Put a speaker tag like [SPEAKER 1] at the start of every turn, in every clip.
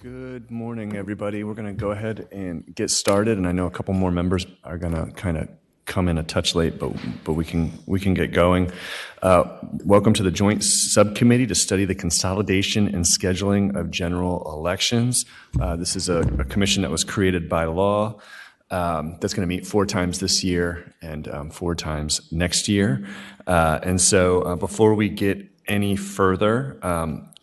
[SPEAKER 1] Good morning, everybody. We're going to go ahead and get started, and I know a couple more members are going to kind of come in a touch late, but we can get going. Welcome to the Joint Subcommittee to study the consolidation and scheduling of general elections. This is a commission that was created by law that's going to meet 4 times this year and 4 times next year. And so before we get any further,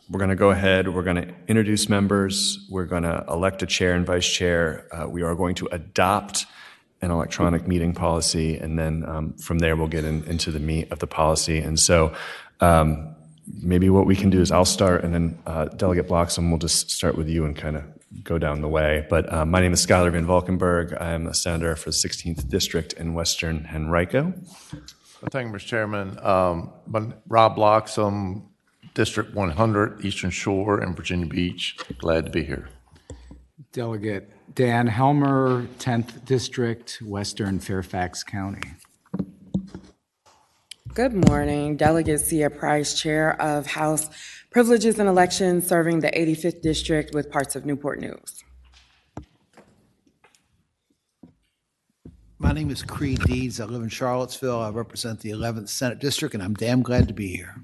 [SPEAKER 1] we're going to go ahead, we're going to introduce members, we're going to elect a chair and vice chair, we are going to adopt an electronic meeting policy, and then from there we'll get into the meat of the policy. And so maybe what we can do is I'll start, and then Delegate Bloxham, we'll just start with you and kind of go down the way. But my name is Skylar Van Valkenburg. I'm a senator for the 16th District in Western Henrico.
[SPEAKER 2] Thank you, Mr. Chairman. Rob Bloxham, District 100, Eastern Shore, and Virginia Beach. Glad to be here.
[SPEAKER 3] Delegate Dan Helmer, 10th District, Western Fairfax County.
[SPEAKER 4] Good morning. Delegate Sia Price, Chair of House Privileges and Elections, serving the 85th District with parts of Newport News.
[SPEAKER 5] My name is Creed Deeds. I live in Charlottesville. I represent the 11th Senate District, and I'm damn glad to be here.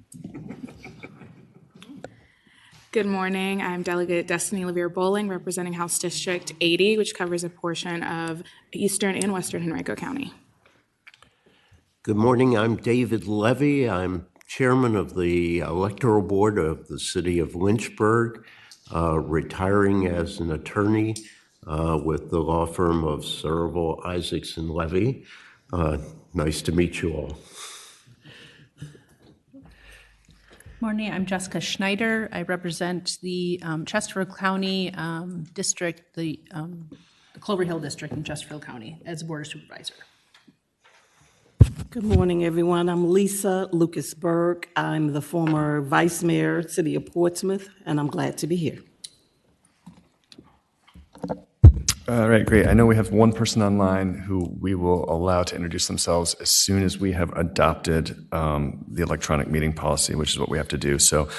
[SPEAKER 6] Good morning. I'm Delegate Destiny Levere Bowling, representing House District 80, which covers a portion of Eastern and Western Henrico County.
[SPEAKER 7] Good morning. I'm David Levy. I'm chairman of the electoral board of the city of Lynchburg, retiring as an attorney with the law firm of Serval, Isaacs, and Levy. Nice to meet you all.
[SPEAKER 8] Morning, I'm Jessica Schneider. I represent the Chesterfield County District, the Clover Hill District in Chesterfield County as a board supervisor.
[SPEAKER 9] Good morning, everyone. I'm Lisa Lucas-Berg. I'm the former Vice Mayor, City of Portsmouth, and I'm glad to be here.
[SPEAKER 1] All right, great. I know we have one person online who we will allow to introduce themselves as soon as we have adopted the electronic meeting policy, which is what we have to do. So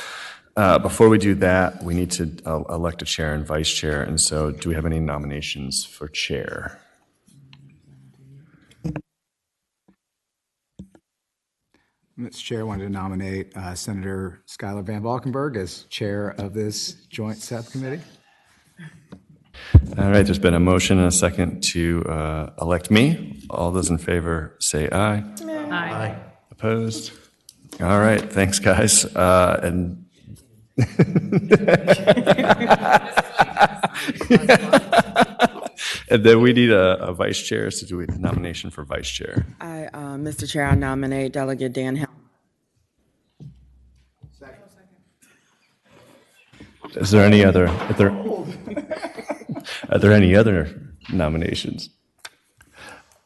[SPEAKER 1] before we do that, we need to elect a chair and vice chair. And so do we have any nominations for chair?
[SPEAKER 3] Mr. Chair, I wanted to nominate Senator Skylar Van Valkenburg as chair of this joint subcommittee.
[SPEAKER 1] All right, there's been a motion and a second to elect me. All those in favor say aye.
[SPEAKER 8] Aye.
[SPEAKER 1] Opposed? All right, thanks, guys. And and then we need a vice chair, so do we have a nomination for vice chair?
[SPEAKER 4] Mr. Chair, I nominate Delegate Dan Helmer.
[SPEAKER 1] Is there any other? Are there any other nominations?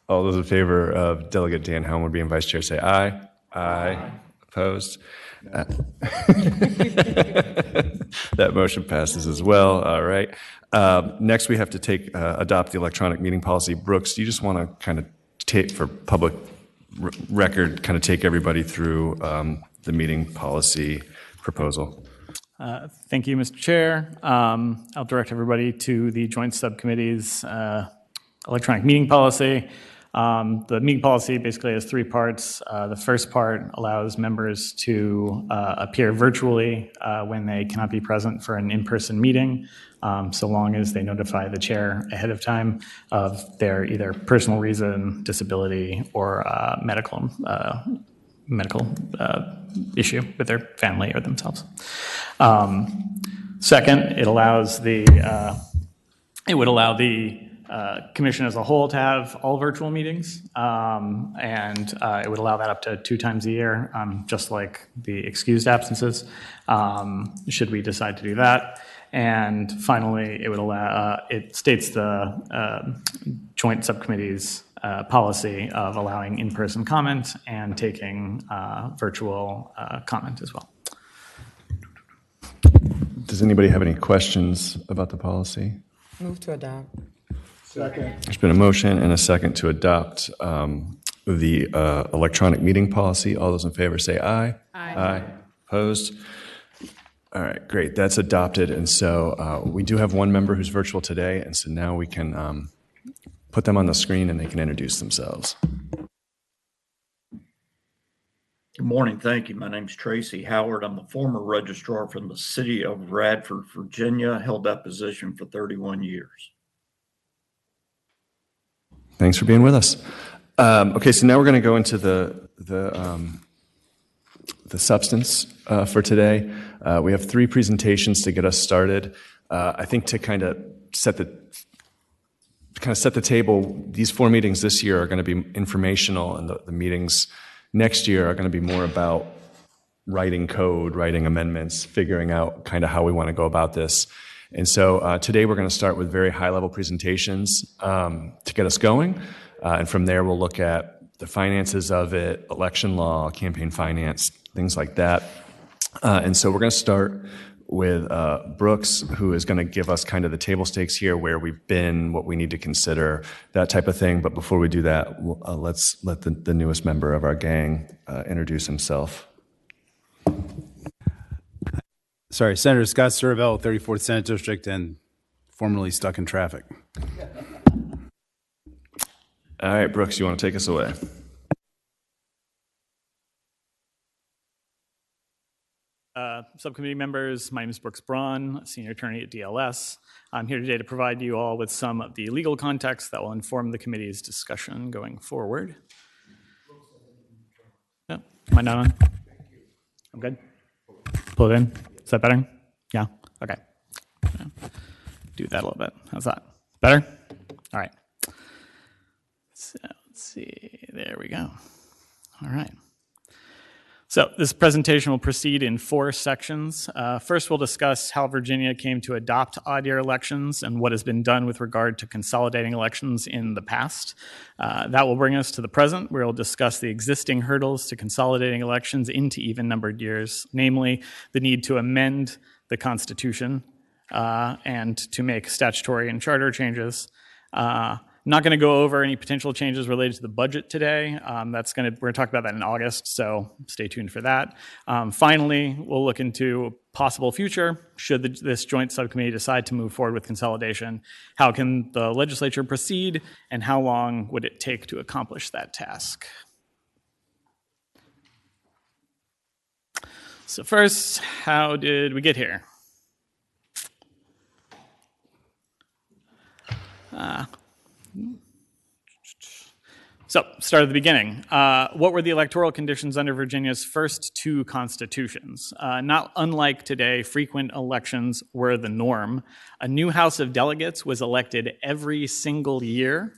[SPEAKER 1] All those in favor of Delegate Dan Helmer being vice chair say aye. Aye. Opposed? That motion passes as well. All right. Next, we have to adopt the electronic meeting policy. Brooks, do you just want to kind of take, for public record, kind of take everybody through the meeting policy proposal?
[SPEAKER 10] Thank you, Mr. Chair. I'll direct everybody to the Joint Subcommittee's electronic meeting policy. The meeting policy basically has 3 parts. The first part allows members to appear virtually when they cannot be present for an in-person meeting, so long as they notify the chair ahead of time of their either personal reason, disability, or medical issue with their family or themselves. Second, it would allow the commission as a whole to have all virtual meetings, and it would allow that up to 2 times a year, just like the excused absences, should we decide to do that. And finally, it would allow, it states the joint subcommittee's policy of allowing in-person comment and taking virtual comment as well.
[SPEAKER 1] Does anybody have any questions about the policy?
[SPEAKER 4] Move to adopt.
[SPEAKER 3] Second.
[SPEAKER 1] There's been a motion and a second to adopt the electronic meeting policy. All those in favor say aye.
[SPEAKER 8] Aye.
[SPEAKER 1] Opposed? All right, great. That's adopted. And so we do have one member who's virtual today, and so now we can put them on the screen and they can introduce themselves.
[SPEAKER 11] Good morning. Thank you. My name's Tracy Howard. I'm the former registrar from the city of Radford, Virginia. Held that position for 31 years.
[SPEAKER 1] Thanks for being with us. Okay, so now we're going to go into the substance for today. We have 3 presentations to get us started. I think to kind of set the table, these 4 meetings this year are going to be informational, and the meetings next year are going to be more about writing code, writing amendments, figuring out kind of how we want to go about this. And so today we're going to start with very high-level presentations to get us going. And from there we'll look at the finances of it, election law, campaign finance, things like that. And so we're going to start with Brooks, who is going to give us kind of the table stakes here, where we've been, what we need to consider, that type of thing. But before we do that, let's let the newest member of our gang introduce himself.
[SPEAKER 12] Sorry, Senator Scott Survell, 34th Senate District, and formerly stuck in traffic.
[SPEAKER 1] All right, Brooks, you want to take us away?
[SPEAKER 10] Subcommittee members, my name is Brooks Braun, senior attorney at DLS. I'm here today to provide you all with some of the legal context that will inform the committee's discussion going forward. No, am I not on? I'm good. Pull it in. Is that better? Yeah? Okay. Do that a little bit. How's that? Better? All right. So let's see. There we go. All right. So this presentation will proceed in 4 sections. First, we'll discuss how Virginia came to adopt odd-year elections and what has been done with regard to consolidating elections in the past. That will bring us to the present, where we'll discuss the existing hurdles to consolidating elections into even-numbered years, namely the need to amend the Constitution and to make statutory and charter changes. Not going to go over any potential changes related to the budget today. We're going to talk about that in August, so stay tuned for that. Finally, we'll look into possible future should this joint subcommittee decide to move forward with consolidation. How can the legislature proceed, and how long would it take to accomplish that task? So first, how did we get here? So, start at the beginning. What were the electoral conditions under Virginia's first 2 constitutions? Not unlike today, frequent elections were the norm. A new House of Delegates was elected every single year,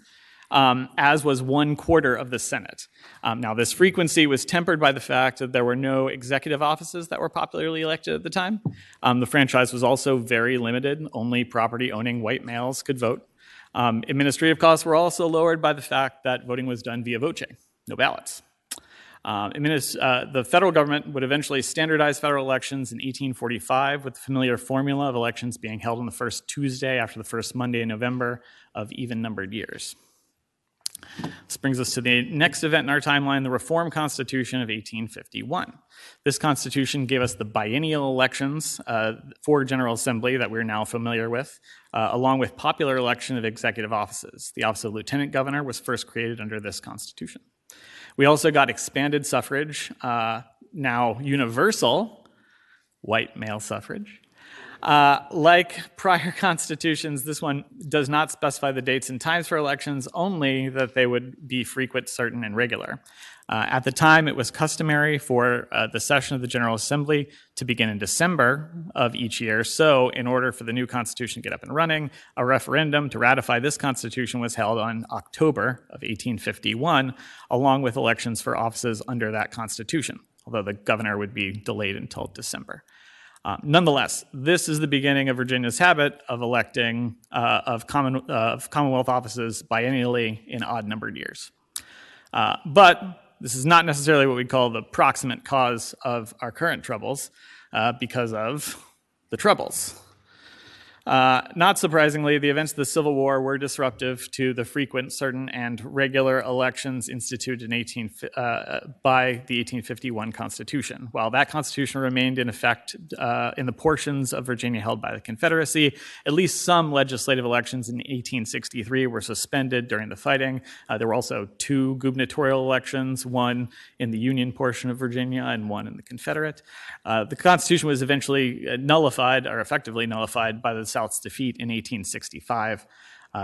[SPEAKER 10] as was 1/4 of the Senate. Now, this frequency was tempered by the fact that there were no executive offices that were popularly elected at the time. The franchise was also very limited. Only property-owning white males could vote. Administrative costs were also lowered by the fact that voting was done via voce, no ballots. The federal government would eventually standardize federal elections in 1845 with the familiar formula of elections being held on the first Tuesday after the first Monday in November of even-numbered years. This brings us to the next event in our timeline, the Reform Constitution of 1851. This constitution gave us the biennial elections for General Assembly that we're now familiar with, along with popular election of executive offices. The office of Lieutenant Governor was first created under this constitution. We also got expanded suffrage, now universal, white male suffrage. Like prior constitutions, this one does not specify the dates and times for elections, only that they would be frequent, certain, and regular. At the time, it was customary for the session of the General Assembly to begin in December of each year. So in order for the new constitution to get up and running, a referendum to ratify this constitution was held on October of 1851, along with elections for offices under that constitution, although the governor would be delayed until December. Nonetheless, this is the beginning of Virginia's habit of electing of Commonwealth offices biennially in odd-numbered years. But this is not necessarily what we call the proximate cause of our current troubles, because of the Troubles. Not surprisingly, the events of the Civil War were disruptive to the frequent, certain, and regular elections instituted by the 1851 Constitution. While that Constitution remained in effect in the portions of Virginia held by the Confederacy, at least some legislative elections in 1863 were suspended during the fighting. There were also 2 gubernatorial elections, one in the Union portion of Virginia and one in the Confederate. The Constitution was eventually nullified, or effectively nullified, by the South's defeat in 1865.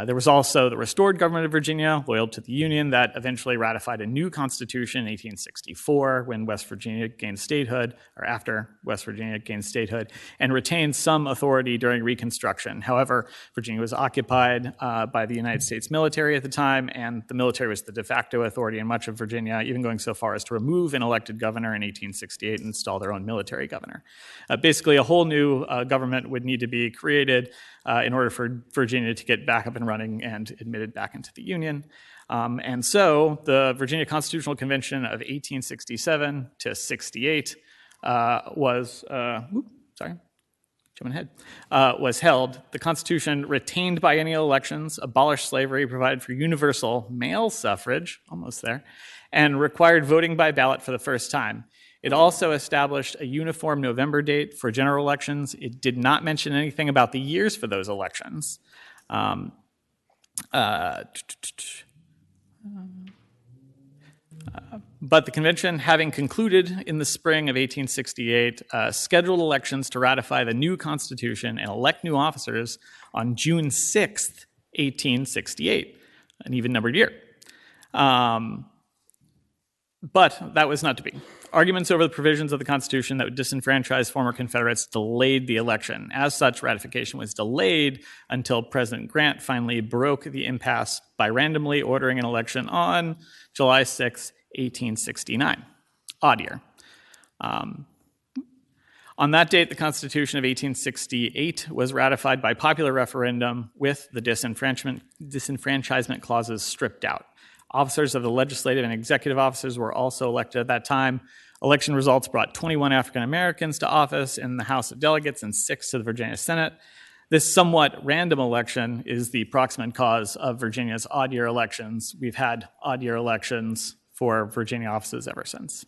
[SPEAKER 10] There was also the restored government of Virginia, loyal to the Union, that eventually ratified a new constitution in 1864 when West Virginia gained statehood, or after West Virginia gained statehood, and retained some authority during Reconstruction. However, Virginia was occupied by the United States military at the time, and the military was the de facto authority in much of Virginia, even going so far as to remove an elected governor in 1868 and install their own military governor. Basically, a whole new government would need to be created in order for Virginia to get back up and running and admitted back into the Union. And so the Virginia Constitutional Convention of 1867 to 68 was held. The Constitution retained biennial elections, abolished slavery, provided for universal male suffrage, almost there, and required voting by ballot for the first time. It also established a uniform November date for general elections. It did not mention anything about the years for those elections. But the convention, having concluded in the spring of 1868, scheduled elections to ratify the new Constitution and elect new officers on June 6th, 1868, an even-numbered year. But that was not to be. Arguments over the provisions of the Constitution that would disenfranchise former Confederates delayed the election. As such, ratification was delayed until President Grant finally broke the impasse by randomly ordering an election on July 6, 1869. Odd year. On that date, the Constitution of 1868 was ratified by popular referendum with the disenfranchisement clauses stripped out. Officers of the legislative and executive offices were also elected at that time. Election results brought 21 African Americans to office in the House of Delegates and 6 to the Virginia Senate. This somewhat random election is the proximate cause of Virginia's odd year elections. We've had odd year elections for Virginia offices ever since.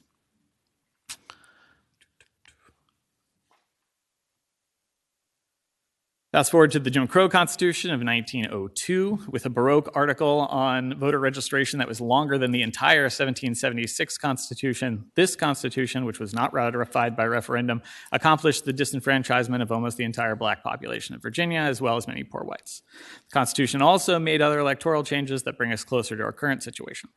[SPEAKER 10] Fast forward to the Jim Crow Constitution of 1902 with a Baroque article on voter registration that was longer than the entire 1776 Constitution. This Constitution, which was not ratified by referendum, accomplished the disenfranchisement of almost the entire black population of Virginia, as well as many poor whites. The Constitution also made other electoral changes that bring us closer to our current situation.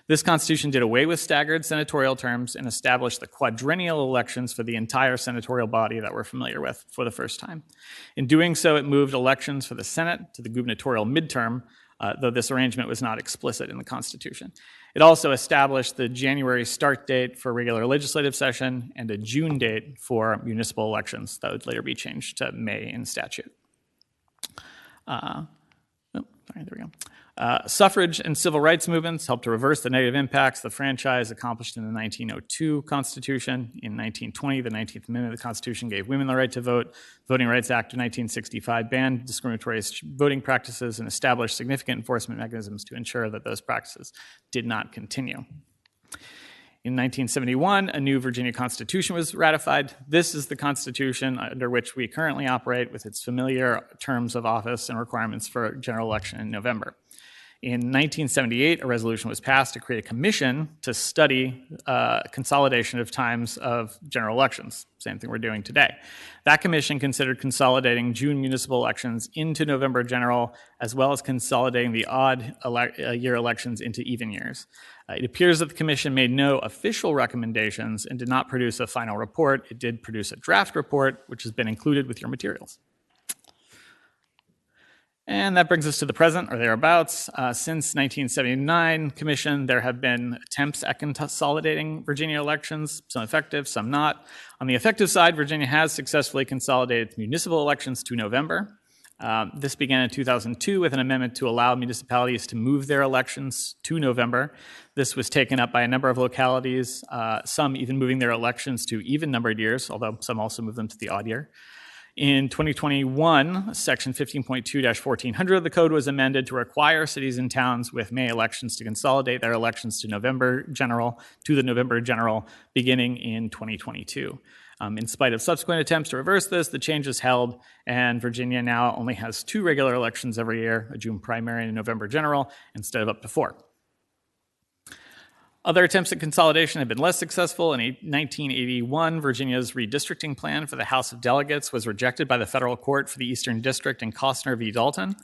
[SPEAKER 10] This Constitution did away with staggered senatorial terms and established the quadrennial elections for the entire senatorial body that we're familiar with for the first time. In doing so, it moved elections for the Senate to the gubernatorial midterm, though this arrangement was not explicit in the Constitution. It also established the January start date for regular legislative session and a June date for municipal elections that would later be changed to May in statute. There we go. Suffrage and civil rights movements helped to reverse the negative impacts the franchise accomplished in the 1902 Constitution. In 1920, the 19th Amendment of the Constitution gave women the right to vote. Voting Rights Act of 1965 banned discriminatory voting practices and established significant enforcement mechanisms to ensure that those practices did not continue. In 1971, a new Virginia Constitution was ratified. This is the Constitution under which we currently operate with its familiar terms of office and requirements for general election in November. In 1978, a resolution was passed to create a commission to study consolidation of times of general elections, same thing we're doing today. That commission considered consolidating June municipal elections into November general, as well as consolidating the odd year elections into even years. It appears that the commission made no official recommendations and did not produce a final report. It did produce a draft report, which has been included with your materials. And that brings us to the present, or thereabouts. Since 1979 commission, there have been attempts at consolidating Virginia elections, some effective, some not. On the effective side, Virginia has successfully consolidated municipal elections to November. This began in 2002 with an amendment to allow municipalities to move their elections to November. This was taken up by a number of localities, some even moving their elections to even-numbered years, although some also moved them to the odd year. In 2021, Section 15.2-1400 of the code was amended to require cities and towns with May elections to consolidate their elections to the November general beginning in 2022. In spite of subsequent attempts to reverse this, the change is held, and Virginia now only has 2 regular elections every year, a June primary and a November general, instead of up to 4. Other attempts at consolidation have been less successful. In 1981, Virginia's redistricting plan for the House of Delegates was rejected by the federal court for the Eastern District in Costner v. Dalton.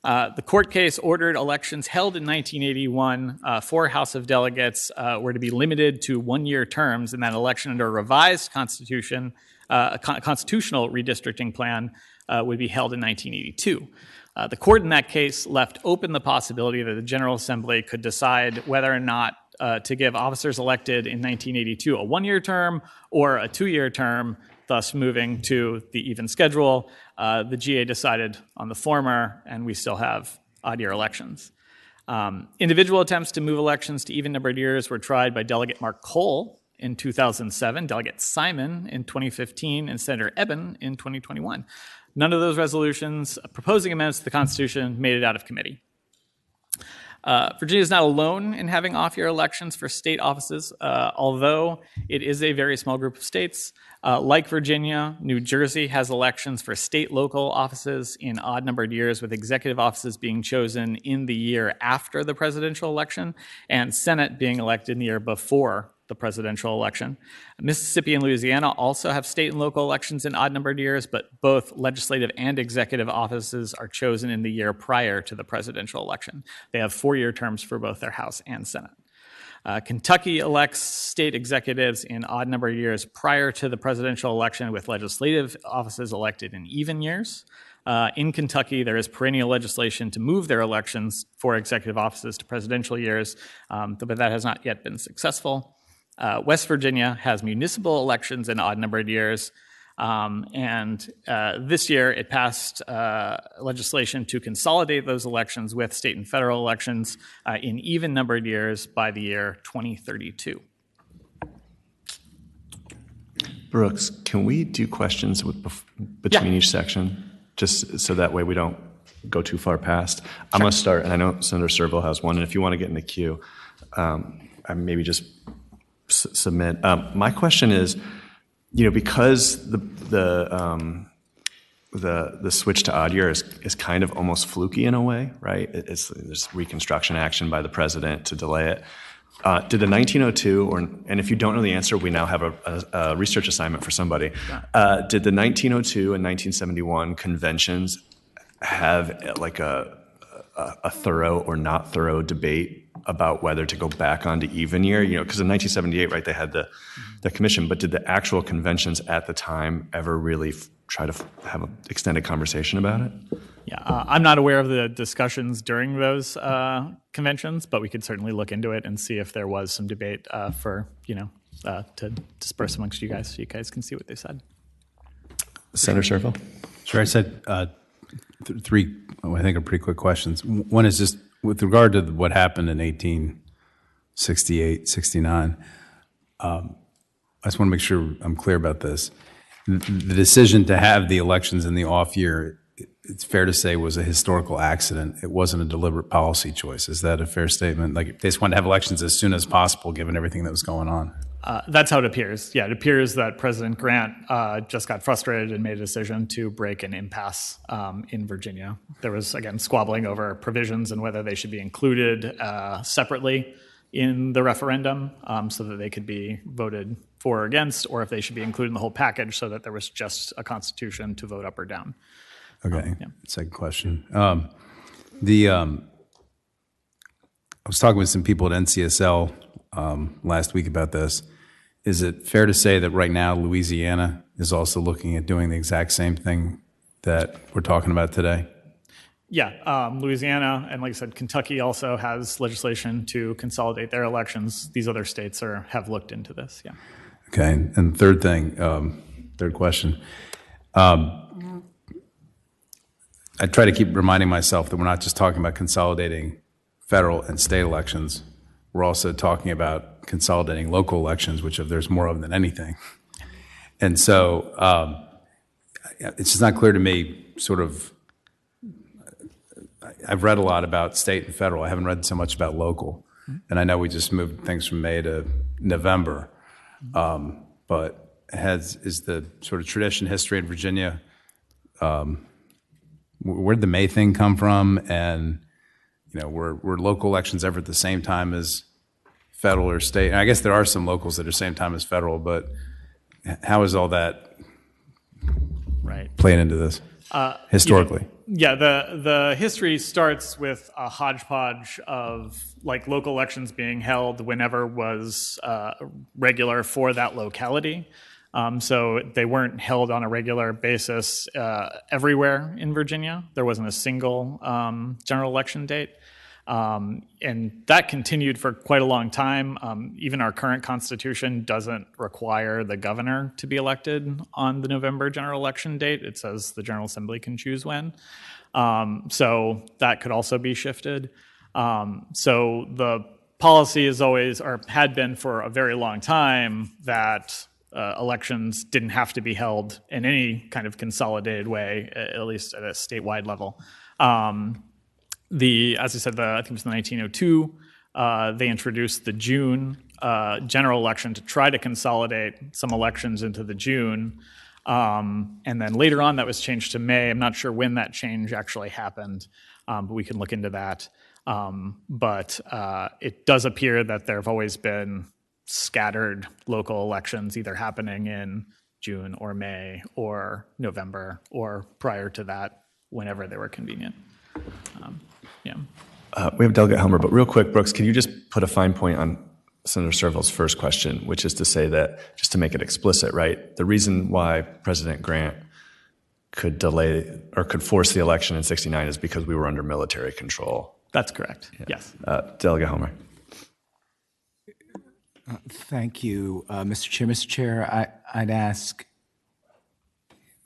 [SPEAKER 10] The court case ordered elections held in 1981 for House of Delegates were to be limited to 1-year terms, and that election under a revised constitutional redistricting plan would be held in 1982. The court in that case left open the possibility that the General Assembly could decide whether or not to give officers elected in 1982 a 1-year term or a 2-year term, thus moving to the even schedule. The GA decided on the former, and we still have odd-year elections. Individual attempts to move elections to even-numbered years were tried by Delegate Mark Cole in 2007, Delegate Simon in 2015, and Senator Eben in 2021. None of those resolutions proposing amendments to the Constitution made it out of committee. Virginia is not alone in having off-year elections for state offices, although it is a very small group of states. Like Virginia, New Jersey has elections for state local offices in odd-numbered years, with executive offices being chosen in the year after the presidential election and Senate being elected in the year before the presidential election. Mississippi and Louisiana also have state and local elections in odd-numbered years, but both legislative and executive offices are chosen in the year prior to the presidential election. They have 4-year terms for both their House and Senate. Kentucky elects state executives in odd-numbered years prior to the presidential election, with legislative offices elected in even years. In Kentucky, there is perennial legislation to move their elections for executive offices to presidential years, but that has not yet been successful. West Virginia has municipal elections in odd-numbered years, and this year it passed legislation to consolidate those elections with state and federal elections in even-numbered years by the year 2032.
[SPEAKER 1] Brooks, can we do questions between each section, just so that way we don't go too far past? I'm going to start, and I know Senator Servo has one, and if you want to get in the queue, maybe just submit. My question is, because the switch to odd year is kind of almost fluky in a way, right? There's Reconstruction action by the president to delay it. Did the 1902, and if you don't know the answer, we now have a research assignment for somebody. Did the 1902 and 1971 conventions have like a thorough or not thorough debate about whether to go back onto even year? Because in 1978, right, they had the commission, but did the actual conventions at the time ever really try to have an extended conversation about it?
[SPEAKER 10] Yeah, I'm not aware of the discussions during those conventions, but we could certainly look into it and see if there was some debate to disperse amongst you guys, so you guys can see what they said.
[SPEAKER 1] Senator Servo?
[SPEAKER 12] Sure. I said three, I think, are pretty quick questions. One is just with regard to what happened in 1868, 69. I just want to make sure I'm clear about this. The decision to have the elections in the off year, it's fair to say, was a historical accident. It wasn't a deliberate policy choice. Is that a fair statement? Like, they just wanted to have elections as soon as possible, given everything that was going on.
[SPEAKER 10] That's how it appears. Yeah, it appears that President Grant just got frustrated and made a decision to break an impasse in Virginia. There was, again, squabbling over provisions and whether they should be included separately in the referendum so that they could be voted for or against, or if they should be included in the whole package so that there was just a constitution to vote up or down.
[SPEAKER 12] Okay. Second question. I was talking with some people at NCSL last week about this. Is it fair to say that right now Louisiana is also looking at doing the exact same thing that we're talking about today?
[SPEAKER 10] Yeah, Louisiana and, like I said, Kentucky also has legislation to consolidate their elections. These other states have looked into this, yeah.
[SPEAKER 12] Okay, and third question. I try to keep reminding myself that we're not just talking about consolidating federal and state elections. We're also talking about consolidating local elections, which there's more of them than anything. And so it's just not clear to me, sort of, I've read a lot about state and federal. I haven't read so much about local. And I know we just moved things from May to November. But is the sort of tradition, history in Virginia, where did the May thing come from? And, were local elections ever at the same time as federal or state? And I guess there are some locals that are same time as federal, but how is all that playing into this historically?
[SPEAKER 10] Yeah, the history starts with a hodgepodge of local elections being held whenever was regular for that locality. So they weren't held on a regular basis everywhere in Virginia. There wasn't a single general election date. And that continued for quite a long time. Even our current constitution doesn't require the governor to be elected on the November general election date. It says the General Assembly can choose when. So that could also be shifted. So the policy is always, or had been for a very long time, that elections didn't have to be held in any kind of consolidated way, at least at a statewide level. As I said, I think it was in 1902, they introduced the June general election to try to consolidate some elections into the June. And then later on, that was changed to May. I'm not sure when that change actually happened, but we can look into that. But it does appear that there have always been scattered local elections either happening in June or May or November or prior to that, whenever they were convenient.
[SPEAKER 1] We have Delegate Helmer, but real quick, Brooks, can you just put a fine point on Senator Serville's first question, which is to say that, just to make it explicit, right, the reason why President Grant could delay or could force the election in 1969 is because we were under military control.
[SPEAKER 10] That's correct, yes.
[SPEAKER 1] Delegate Helmer.
[SPEAKER 3] Thank you, Mr. Chair. Mr. Chair, I'd ask,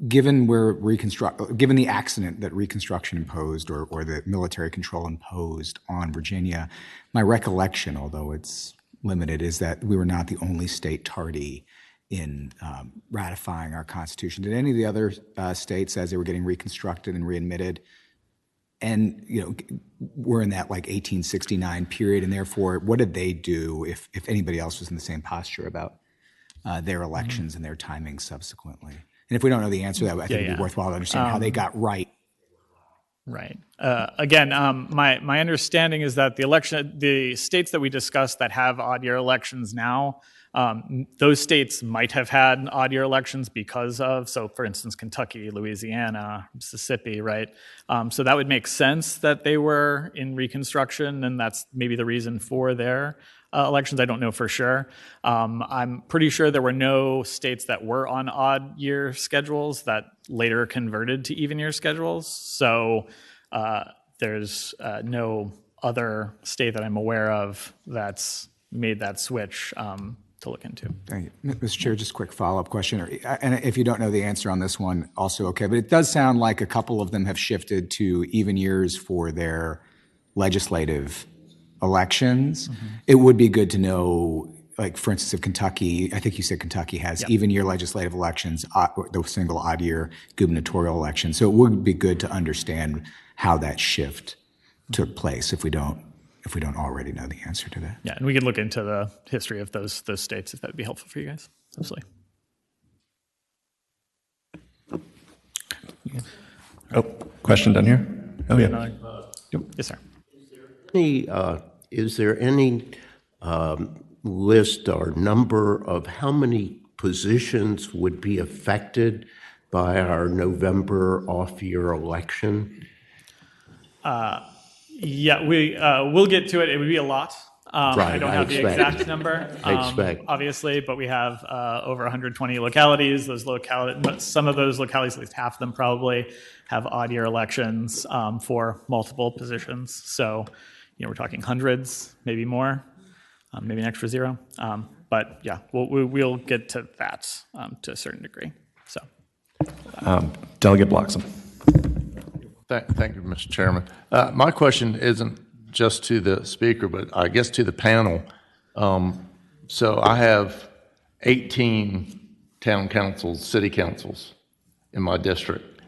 [SPEAKER 3] given the accident that Reconstruction imposed or the military control imposed on Virginia, my recollection, although it's limited, is that we were not the only state tardy in ratifying our Constitution. Did any of the other states, as they were getting reconstructed and readmitted, and we're in that 1869 period, and therefore, what did they do if anybody else was in the same posture about their elections and their timing subsequently? And if we don't know the answer to that, I think it'd be worthwhile to understand how they got right.
[SPEAKER 10] Right. Again, my understanding is that the states that we discussed that have odd year elections now, those states might have had odd year elections because of, so for instance, Kentucky, Louisiana, Mississippi, right? So that would make sense that they were in Reconstruction, and that's maybe the reason for their elections. I don't know for sure. I'm pretty sure there were no states that were on odd year schedules that later converted to even year schedules. So there's no other state that I'm aware of that's made that switch to look into.
[SPEAKER 3] Thank you. Mr. Chair, just a quick follow-up question. And if you don't know the answer on this one, also okay. But it does sound like a couple of them have shifted to even years for their legislative elections. Mm-hmm. It would be good to know, for instance, if Kentucky, I think you said Kentucky has even year legislative elections, the single odd year gubernatorial election. So it would be good to understand how that shift took place if we don't already know the answer to that.
[SPEAKER 10] Yeah, and we can look into the history of those states if that would be helpful for you guys. Absolutely.
[SPEAKER 1] Oh, question down here? Oh, yeah.
[SPEAKER 10] Yes, sir.
[SPEAKER 7] Is there any list or number of how many positions would be affected by our November off-year election?
[SPEAKER 10] Yeah, we'll get to it. It would be a lot. I don't have the exact number, obviously, but we have over 120 localities. Some of those localities, at least half of them probably, have odd year elections for multiple positions. So, we're talking hundreds, maybe more, maybe an extra zero. But yeah, we'll get to that to a certain degree. So,
[SPEAKER 1] Delegate Bloxham.
[SPEAKER 2] Thank you, Mr. Chairman. My question isn't just to the speaker, but I guess to the panel. So I have 18 town councils, city councils, in my district.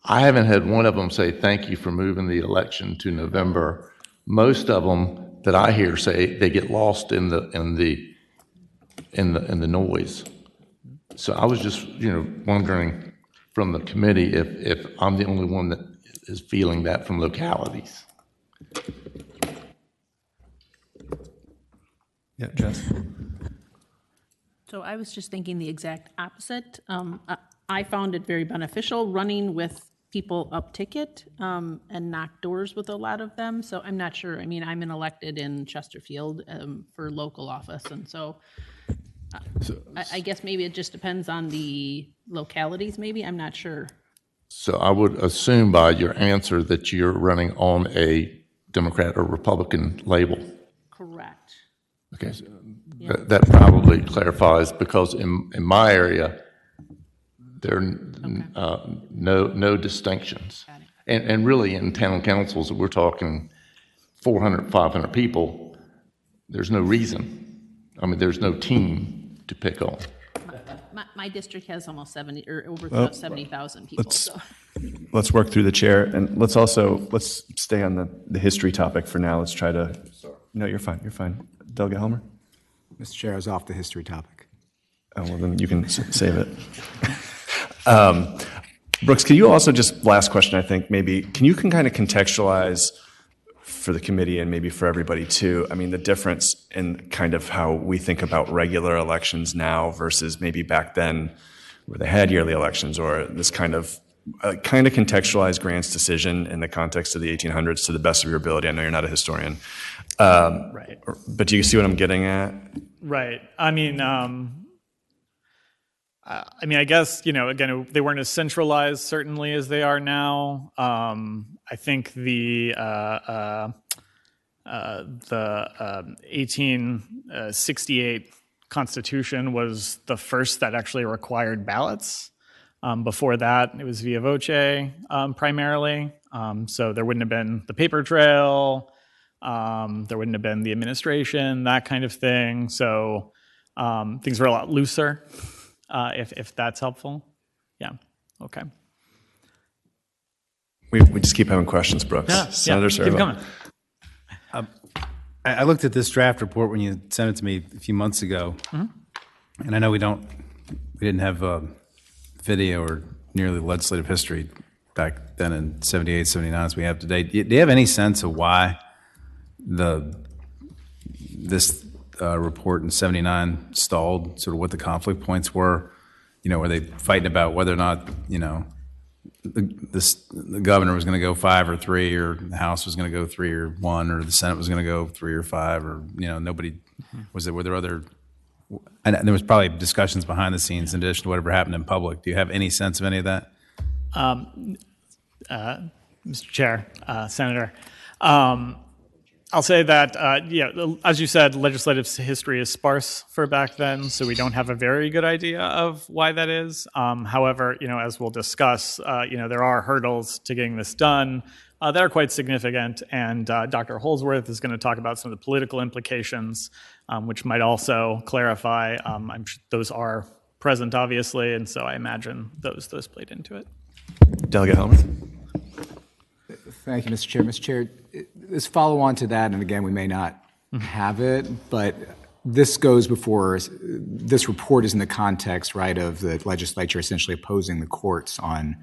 [SPEAKER 2] I haven't had one of them say, thank you for moving the election to November. Most of them that I hear say they get lost in the noise. So I was just, wondering from the committee if I'm the only one that is feeling that from localities.
[SPEAKER 1] Yeah, Jess.
[SPEAKER 8] So I was just thinking the exact opposite. I found it very beneficial running with people up ticket and knock doors with a lot of them. So I'm not sure. I mean, I'm an elected in Chesterfield for local office. And so I guess maybe it just depends on the localities, maybe. I'm not sure.
[SPEAKER 2] So I would assume by your answer that you're running on a Democrat or Republican label.
[SPEAKER 8] Correct.
[SPEAKER 2] Okay, so that probably clarifies, because in my area, there are no distinctions. And really in town councils, we're talking 400, 500 people, there's no reason. I mean, there's no team to pick on.
[SPEAKER 8] My district has almost 70 or over 70,000 people.
[SPEAKER 1] Let's work through the chair, and let's stay on the history topic for now. Let's try to. No, you're fine. You're fine. Delegate Helmer.
[SPEAKER 3] Mr. Chair, I was off the history topic.
[SPEAKER 1] Oh, well, then you can save it. Brooks, can you also just, last question, I think, maybe, can you kind of contextualize for the committee and maybe for everybody too, I mean, the difference in kind of how we think about regular elections now versus maybe back then where they had yearly elections, or this kind of contextualize Grant's decision in the context of the 1800s to the best of your ability. I know you're not a historian.
[SPEAKER 10] Right.
[SPEAKER 1] But do you see what I'm getting at?
[SPEAKER 10] Right. I mean, I guess, again, they weren't as centralized certainly as they are now. I think the 1868 Constitution was the first that actually required ballots. Before that, it was via voce primarily. So there wouldn't have been the paper trail. There wouldn't have been the administration, that kind of thing. So things were a lot looser, if that's helpful. Yeah, okay.
[SPEAKER 1] We just keep having questions, Brooks.
[SPEAKER 10] Yeah,
[SPEAKER 1] Senator Servo.
[SPEAKER 10] keep coming.
[SPEAKER 12] I looked at this draft report when you sent it to me a few months ago, and I know we didn't have video or nearly legislative history back then in 78, 79 as we have today. Do you have any sense of why this report in 79 stalled, sort of what the conflict points were? Were they fighting about whether or not, the governor was going to go 5 or 3, or the House was going to go 3 or 1, or the Senate was going to go 3 or 5, or, nobody, were there other, and there was probably discussions behind the scenes in addition to whatever happened in public. Do you have any sense of any of that?
[SPEAKER 10] Mr. Chair, Senator, I'll say that, as you said, legislative history is sparse for back then, so we don't have a very good idea of why that is. However, as we'll discuss, there are hurdles to getting this done that are quite significant, and Dr. Holsworth is going to talk about some of the political implications, which might also clarify. I'm sure those are present, obviously, and so I imagine those played into it.
[SPEAKER 1] Delegate Helmer.
[SPEAKER 3] Thank you, Mr. Chair. Mr. Chair, this follow on to that, and again, we may not have it, but this goes before, this report is in the context, right, of the legislature essentially opposing the courts on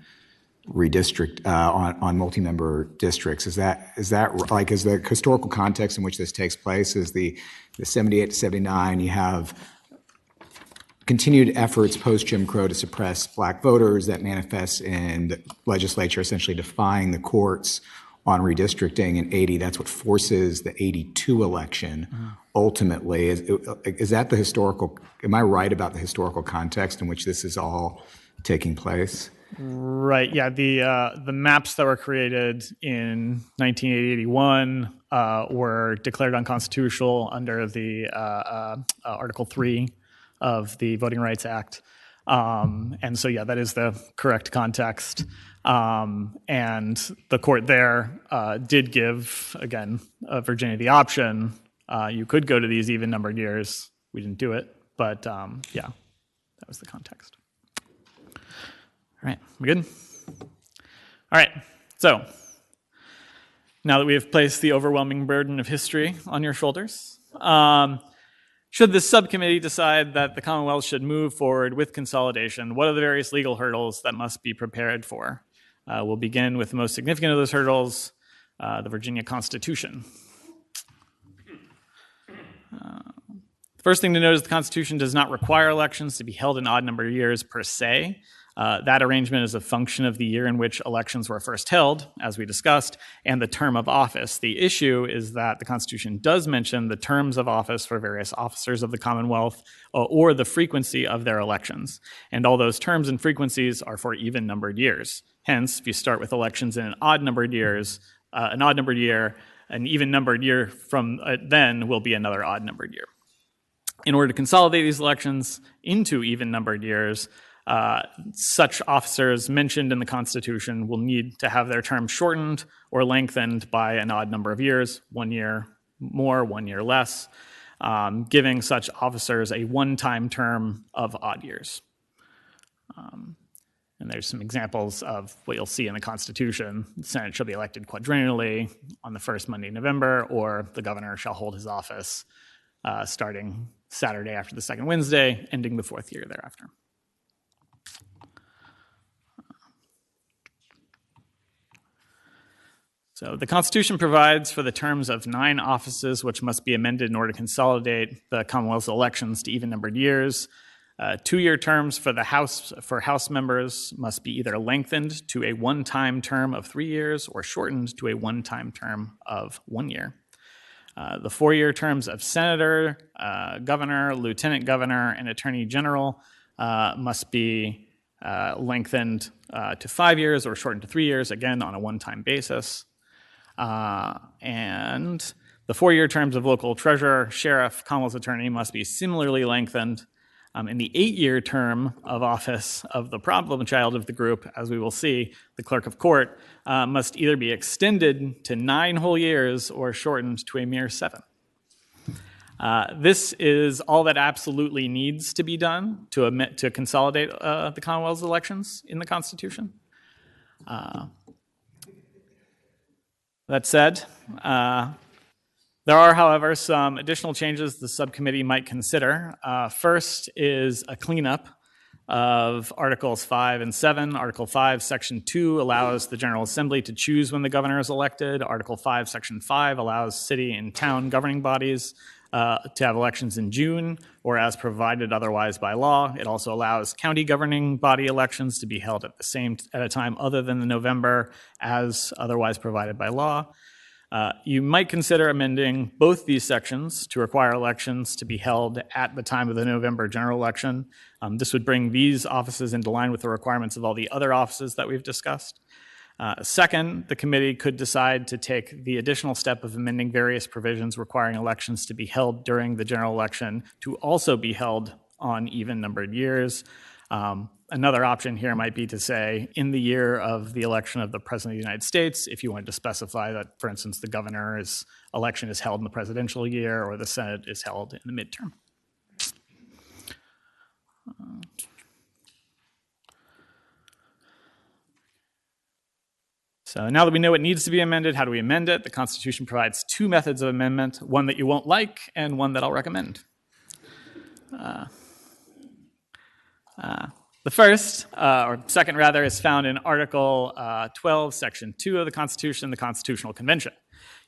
[SPEAKER 3] on multi-member districts. Is that like, is the historical context in which this takes place is the 78 to 79, you have continued efforts post-Jim Crow to suppress black voters that manifests in the legislature essentially defying the courts on redistricting in 80. That's what forces the 82 election ultimately. Is that the historical, am I right about the historical context in which this is all taking place?
[SPEAKER 10] Right, yeah, the maps that were created in 1981 were declared unconstitutional under the Article 3 of the Voting Rights Act. And so, yeah, that is the correct context. And the court there did give, again, Virginia the option. You could go to these even numbered years. We didn't do it, but yeah, that was the context. All right, we good? All right, so now that we have placed the overwhelming burden of history on your shoulders, should this subcommittee decide that the Commonwealth should move forward with consolidation, what are the various legal hurdles that must be prepared for? We'll begin with the most significant of those hurdles, the Virginia Constitution. The first thing to note is the Constitution does not require elections to be held in odd number of years per se. That arrangement is a function of the year in which elections were first held, as we discussed, and the term of office. The issue is that the Constitution does mention the terms of office for various officers of the Commonwealth or the frequency of their elections. And all those terms and frequencies are for even-numbered years. Hence, if you start with elections in an odd-numbered year, an even-numbered year from then will be another odd-numbered year. In order to consolidate these elections into even-numbered years, such officers mentioned in the Constitution will need to have their term shortened or lengthened by an odd number of years, 1 year more, 1 year less, giving such officers a one-time term of odd years. And there's some examples of what you'll see in the Constitution. The Senate shall be elected quadrennially on the first Monday in November, or the governor shall hold his office starting Saturday after the second Wednesday, ending the fourth year thereafter. So the Constitution provides for the terms of 9 offices which must be amended in order to consolidate the Commonwealth's elections to even-numbered years. 2-year terms for House members must be either lengthened to a one-time term of 3 years or shortened to a one-time term of 1 year. The 4-year terms of senator, governor, lieutenant governor, and attorney general must be lengthened to 5 years or shortened to 3 years, again on a one-time basis. And the 4-year terms of local treasurer, sheriff, Commonwealth's attorney must be similarly lengthened. And the 8-year term of office of the problem child of the group, as we will see, the clerk of court, must either be extended to 9 whole years or shortened to a mere 7. This is all that absolutely needs to be done to consolidate the Commonwealth's elections in the Constitution. That said, there are, however, some additional changes the subcommittee might consider. First is a cleanup of Articles 5 and 7. Article 5, Section 2 allows the General Assembly to choose when the governor is elected. Article 5, Section 5 allows city and town governing bodies to have elections in June or as provided otherwise by law. It also allows county governing body elections to be held at a time other than the November as otherwise provided by law. You might consider amending both these sections to require elections to be held at the time of the November general election. This would bring these offices into line with the requirements of all the other offices that we've discussed. Second, the committee could decide to take the additional step of amending various provisions requiring elections to be held during the general election to also be held on even-numbered years. Another option here might be to say, in the year of the election of the President of the United States, if you wanted to specify that, for instance, the governor's election is held in the presidential year or the Senate is held in the midterm. So now that we know what needs to be amended, how do we amend it? The Constitution provides 2 methods of amendment, one that you won't like and one that I'll recommend. The first, or second rather, is found in Article 12, Section 2 of the Constitution, the Constitutional Convention.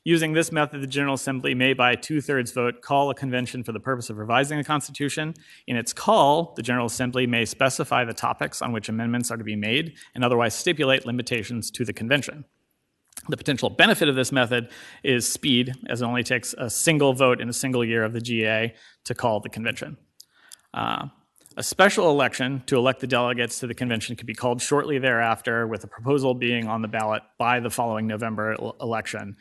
[SPEAKER 10] Using this method, the General Assembly may by 2/3 vote call a convention for the purpose of revising the Constitution. In its call, the General Assembly may specify the topics on which amendments are to be made and otherwise stipulate limitations to the convention. The potential benefit of this method is speed, as it only takes a single vote in a single year of the GA to call the convention. A special election to elect the delegates to the convention could be called shortly thereafter, with a proposal being on the ballot by the following November election,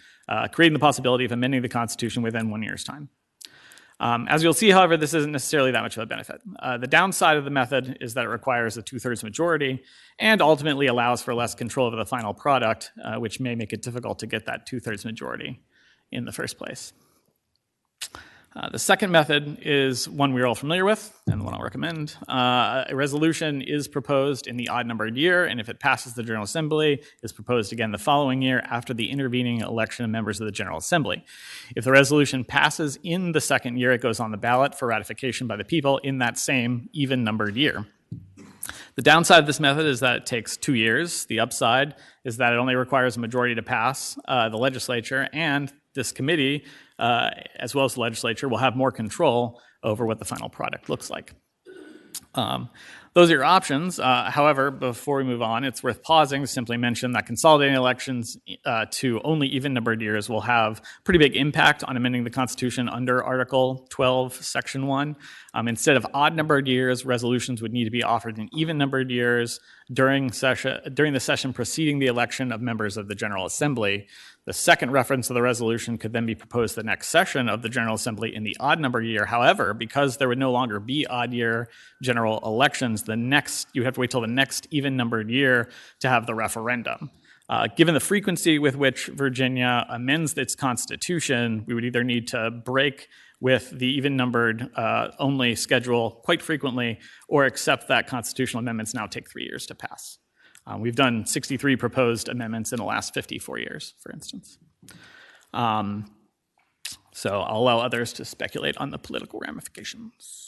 [SPEAKER 10] creating the possibility of amending the Constitution within 1 year's time. As you'll see, however, this isn't necessarily that much of a benefit. The downside of the method is that it requires a 2/3 majority and ultimately allows for less control over the final product, which may make it difficult to get that 2/3 majority in the first place. The second method is one we're all familiar with and the one I'll recommend. A resolution is proposed in the odd-numbered year, and if it passes the General Assembly, is proposed again the following year after the intervening election of members of the General Assembly. If the resolution passes in the second year, it goes on the ballot for ratification by the people in that same even-numbered year. The downside of this method is that it takes 2 years. The upside is that it only requires a majority to pass the legislature, and this committee, as well as the legislature, will have more control over what the final product looks like. Those are your options. However, before we move on, it's worth pausing to simply mention that consolidating elections to only even-numbered years will have pretty big impact on amending the Constitution under Article 12, Section 1. Instead of odd-numbered years, resolutions would need to be offered in even-numbered years during the session preceding the election of members of the General Assembly. The second reference of the resolution could then be proposed the next session of the General Assembly in the odd-numbered year. However, because there would no longer be odd-year general elections, you have to wait till the next even-numbered year to have the referendum. Given the frequency with which Virginia amends its constitution, we would either need to break with the even-numbered only schedule quite frequently or accept that constitutional amendments now take 3 years to pass. We've done 63 proposed amendments in the last 54 years, for instance. So I'll allow others to speculate on the political ramifications.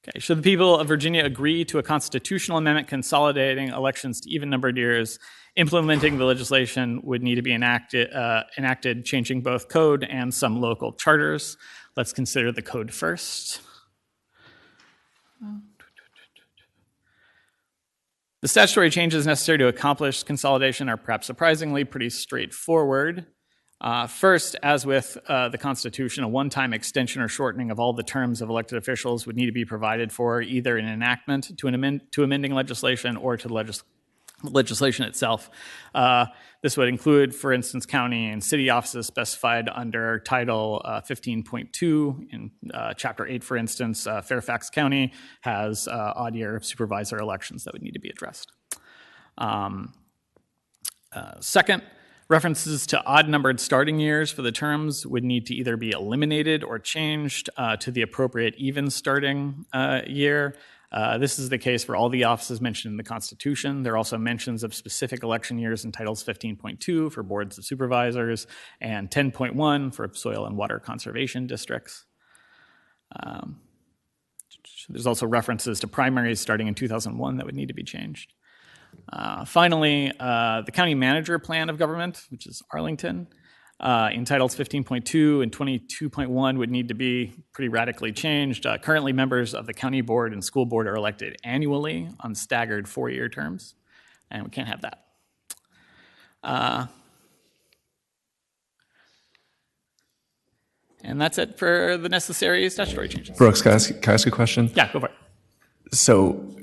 [SPEAKER 10] Okay, should the people of Virginia agree to a constitutional amendment consolidating elections to even-numbered years, implementing the legislation would need to be enacted, changing both code and some local charters. Let's consider the code first. The statutory changes necessary to accomplish consolidation are perhaps surprisingly pretty straightforward. First, as with the Constitution, a one-time extension or shortening of all the terms of elected officials would need to be provided for either in enactment to amending legislation or to the legislation itself. This would include, for instance, county and city offices specified under Title 15.2 in Chapter 8, for instance. Fairfax County has odd-year supervisor elections that would need to be addressed. Second, references to odd-numbered starting years for the terms would need to either be eliminated or changed to the appropriate even starting year. This is the case for all the offices mentioned in the Constitution. There are also mentions of specific election years in Titles 15.2 for boards of supervisors and 10.1 for soil and water conservation districts. There's also references to primaries starting in 2001 that would need to be changed. Finally, the county manager plan of government, which is Arlington, in Titles 15.2 and 22.1 would need to be pretty radically changed. Currently, members of the county board and school board are elected annually on staggered 4-year terms, and we can't have that. And that's it for the necessary statutory changes.
[SPEAKER 1] Brooks, can I ask a question?
[SPEAKER 10] Yeah, go for it.
[SPEAKER 1] So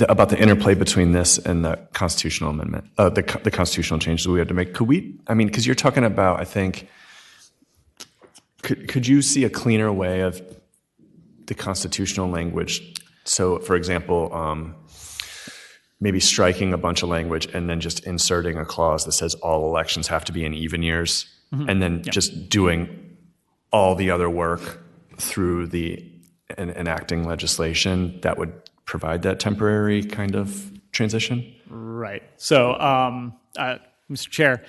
[SPEAKER 1] about the interplay between this and the constitutional amendment, the constitutional changes we had to make. Could we, because you're talking about, I think, could you see a cleaner way of the constitutional language? So, for example, maybe striking a bunch of language and then just inserting a clause that says all elections have to be in even years, and then just doing all the other work through the enacting legislation that would provide that temporary kind of transition?
[SPEAKER 10] Right. So, Mr. Chair,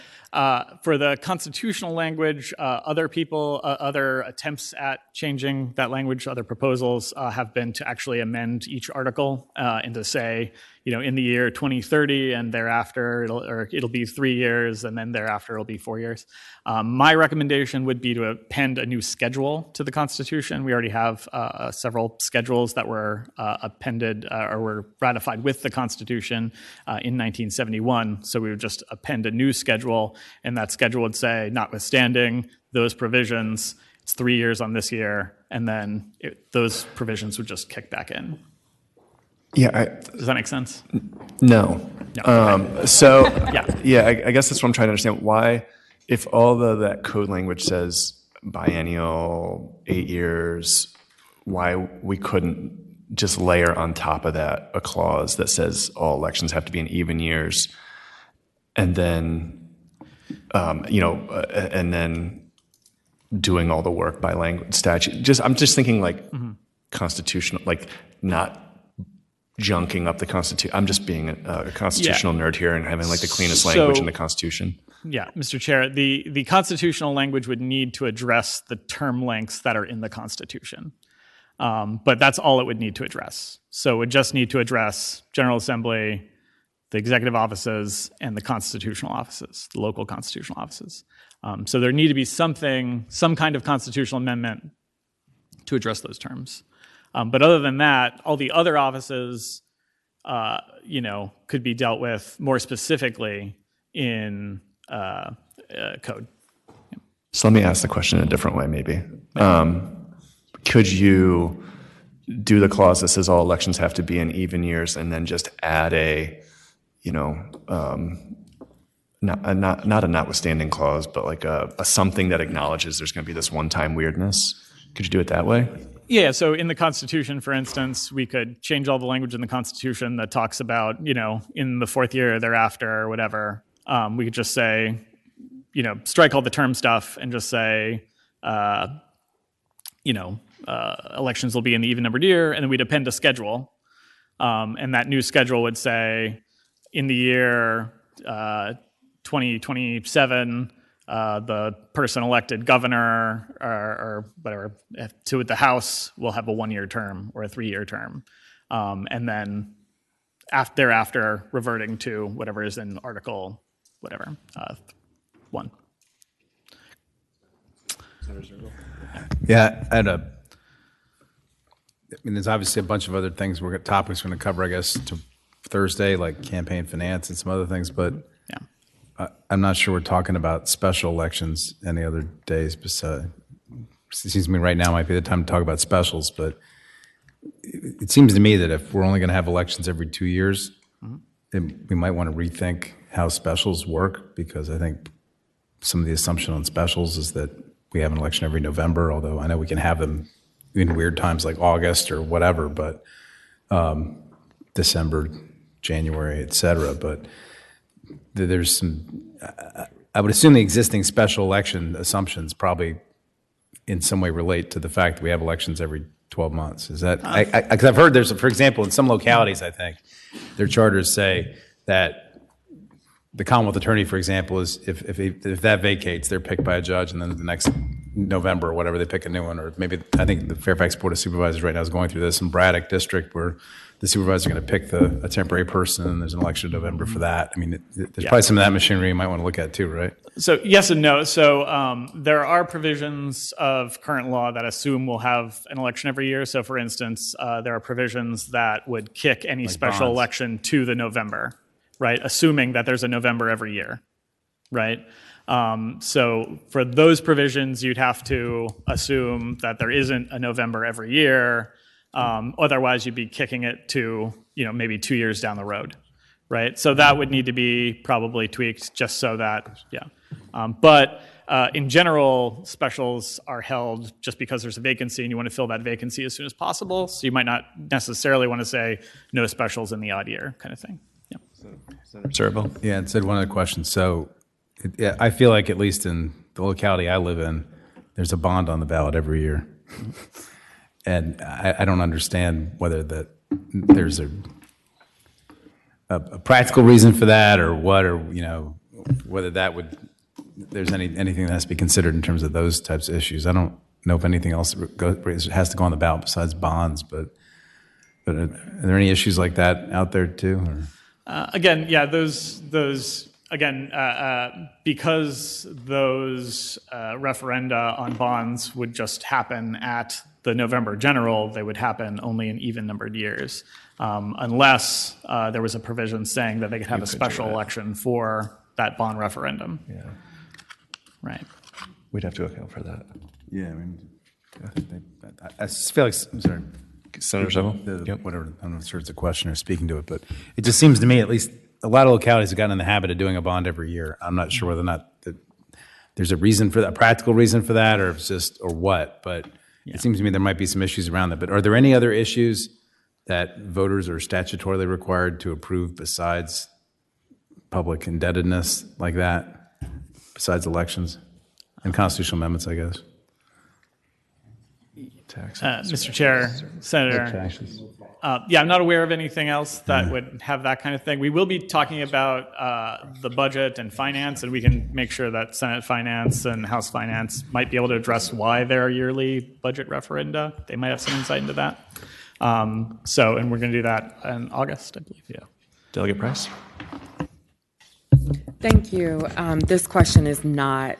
[SPEAKER 10] for the constitutional language, other attempts at changing that language, other proposals have been to actually amend each article and to say, in the year 2030 and thereafter, it'll be 3 years, and then thereafter it'll be 4 years. My recommendation would be to append a new schedule to the Constitution. We already have several schedules that were appended or were ratified with the Constitution in 1971. So we would just append a new schedule, and that schedule would say, notwithstanding those provisions, it's 3 years on this year, and then those provisions would just kick back in.
[SPEAKER 1] Yeah.
[SPEAKER 10] Does that make sense?
[SPEAKER 1] No.
[SPEAKER 10] Okay.
[SPEAKER 1] I guess that's what I'm trying to understand. Why, if all that code language says biennial, 8 years, why we couldn't just layer on top of that a clause that says all elections have to be in even years, and then and then doing all the work by language statute. I'm just thinking like constitutional, like not junking up the Constitution. I'm just being a constitutional nerd here and having like the cleanest language in the Constitution.
[SPEAKER 10] Yeah, Mr. Chair, the constitutional language would need to address the term lengths that are in the Constitution. But that's all it would need to address. So it would just need to address General Assembly, the executive offices, and the constitutional offices, the local constitutional offices. So there need to be some kind of constitutional amendment to address those terms. But other than that, all the other offices, could be dealt with more specifically in code.
[SPEAKER 1] So let me ask the question in a different way, maybe. Could you do the clause that says all elections have to be in even years and then just add not a notwithstanding clause, but like a something that acknowledges there's going to be this one-time weirdness? Could you do it that way?
[SPEAKER 10] Yeah, so in the Constitution, for instance, we could change all the language in the Constitution that talks about, in the fourth year thereafter or whatever. We could just say, strike all the term stuff and just say, elections will be in the even-numbered year, and then we'd append a schedule. And that new schedule would say, in the year 2027, the person elected governor or whatever to the House will have a 1-year term or a 3-year term. And then thereafter reverting to whatever is in Article 1.
[SPEAKER 12] Yeah, there's obviously a bunch of other things topics we're going to cover, I guess, to Thursday, like campaign finance and some other things, but I'm not sure we're talking about special elections any other days. Besides, it seems to me right now might be the time to talk about specials, but it seems to me that if we're only going to have elections every 2 years, then we might want to rethink how specials work, because I think some of the assumption on specials is that we have an election every November, although I know we can have them in weird times like August or whatever, but December, January, et cetera. But there's I would assume the existing special election assumptions probably in some way relate to the fact that we have elections every 12 months. Is that, because I've heard for example, in some localities, I think, their charters say that the Commonwealth Attorney, for example, is if that vacates, they're picked by a judge, and then the next November or whatever, they pick a new one. Or maybe, I think the Fairfax Board of Supervisors right now is going through this in Braddock District, where the supervisors are going to pick a temporary person, and there's an election in November for that. I mean, there's probably some of that machinery you might want to look at too, right?
[SPEAKER 10] So yes and no. So there are provisions of current law that assume we'll have an election every year. So for instance, there are provisions that would kick any special election to the November, right? Assuming that there's a November every year, right? So for those provisions, you'd have to assume that there isn't a November every year. Otherwise, you'd be kicking it to, maybe 2 years down the road, right? So that would need to be probably tweaked just so that, but in general, specials are held just because there's a vacancy and you want to fill that vacancy as soon as possible. So you might not necessarily want to say no specials in the odd year kind of thing. Yeah.
[SPEAKER 1] Senator Serbo?
[SPEAKER 12] Yeah, and said one other question. So I feel like at least in the locality I live in, there's a bond on the ballot every year. And I don't understand whether there's a practical reason for that or what, or, whether there's anything that has to be considered in terms of those types of issues. I don't know if anything else has to go on the ballot besides bonds, but are there any issues like that out there too? Or?
[SPEAKER 10] Again, yeah, those because those referenda on bonds would just happen at the November general, they would happen only in even-numbered years, unless there was a provision saying that they could have a special election for that bond referendum. Yeah. Right.
[SPEAKER 1] We'd have to account for that.
[SPEAKER 12] Yeah, I mean, I just feel like, I'm sorry.
[SPEAKER 1] Senator Seville?
[SPEAKER 12] Whatever, I'm not sure it's a question or speaking to it, but it just seems to me, at least, a lot of localities have gotten in the habit of doing a bond every year. I'm not sure whether or not there's a reason for that, a practical reason for that, or if it's just, or what, but it seems to me there might be some issues around that. But are there any other issues that voters are statutorily required to approve besides public indebtedness like that? besides elections and constitutional amendments, I guess?
[SPEAKER 10] Mr. Chair, Senator, yeah, I'm not aware of anything else that would have that kind of thing. We will be talking about the budget and finance, and we can make sure that Senate Finance and House Finance might be able to address why there are yearly budget referenda. They might have some insight into that. And we're going to do that in August, I believe.
[SPEAKER 1] Yeah. Delegate Price?
[SPEAKER 4] Thank you. This question is not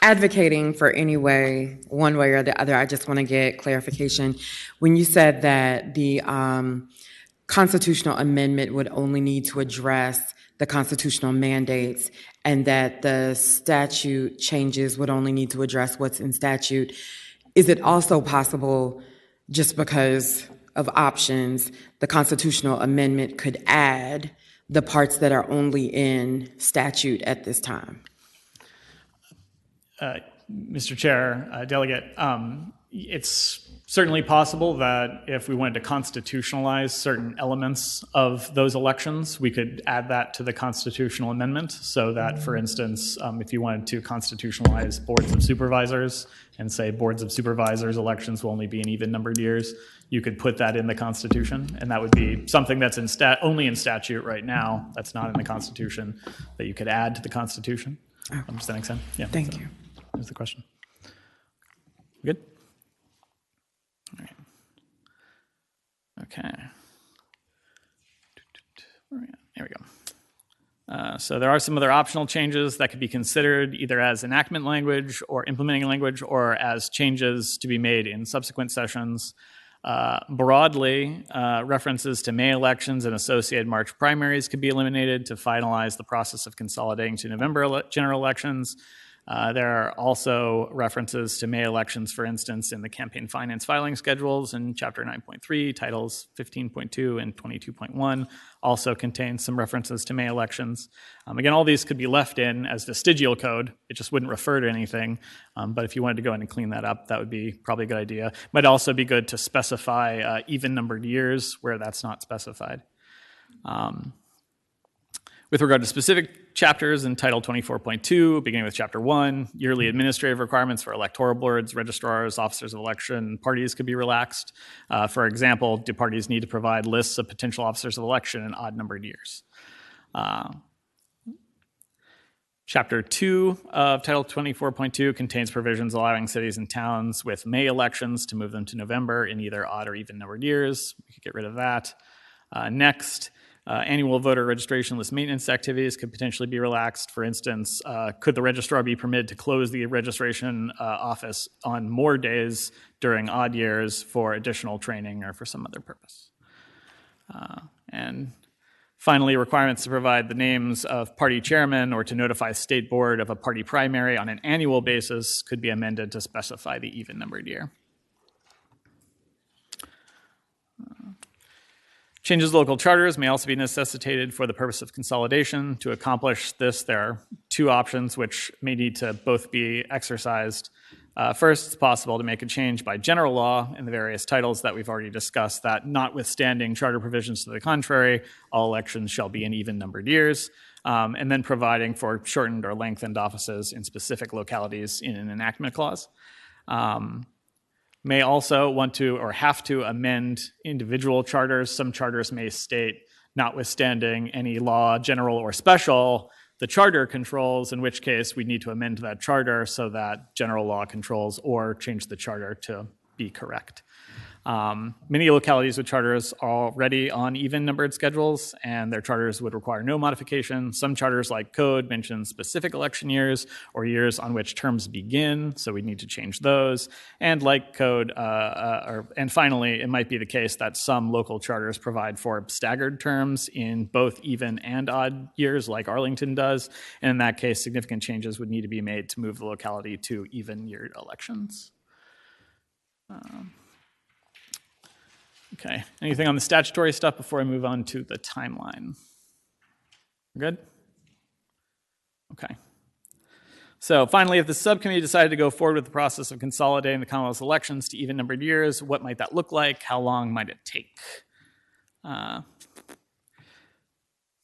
[SPEAKER 4] advocating for any way, one way or the other. I just want to get clarification. When you said that the constitutional amendment would only need to address the constitutional mandates and that the statute changes would only need to address what's in statute, is it also possible, just because of options, the constitutional amendment could add the parts that are only in statute at this time?
[SPEAKER 10] Mr. Chair, Delegate, it's certainly possible that if we wanted to constitutionalize certain elements of those elections, we could add that to the constitutional amendment so that, for instance, if you wanted to constitutionalize boards of supervisors and say boards of supervisors elections will only be in even-numbered years, you could put that in the Constitution, and that would be something that's only in statute right now, that's not in the Constitution, that you could add to the Constitution. Does that make sense? Yeah.
[SPEAKER 4] Thank you.
[SPEAKER 10] That's the question. Good? All right. Okay. Where are we at? There we go. So there are some other optional changes that could be considered either as enactment language or implementing language or as changes to be made in subsequent sessions. Broadly, references to May elections and associated March primaries could be eliminated to finalize the process of consolidating to November general elections. There are also references to May elections, for instance, in the campaign finance filing schedules in Chapter 9.3, Titles 15.2 and 22.1 also contain some references to May elections. Again, all these could be left in as vestigial code. It just wouldn't refer to anything. But if you wanted to go in and clean that up, that would be probably a good idea. Might also be good to specify even-numbered years where that's not specified. With regard to specific chapters in Title 24.2, beginning with Chapter 1, yearly administrative requirements for electoral boards, registrars, officers of election, parties could be relaxed. For example, do parties need to provide lists of potential officers of election in odd-numbered years? Chapter 2 of Title 24.2 contains provisions allowing cities and towns with May elections to move them to November in either odd or even-numbered years. We could get rid of that. Next, annual voter registration list maintenance activities could potentially be relaxed. For instance, could the registrar be permitted to close the registration office on more days during odd years for additional training or for some other purpose? And finally, requirements to provide the names of party chairmen or to notify state board of a party primary on an annual basis could be amended to specify the even-numbered year. Changes to local charters may also be necessitated for the purpose of consolidation. To accomplish this, there are two options which may need to both be exercised. First, it's possible to make a change by general law in the various titles that we've already discussed that notwithstanding charter provisions to the contrary, all elections shall be in even-numbered years, and then providing for shortened or lengthened offices in specific localities in an enactment clause. May also want to or have to amend individual charters. Some charters may state, notwithstanding any law, general or special, the charter controls, in which case we need to amend that charter so that general law controls or change the charter to be correct. Many localities with charters are already on even-numbered schedules, and their charters would require no modification. Some charters, like Code, mention specific election years or years on which terms begin, so we need to change those. And like Code, and finally, it might be the case that some local charters provide for staggered terms in both even and odd years, like Arlington does. And in that case, significant changes would need to be made to move the locality to even-year elections. Okay, anything on the statutory stuff before I move on to the timeline? Good? Okay. So finally, if the subcommittee decided to go forward with the process of consolidating the Commonwealth's elections to even-numbered years, what might that look like? How long might it take?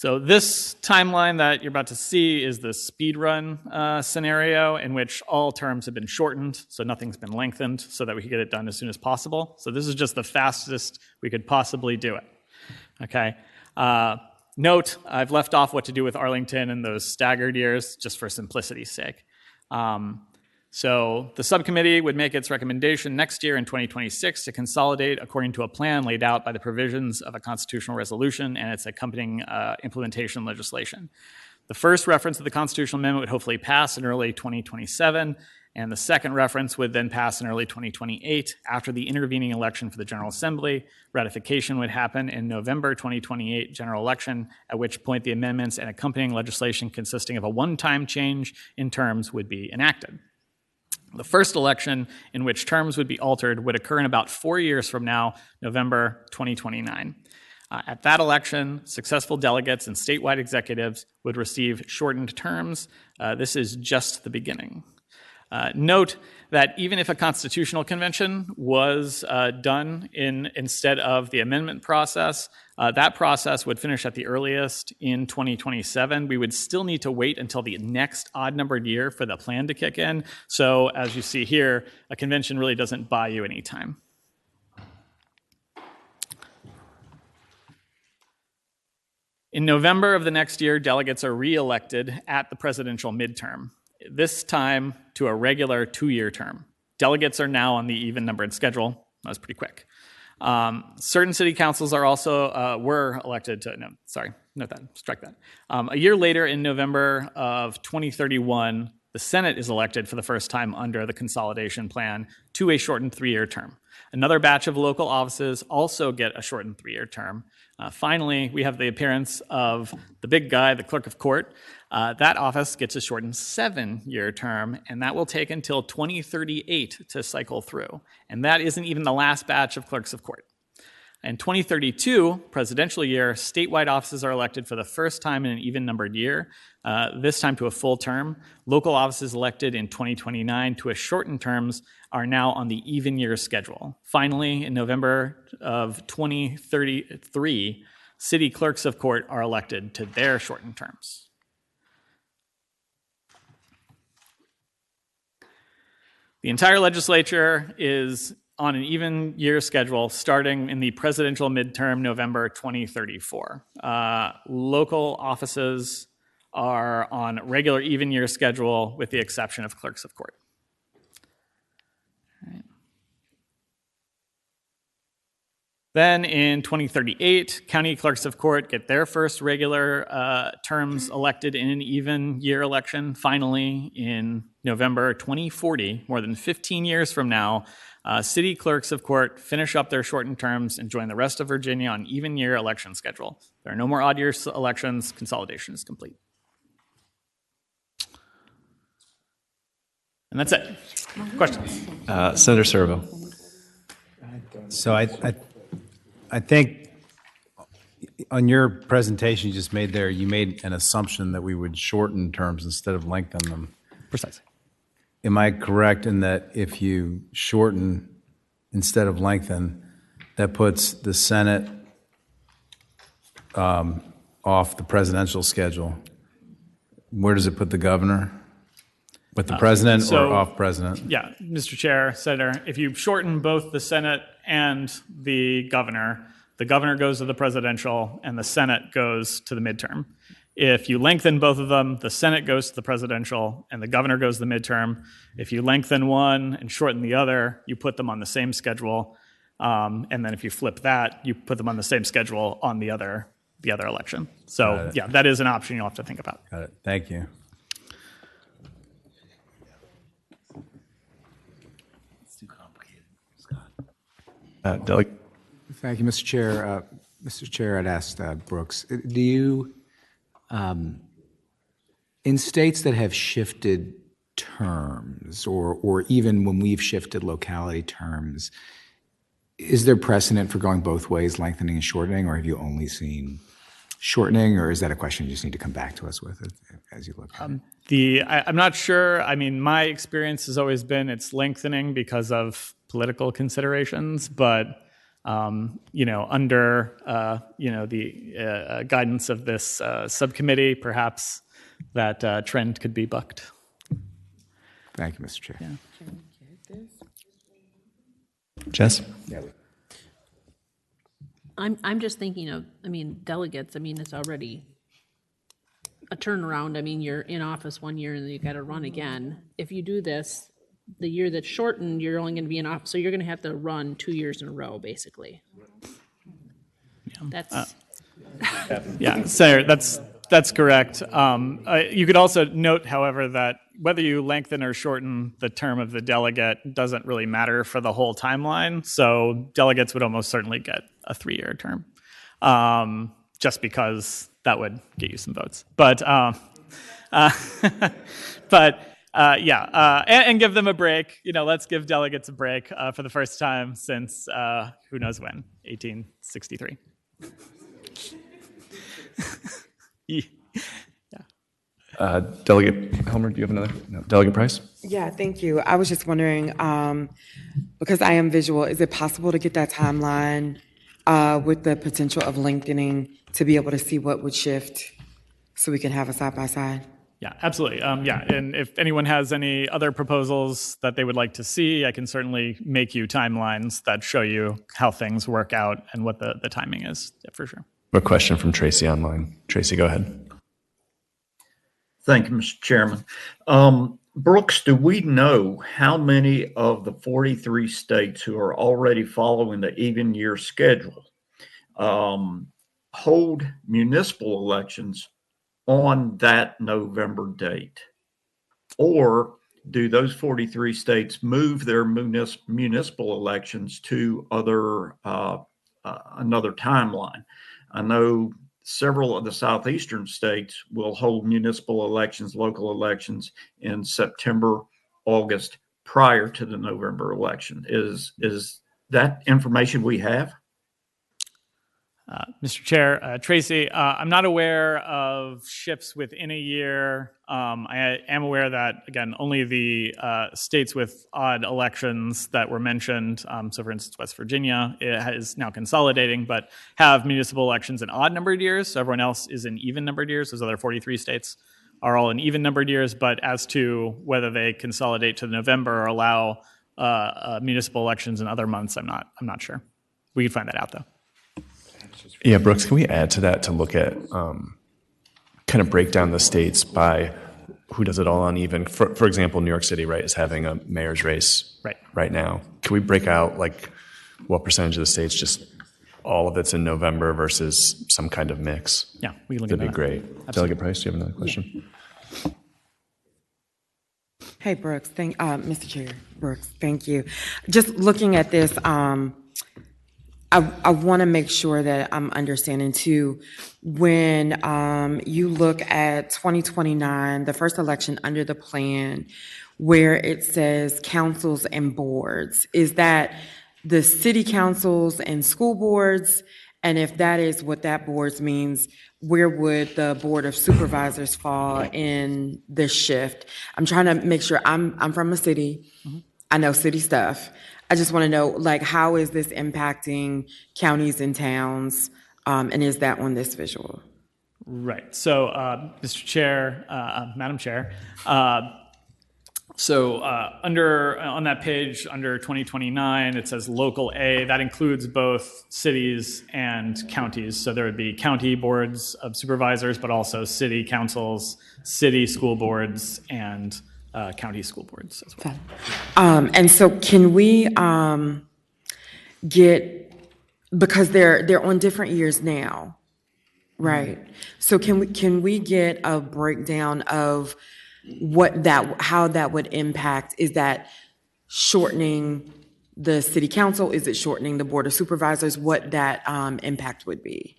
[SPEAKER 10] So this timeline that you're about to see is the speed run scenario in which all terms have been shortened, so nothing's been lengthened, so that we can get it done as soon as possible. So this is just the fastest we could possibly do it. Okay. Note, I've left off what to do with Arlington in those staggered years, just for simplicity's sake. So the subcommittee would make its recommendation next year in 2026 to consolidate according to a plan laid out by the provisions of a constitutional resolution and its accompanying implementation legislation. The first reference to the constitutional amendment would hopefully pass in early 2027, and the second reference would then pass in early 2028 after the intervening election for the General Assembly. Ratification would happen in November 2028 general election, at which point the amendments and accompanying legislation consisting of a one-time change in terms would be enacted. The first election in which terms would be altered would occur in about 4 years from now, November 2029. At that election, successful delegates and statewide executives would receive shortened terms. This is just the beginning. Note that even if a constitutional convention was done instead of the amendment process, that process would finish at the earliest in 2027. We would still need to wait until the next odd-numbered year for the plan to kick in. So as you see here, a convention really doesn't buy you any time. In November of the next year, delegates are re-elected at the presidential midterm, this time to a regular 2-year term. Delegates are now on the even-numbered schedule. That was pretty quick. Certain city councils are also were elected to, note that, strike that. A year later, in November of 2031, the Senate is elected for the first time under the consolidation plan to a shortened 3-year term. Another batch of local offices also get a shortened 3-year term. Finally, we have the appearance of the big guy, the clerk of court. That office gets a shortened 7-year term, and that will take until 2038 to cycle through. And that isn't even the last batch of clerks of court. In 2032, presidential year, statewide offices are elected for the first time in an even-numbered year, this time to a full term. Local offices elected in 2029 to a shortened terms are now on the even-year schedule. Finally, in November of 2033, city clerks of court are elected to their shortened terms. The entire legislature is on an even year schedule starting in the presidential midterm November 2034. Local offices are on regular even year schedule with the exception of clerks of court. All right. Then in 2038, county clerks of court get their first regular terms elected in an even year election. Finally, in November 2040, more than 15 years from now, city clerks of court finish up their shortened terms and join the rest of Virginia on even year election schedule. There are no more odd year elections. Consolidation is complete. And that's it. Questions?
[SPEAKER 1] Senator Servo.
[SPEAKER 12] So I think on your presentation you just made there, you made an assumption that we would shorten terms instead of lengthen them.
[SPEAKER 10] Precisely.
[SPEAKER 12] Am I correct in that if you shorten instead of lengthen, that puts the Senate off the presidential schedule? Where does it put the governor? With the president or off president?
[SPEAKER 10] Yeah, Mr. Chair, Senator, if you shorten both the Senate and the governor goes to the presidential and the Senate goes to the midterm. If you lengthen both of them, the Senate goes to the presidential and the governor goes to the midterm. If you lengthen one and shorten the other, you put them on the same schedule. And then if you flip that, you put them on the same schedule on the other election. So yeah, that is an option you'll have to think about.
[SPEAKER 12] Got it. Thank you.
[SPEAKER 1] Delegate.
[SPEAKER 3] Thank you, Mr. Chair. Mr. Chair, I'd ask Brooks, do you, in states that have shifted terms, or even when we've shifted locality terms, is there precedent for going both ways, lengthening and shortening, or have you only seen shortening, or is that a question you just need to come back to us with as you look at it?
[SPEAKER 10] I'm not sure. I mean, my experience has always been it's lengthening because of political considerations, but under the guidance of this subcommittee, perhaps that trend could be bucked.
[SPEAKER 3] Thank you, Mr. Chair.
[SPEAKER 1] Jess?
[SPEAKER 8] I'm just thinking of, delegates, it's already a turnaround. You're in office one year and then you got to run again. If you do this, the year that's shortened, you're only going to be in office, so you're going to have to run 2 years in a row, basically. That's
[SPEAKER 10] Yeah, Senator, that's correct. You could also note, however, that whether you lengthen or shorten the term of the delegate doesn't really matter for the whole timeline. So delegates would almost certainly get a 3-year term, just because that would get you some votes. But and give them a break. Let's give delegates a break for the first time since who knows when, 1863. Yeah.
[SPEAKER 1] Delegate Helmer, do you have another? No. Delegate Price?
[SPEAKER 4] Yeah, thank you. I was just wondering, because I am visual, is it possible to get that timeline with the potential of lengthening to be able to see what would shift so we can have a side-by-side?
[SPEAKER 10] Yeah, absolutely. And if anyone has any other proposals that they would like to see, I can certainly make you timelines that show you how things work out and what the timing is, for sure.
[SPEAKER 1] A question from Tracy online. Tracy, go ahead.
[SPEAKER 11] Thank you, Mr. Chairman. Brooks, do we know how many of the 43 states who are already following the even year schedule hold municipal elections on that November date? Or do those 43 states move their municipal elections to another timeline? I know several of the southeastern states will hold municipal elections, local elections in September, August, prior to the November election. Is that information we have?
[SPEAKER 10] Mr. Chair, Tracy, I'm not aware of shifts within a year. I am aware that, again, only the states with odd elections that were mentioned, so for instance, West Virginia is now consolidating, but have municipal elections in odd numbered years. So everyone else is in even numbered years. Those other 43 states are all in even numbered years. But as to whether they consolidate to November or allow municipal elections in other months, I'm not sure. We can find that out, though.
[SPEAKER 1] Yeah, Brooks, can we add to that to look at kind of break down the states by who does it all uneven? For example, New York City, right, is having a mayor's race right now. Can we break out like what percentage of the states just all of it's in November versus some kind of mix?
[SPEAKER 10] Yeah, we can look at that.
[SPEAKER 1] That'd be great. Absolutely. Delegate Price, do you have another question?
[SPEAKER 4] Yeah. Hey, Brooks. Mr. Chair, Brooks, thank you. Just looking at this, I want to make sure that I'm understanding too, when you look at 2029, the first election under the plan, where it says councils and boards, is that the city councils and school boards? And if that is what that boards means, where would the Board of Supervisors fall in this shift? I'm trying to make sure. I'm from a city. Mm-hmm. I know city stuff. I just want to know, like, how is this impacting counties and towns, and is that on this visual?
[SPEAKER 10] Right. So, Mr. Chair, Madam Chair, on that page under 2029, it says Local A. That includes both cities and counties. So there would be county boards of supervisors, but also city councils, city school boards, and county school boards as well.
[SPEAKER 4] And so can we get, because they're on different years now, right? So can we get a breakdown of how that would impact? Is that shortening the city council? Is it shortening the Board of Supervisors? What that impact would be?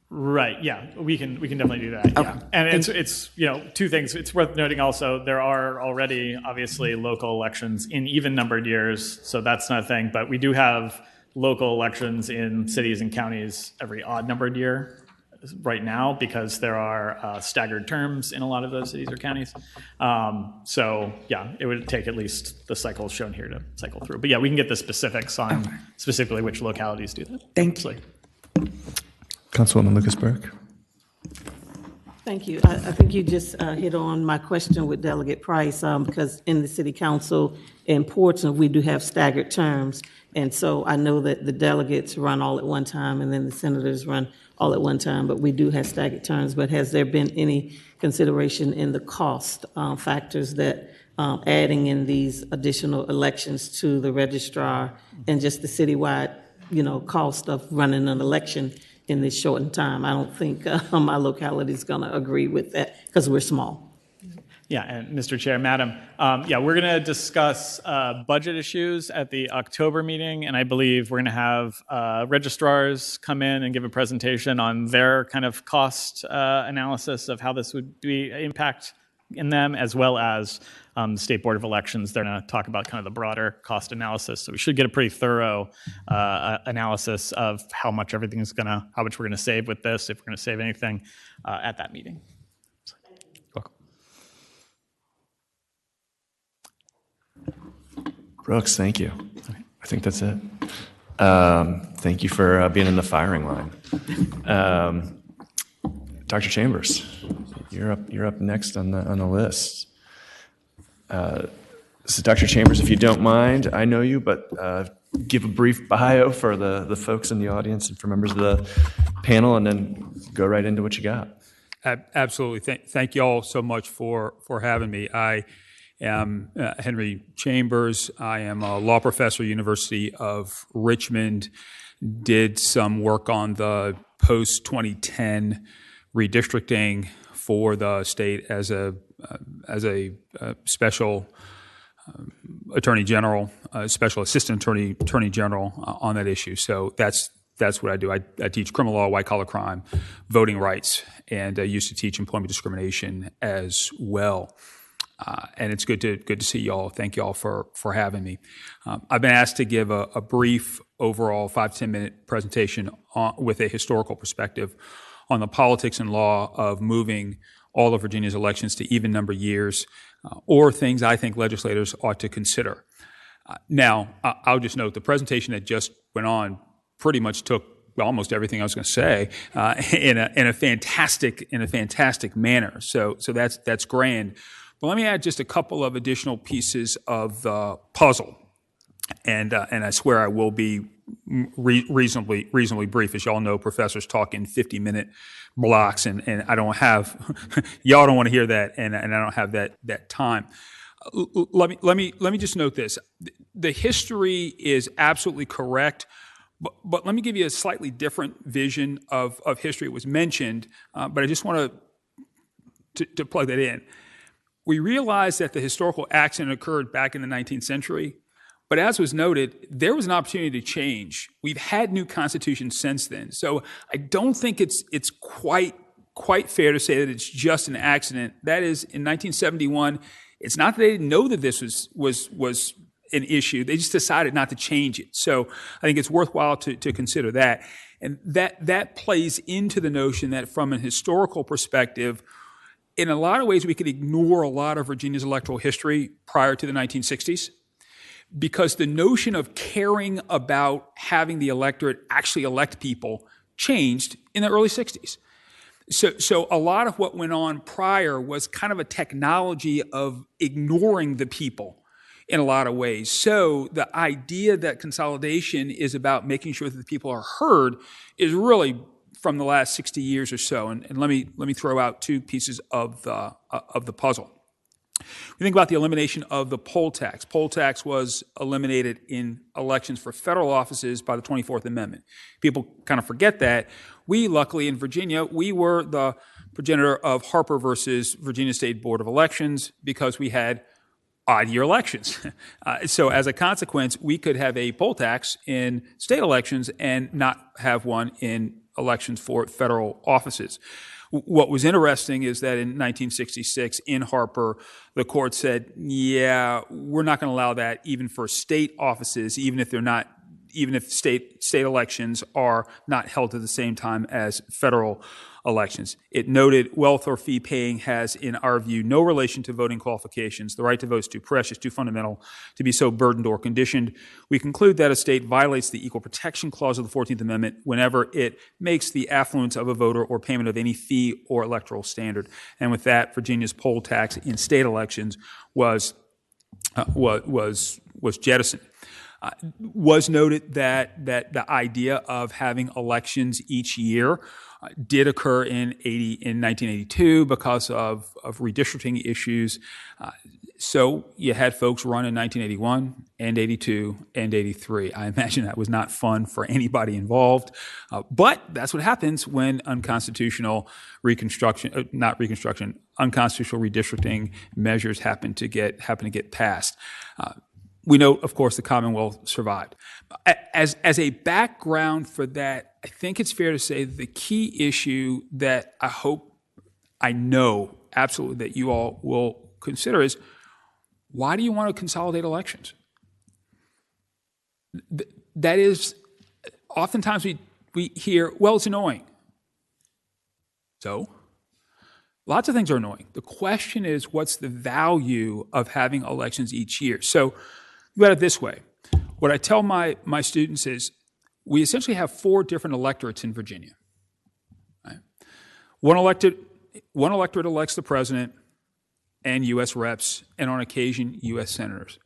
[SPEAKER 10] Right. Yeah, we can definitely do that.
[SPEAKER 4] Okay.
[SPEAKER 10] Yeah, and it's two things. It's worth noting also there are already obviously local elections in even numbered years, so that's not a thing. But we do have local elections in cities and counties every odd numbered year right now because there are staggered terms in a lot of those cities or counties. So yeah, it would take at least the cycles shown here to cycle through. But yeah, we can get the specifics on specifically which localities do that.
[SPEAKER 4] Thank you.
[SPEAKER 1] Councilwoman Lucas-Burke.
[SPEAKER 9] Thank you. I think you just hit on my question with Delegate Price, because in the city council in Portsmouth, we do have staggered terms. And so I know that the delegates run all at one time and then the senators run all at one time, but we do have staggered terms. But has there been any consideration in the cost factors that adding in these additional elections to the registrar and just the citywide, cost of running an election in this shortened time? I don't think my locality is going to agree with that because we're small.
[SPEAKER 10] Yeah, and Mr. Chair, Madam, we're going to discuss budget issues at the October meeting, and I believe we're going to have registrars come in and give a presentation on their kind of cost analysis of how this would be impact in them, as well as the State Board of Elections. They're going to talk about kind of the broader cost analysis. So we should get a pretty thorough analysis of how much we're going to save with this, if we're going to save anything at that meeting. Welcome.
[SPEAKER 1] Brooks, thank you. I think that's it. Thank you for being in the firing line. Dr. Chambers, you're up next on the list. So Dr. Chambers, if you don't mind, I know you, but give a brief bio for the folks in the audience and for members of the panel, and then go right into what you got.
[SPEAKER 13] Absolutely. Thank you all so much for having me. I am Henry Chambers. I am a law professor at University of Richmond. Did some work on the post-2010 redistricting for the state as a special attorney general, special assistant attorney general on that issue. So that's what I do. I teach criminal law, white collar crime, voting rights, and I used to teach employment discrimination as well. And it's good to see y'all. Thank y'all for having me. I've been asked to give a brief overall 5 to 10 minute presentation with a historical perspective on the politics and law of moving all of Virginia's elections to even number years, or things I think legislators ought to consider. Now, I'll just note the presentation that just went on pretty much took almost everything I was going to say in a fantastic manner. So that's grand. But let me add just a couple of additional pieces of the puzzle, and I swear I will be reasonably brief. As y'all know, professors talk in 50-minute blocks, and I don't have y'all don't want to hear that, and I don't have that time. Let me just note this: the history is absolutely correct. But let me give you a slightly different vision of history. It was mentioned, but I just want to plug that in. We realize that the historical accident occurred back in the 19th century, but as was noted, there was an opportunity to change. We've had new constitutions since then. So I don't think it's quite fair to say that it's just an accident. That is, in 1971, it's not that they didn't know that this was an issue. They just decided not to change it. So I think it's worthwhile to consider that. And that plays into the notion that from a historical perspective, in a lot of ways, we could ignore a lot of Virginia's electoral history prior to the 1960s, because the notion of caring about having the electorate actually elect people changed in the early 60s. So a lot of what went on prior was kind of a technology of ignoring the people in a lot of ways. So the idea that consolidation is about making sure that the people are heard is really from the last 60 years or so. And let me throw out 2 pieces of the puzzle. We think about the elimination of the poll tax. Poll tax was eliminated in elections for federal offices by the 24th Amendment. People kind of forget that. We, luckily, in Virginia, we were the progenitor of Harper versus Virginia State Board of Elections because we had odd-year elections. So as a consequence, we could have a poll tax in state elections and not have one in elections for federal offices. What was interesting is that in 1966, in Harper, the court said, yeah, we're not going to allow that even for state offices, even if they're not even if state elections are not held at the same time as federal elections. It noted wealth or fee paying has, in our view, no relation to voting qualifications. The right to vote is too precious, too fundamental to be so burdened or conditioned. We conclude that a state violates the Equal Protection Clause of the 14th Amendment whenever it makes the affluence of a voter or payment of any fee or electoral standard. And with that, Virginia's poll tax in state elections was jettisoned. Was noted that the idea of having elections each year did occur in 1982 because of redistricting issues. So you had folks run in 1981 and 82 and 83. I imagine that was not fun for anybody involved, but that's what happens when unconstitutional unconstitutional redistricting measures happen to get passed. We note, of course, the Commonwealth survived. As a background for that, I think it's fair to say that the key issue that I know absolutely that you all will consider is, why do you want to consolidate elections? That is, oftentimes we hear, well, it's annoying. So, lots of things are annoying. The question is, what's the value of having elections each year? So, think about it this way. What I tell my students is, we essentially have 4 different electorates in Virginia. Right? One electorate elects the president and U.S. reps, and on occasion, U.S. senators.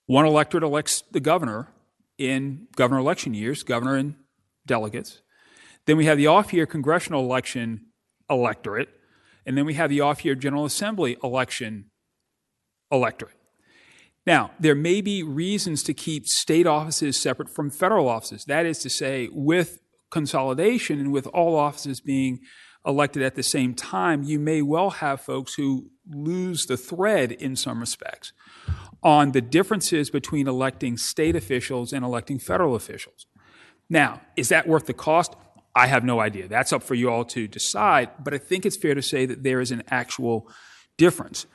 [SPEAKER 13] One electorate elects the governor in governor election years, governor and delegates. Then we have the off-year congressional election electorate, and then we have the off-year General Assembly election electorate. Now, there may be reasons to keep state offices separate from federal offices. That is to say, with consolidation and with all offices being elected at the same time, you may well have folks who lose the thread in some respects on the differences between electing state officials and electing federal officials. Now, is that worth the cost? I have no idea. That's up for you all to decide, but I think it's fair to say that there is an actual difference.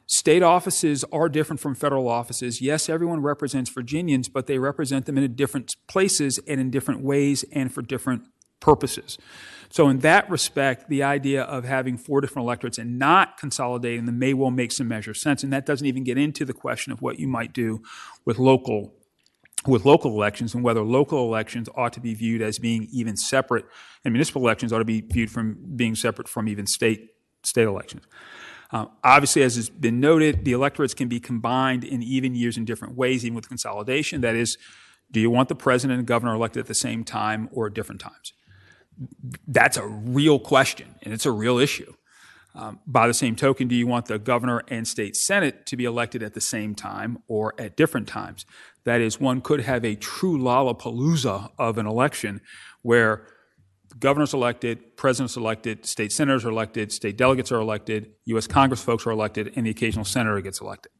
[SPEAKER 13] State offices are different from federal offices. Yes, everyone represents Virginians, but they represent them in different places and in different ways and for different purposes. So in that respect, the idea of having 4 different electorates and not consolidating them may well make some measure of sense, and that doesn't even get into the question of what you might do with local elections and whether local elections ought to be viewed as being even separate, and municipal elections ought to be viewed from being separate from even state elections. Obviously, as has been noted, the electorates can be combined in even years in different ways, even with consolidation. That is, do you want the president and governor elected at the same time or at different times? That's a real question, and it's a real issue. By the same token, do you want the governor and state senate to be elected at the same time or at different times? That is, one could have a true Lollapalooza of an election where the governor's elected, president's elected, state senators are elected, state delegates are elected, U.S. Congress folks are elected, and the occasional senator gets elected.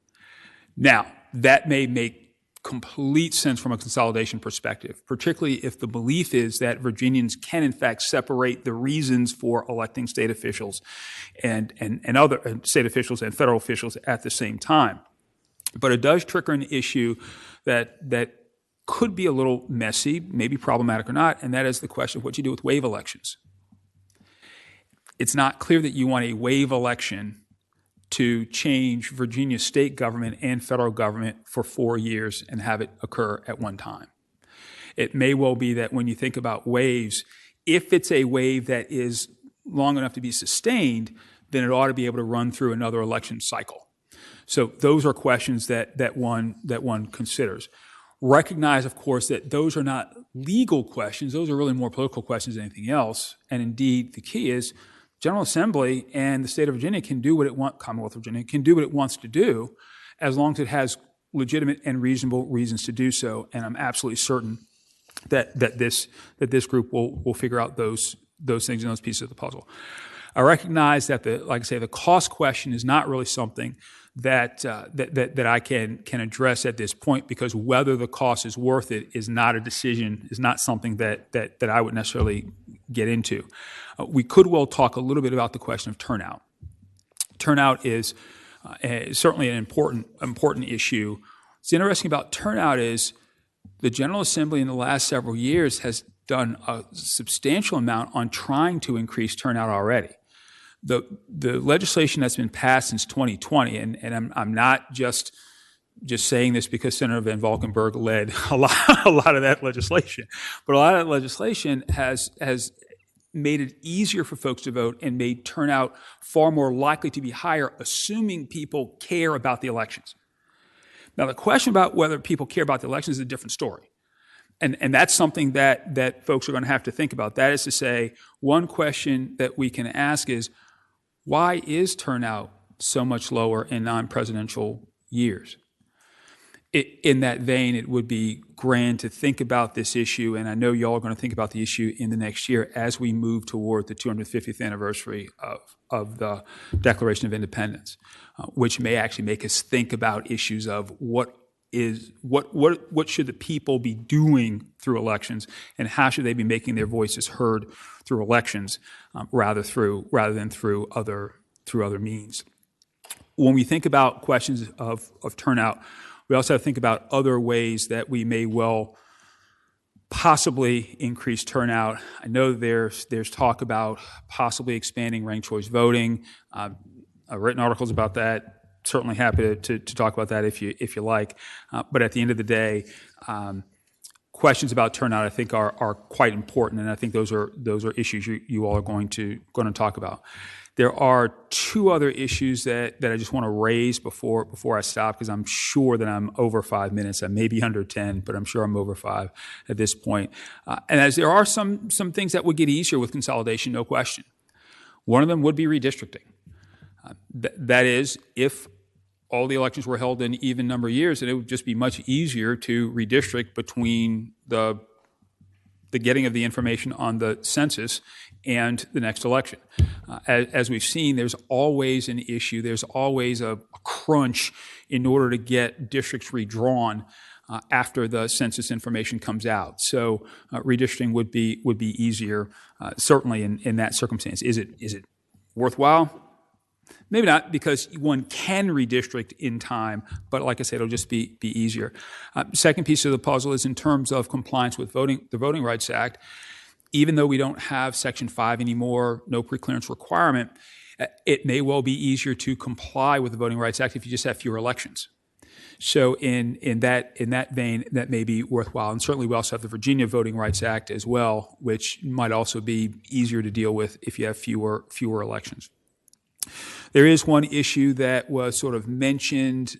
[SPEAKER 13] Now, that may make complete sense from a consolidation perspective, particularly if the belief is that Virginians can in fact separate the reasons for electing state officials and other state officials and federal officials at the same time. But it does trigger an issue that could be a little messy, maybe problematic or not, and that is the question of what you do with wave elections. It's not clear that you want a wave election to change Virginia's state government and federal government for 4 years and have it occur at one time. It may well be that when you think about waves, if it's a wave that is long enough to be sustained, then it ought to be able to run through another election cycle. So those are questions that one considers. Recognize, of course, that those are not legal questions. Those are really more political questions than anything else. And indeed, the key is General Assembly and the state of Virginia can do what it wants, Commonwealth of Virginia can do what it wants to do as long as it has legitimate and reasonable reasons to do so. And I'm absolutely certain that this group will figure out those things and those pieces of the puzzle. I recognize that the cost question is not really something that I can address at this point, because whether the cost is worth it is not a decision, is not something that I would necessarily get into. We could well talk a little bit about the question of turnout. Turnout is certainly an important issue. What's interesting about turnout is the General Assembly in the last several years has done a substantial amount on trying to increase turnout already. The legislation that's been passed since 2020, and I'm not just saying this because Senator Van Valkenburg led a lot of that legislation, but a lot of that legislation has made it easier for folks to vote and made turnout far more likely to be higher, assuming people care about the elections. Now, the question about whether people care about the elections is a different story. And that's something that folks are going to have to think about. That is to say, one question that we can ask is, why is turnout so much lower in non-presidential years? In that vein, it would be grand to think about this issue, and I know y'all are going to think about the issue in the next year as we move toward the 250th anniversary of the Declaration of Independence, which may actually make us think about issues of what should the people be doing through elections, and how should they be making their voices heard through elections, rather than through other means. When we think about questions of turnout, we also have to think about other ways that we may well possibly increase turnout. I know there's talk about possibly expanding ranked choice voting. I've written articles about that. Certainly happy to talk about that if you like. But at the end of the day, questions about turnout I think are quite important, and I think those are issues you all are going to talk about. There are two other issues that I just want to raise before I stop, because I'm sure that I'm over 5 minutes. I may be under 10, but I'm sure I'm over 5 at this point. And as there are some things that would get easier with consolidation, no question. One of them would be redistricting. That is, if all the elections were held in even number of years, then it would just be much easier to redistrict between the getting of the information on the census and the next election. As we've seen, there's always an issue. There's always a crunch in order to get districts redrawn after the census information comes out. So redistricting would be easier, certainly in that circumstance. Is it worthwhile? Maybe not, because one can redistrict in time, but like I said, it'll just be easier. Second piece of the puzzle is in terms of compliance with the Voting Rights Act. Even though we don't have Section 5 anymore, no preclearance requirement, it may well be easier to comply with the Voting Rights Act if you just have fewer elections. So in that vein, that may be worthwhile. And certainly we also have the Virginia Voting Rights Act as well, which might also be easier to deal with if you have fewer elections. There is one issue that was sort of mentioned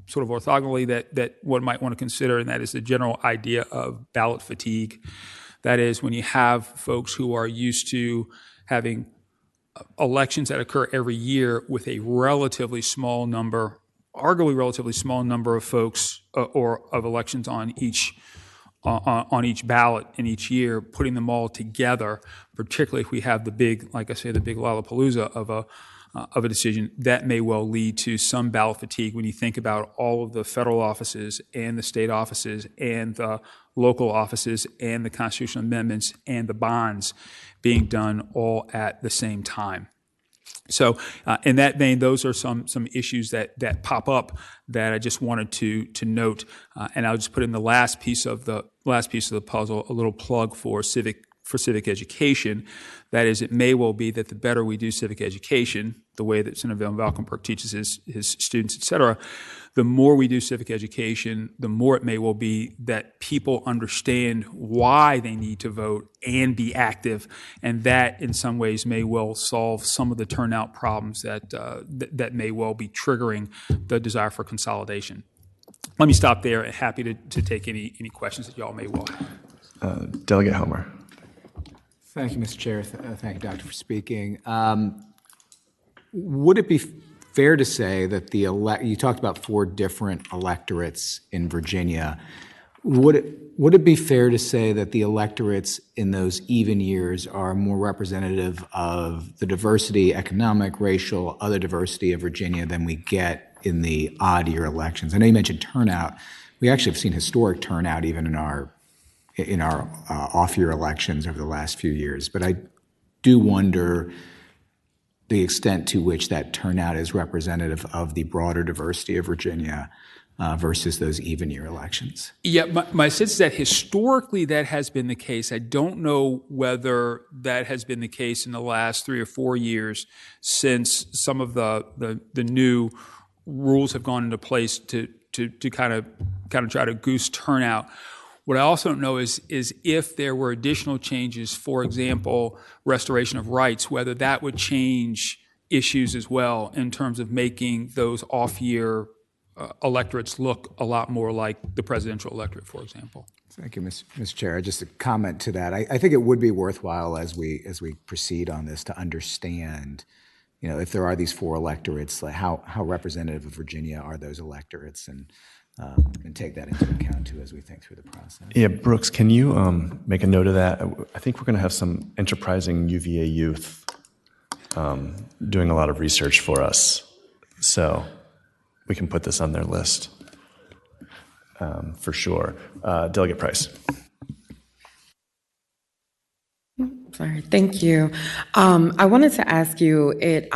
[SPEAKER 13] sort of orthogonally that one might want to consider, and that is the general idea of ballot fatigue. That is, when you have folks who are used to having elections that occur every year with a relatively small number, arguably relatively small number of folks or of elections on each ballot in each year, putting them all together, particularly if we have the big, like I say, the big Lollapalooza of a decision, that may well lead to some ballot fatigue when you think about all of the federal offices and the state offices and the local offices and the constitutional amendments and the bonds being done all at the same time. So in that vein, those are some issues that pop up that I just wanted to note, and I'll just put in the last piece of the puzzle, a little plug for civic education. That is, it may well be that the better we do civic education, the way that Senator Van Valkenburg teaches his students, et cetera, the more we do civic education, the more it may well be that people understand why they need to vote and be active, and that in some ways may well solve some of the turnout problems that may well be triggering the desire for consolidation. Let me stop there. Happy to take any questions that y'all may well have.
[SPEAKER 1] Delegate Helmer.
[SPEAKER 3] Thank you, Mr. Chair. Thank you, Doctor, for speaking. Would it be fair to say that you talked about 4 different electorates in Virginia. Would it be fair to say that the electorates in those even years are more representative of the diversity, economic, racial, other diversity of Virginia than we get in the odd year elections? I know you mentioned turnout. We actually have seen historic turnout even in our off-year elections over the last few years. But I do wonder the extent to which that turnout is representative of the broader diversity of Virginia. versus those even year elections.
[SPEAKER 13] Yeah, my sense is that historically that has been the case. I don't know whether that has been the case in the last 3 or 4 years since some of the new rules have gone into place to kind of try to goose turnout. What I also don't know is if there were additional changes, for example, restoration of rights, whether that would change issues as well in terms of making those off-year electorates look a lot more like the presidential electorate, for example.
[SPEAKER 3] Thank you, Ms. Chair. Just a comment to that. I think it would be worthwhile as we proceed on this to understand, if there are these 4 electorates, like how representative of Virginia are those electorates, and take that into account too as we think through the process.
[SPEAKER 1] Yeah, Brooks, can you make a note of that? I think we're going to have some enterprising UVA youth doing a lot of research for us, so we can put this on their list for sure. Delegate Price.
[SPEAKER 4] Sorry, thank you. I wanted to ask you, it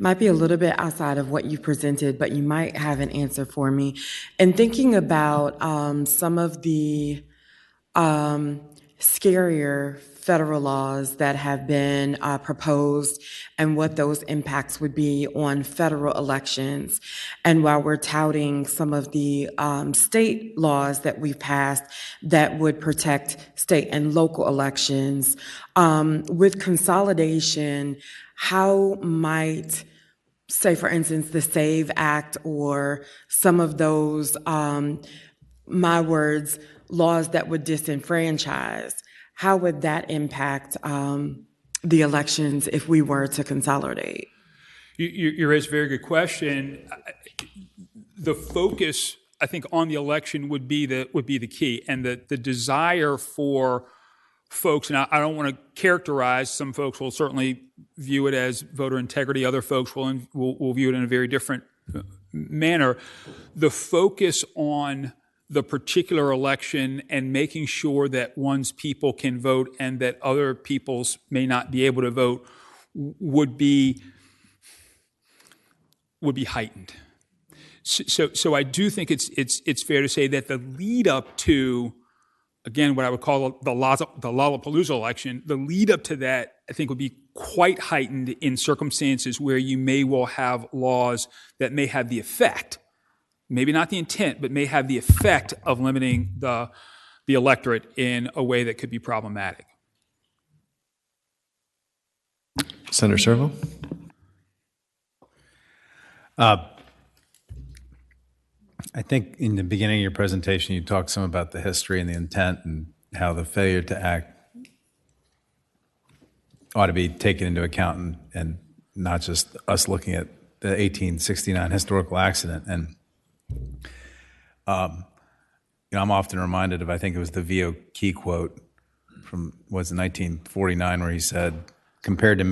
[SPEAKER 4] might be a little bit outside of what you presented, but you might have an answer for me. In thinking about some of the scarier federal laws that have been proposed and what those impacts would be on federal elections. And while we're touting some of the state laws that we've passed that would protect state and local elections, with consolidation, how might, say, for instance, the SAVE Act or some of those, my words, laws that would disenfranchise, how would that impact the elections if we were to consolidate?
[SPEAKER 13] You raise a very good question. The focus, I think, on the election would be the key, and the desire for folks, and I don't want to characterize, some folks will certainly view it as voter integrity, other folks will view it in a very different manner. The focus on the particular election and making sure that one's people can vote and that other people's may not be able to vote would be heightened. So I do think it's fair to say that the lead up to, again, what I would call the Lollapalooza election, the lead up to that, I think, would be quite heightened in circumstances where you may well have laws that may have the effect, maybe not the intent, but may have the effect of limiting the electorate in a way that could be problematic.
[SPEAKER 1] Senator Servo?
[SPEAKER 12] I think in the beginning of your presentation, you talked some about the history and the intent and how the failure to act ought to be taken into account, and not just us looking at the 1869 historical accident. And I'm often reminded of, I think it was the V.O. Key quote from, was it 1949, where he said, compared to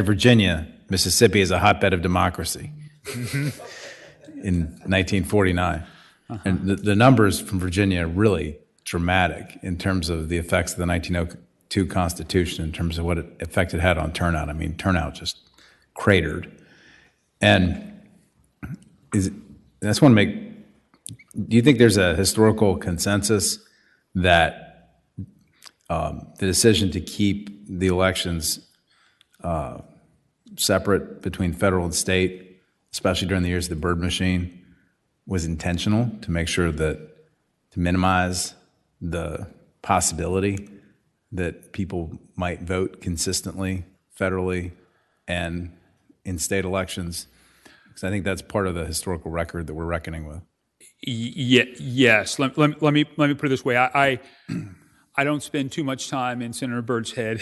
[SPEAKER 12] Virginia, Mississippi is a hotbed of democracy. In 1949. And the numbers from Virginia are really dramatic in terms of the effects of the 1902 Constitution, in terms of what effect it had on turnout. I mean, turnout just cratered. And I just want to make, do you think there's a historical consensus that the decision to keep the elections separate between federal and state, especially during the years of the Bird machine, was intentional to make sure that, to minimize the possibility that people might vote consistently federally and in state elections? Because I think that's part of the historical record that we're reckoning with.
[SPEAKER 13] Yes. Let me put it this way. I don't spend too much time in Senator Byrd's head,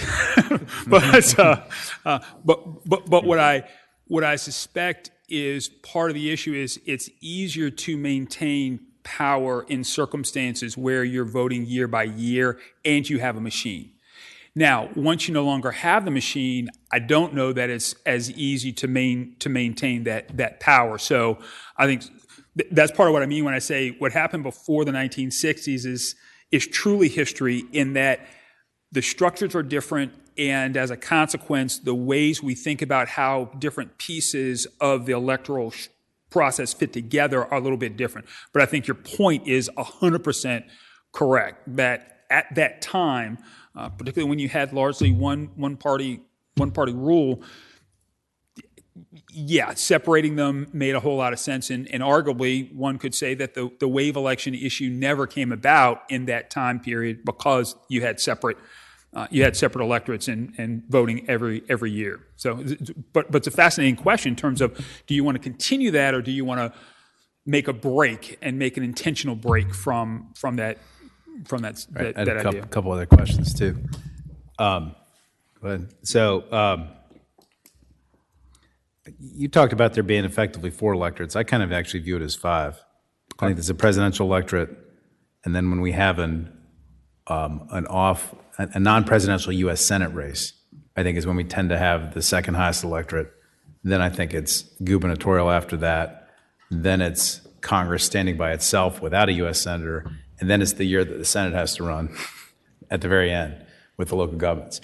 [SPEAKER 13] but what I suspect is part of the issue is it's easier to maintain power in circumstances where you're voting year by year and you have a machine. Now, once you no longer have the machine, I don't know that it's as easy to maintain that power. So I think that's part of what I mean when I say what happened before the 1960s is truly history, in that the structures are different, and as a consequence, the ways we think about how different pieces of the electoral process fit together are a little bit different. But I think your point is 100% correct, that at that time, particularly when you had largely one party rule, yeah, separating them made a whole lot of sense. And arguably, one could say that the wave election issue never came about in that time period because you had separate electorates and voting every year. So, but it's a fascinating question in terms of, do you want to continue that, or do you want to make a break and make an intentional break from that
[SPEAKER 12] I had a
[SPEAKER 13] idea?
[SPEAKER 12] couple other questions too. Go ahead. So you talked about there being effectively 4 electorates. I kind of actually view it as 5. I think there's a presidential electorate, and then when we have a non-presidential U.S. Senate race, I think is when we tend to have the second highest electorate. Then I think it's gubernatorial after that. Then it's Congress standing by itself without a U.S. senator. And then it's the year that the Senate has to run at the very end with the local governments.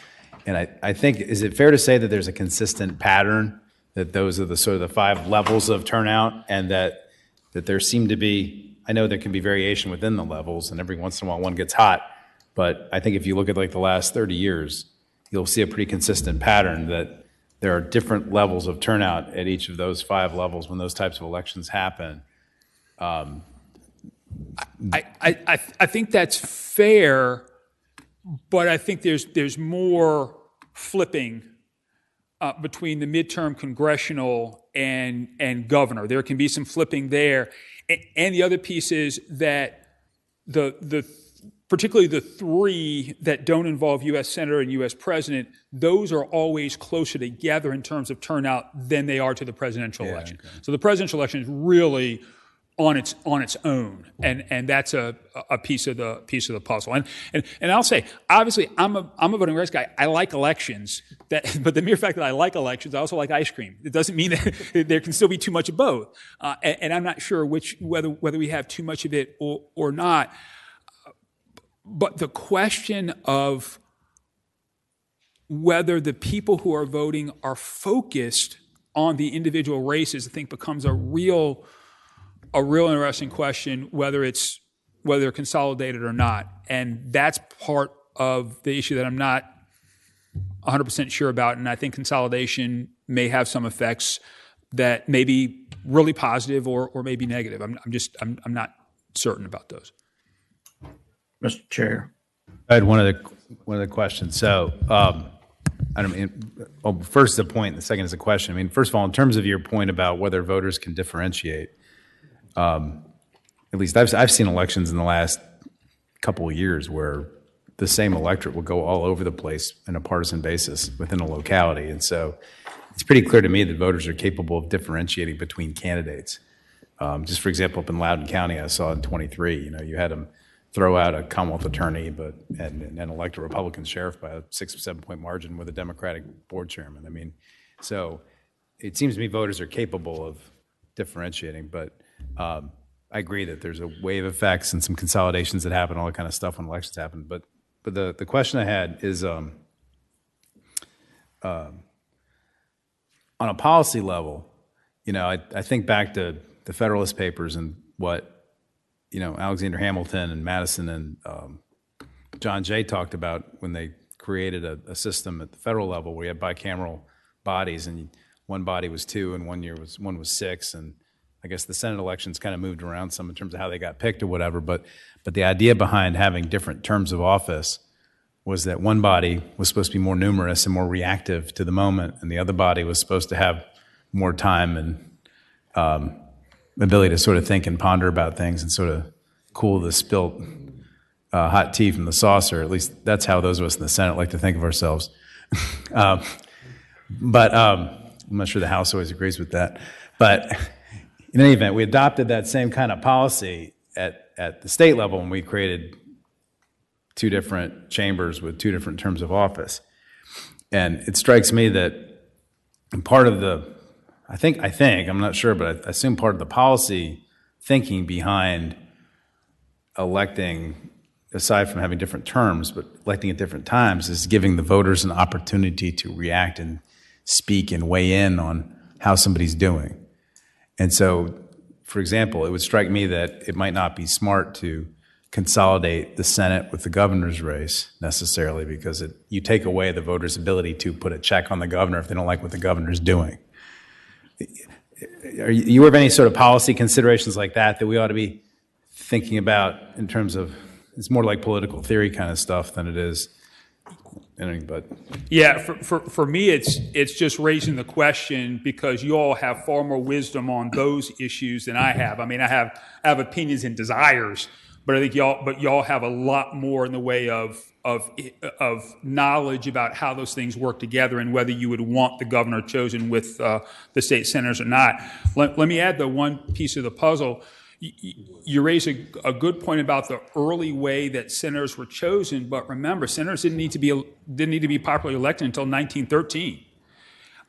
[SPEAKER 12] And I think, is it fair to say that there's a consistent pattern, that those are the sort of the 5 levels of turnout, and that there seem to be, I know there can be variation within the levels, and every once in a while one gets hot, but I think if you look at like the last 30 years, you'll see a pretty consistent pattern that there are different levels of turnout at each of those 5 levels when those types of elections happen.
[SPEAKER 13] I think that's fair, but I think there's more flipping between the midterm congressional and governor. There can be some flipping there, and the other piece is that particularly the 3 that don't involve U.S. Senator and U.S. President, those are always closer together in terms of turnout than they are to the presidential election. Okay. So the presidential election is really on its own, and that's a piece of the puzzle. And I'll say, obviously, I'm a voting rights guy. I like elections, but the mere fact that I like elections, I also like ice cream. It doesn't mean that there can still be too much of both. And I'm not sure whether we have too much of it or not. But the question of whether the people who are voting are focused on the individual races, I think, becomes a real interesting question, whether they're consolidated or not. And that's part of the issue that I'm not 100% sure about. And I think consolidation may have some effects that may be really positive or maybe negative. I'm not certain about those.
[SPEAKER 11] Mr. Chair.
[SPEAKER 12] I had one other question. So, I don't mean, well, first the point, the second is a question. I mean, first of all, in terms of your point about whether voters can differentiate, at least I've seen elections in the last couple of years where the same electorate will go all over the place on a partisan basis within a locality. And so it's pretty clear to me that voters are capable of differentiating between candidates. Just for example, up in Loudoun County, I saw in 23, you had them throw out a Commonwealth attorney and elect a Republican sheriff by a 6 or 7 point margin with a Democratic board chairman. I mean, so it seems to me voters are capable of differentiating, but I agree that there's a wave effects and some consolidations that happen, all that kind of stuff when elections happen. But the question I had is on a policy level, I think back to the Federalist Papers and what Alexander Hamilton and Madison and John Jay talked about when they created a system at the federal level where you had bicameral bodies, and one body was 2 and one was 6, and I guess the Senate elections kind of moved around some in terms of how they got picked or whatever, but the idea behind having different terms of office was that one body was supposed to be more numerous and more reactive to the moment, and the other body was supposed to have more time and ability to sort of think and ponder about things and sort of cool the spilt hot tea from the saucer. At least that's how those of us in the Senate like to think of ourselves. But I'm not sure the House always agrees with that. But in any event, we adopted that same kind of policy at the state level when we created 2 different chambers with 2 different terms of office. And it strikes me that part of the I think, I'm not sure, but I assume part of the policy thinking behind electing, aside from having different terms, but electing at different times, is giving the voters an opportunity to react and speak and weigh in on how somebody's doing. And so, for example, it would strike me that it might not be smart to consolidate the Senate with the governor's race necessarily, because you take away the voters' ability to put a check on the governor if they don't like what the governor's doing. Are you aware of any sort of policy considerations like that we ought to be thinking about in terms of, it's more like political theory kind of stuff than it is anything, but.
[SPEAKER 13] Yeah, for me, it's just raising the question because you all have far more wisdom on those issues than I have. I mean, I have opinions and desires, but I think y'all have a lot more in the way of knowledge about how those things work together and whether you would want the governor chosen with the state senators or not. Let me add the one piece of the puzzle. You raise a good point about the early way that senators were chosen, but remember, senators didn't need to be popularly elected until 1913.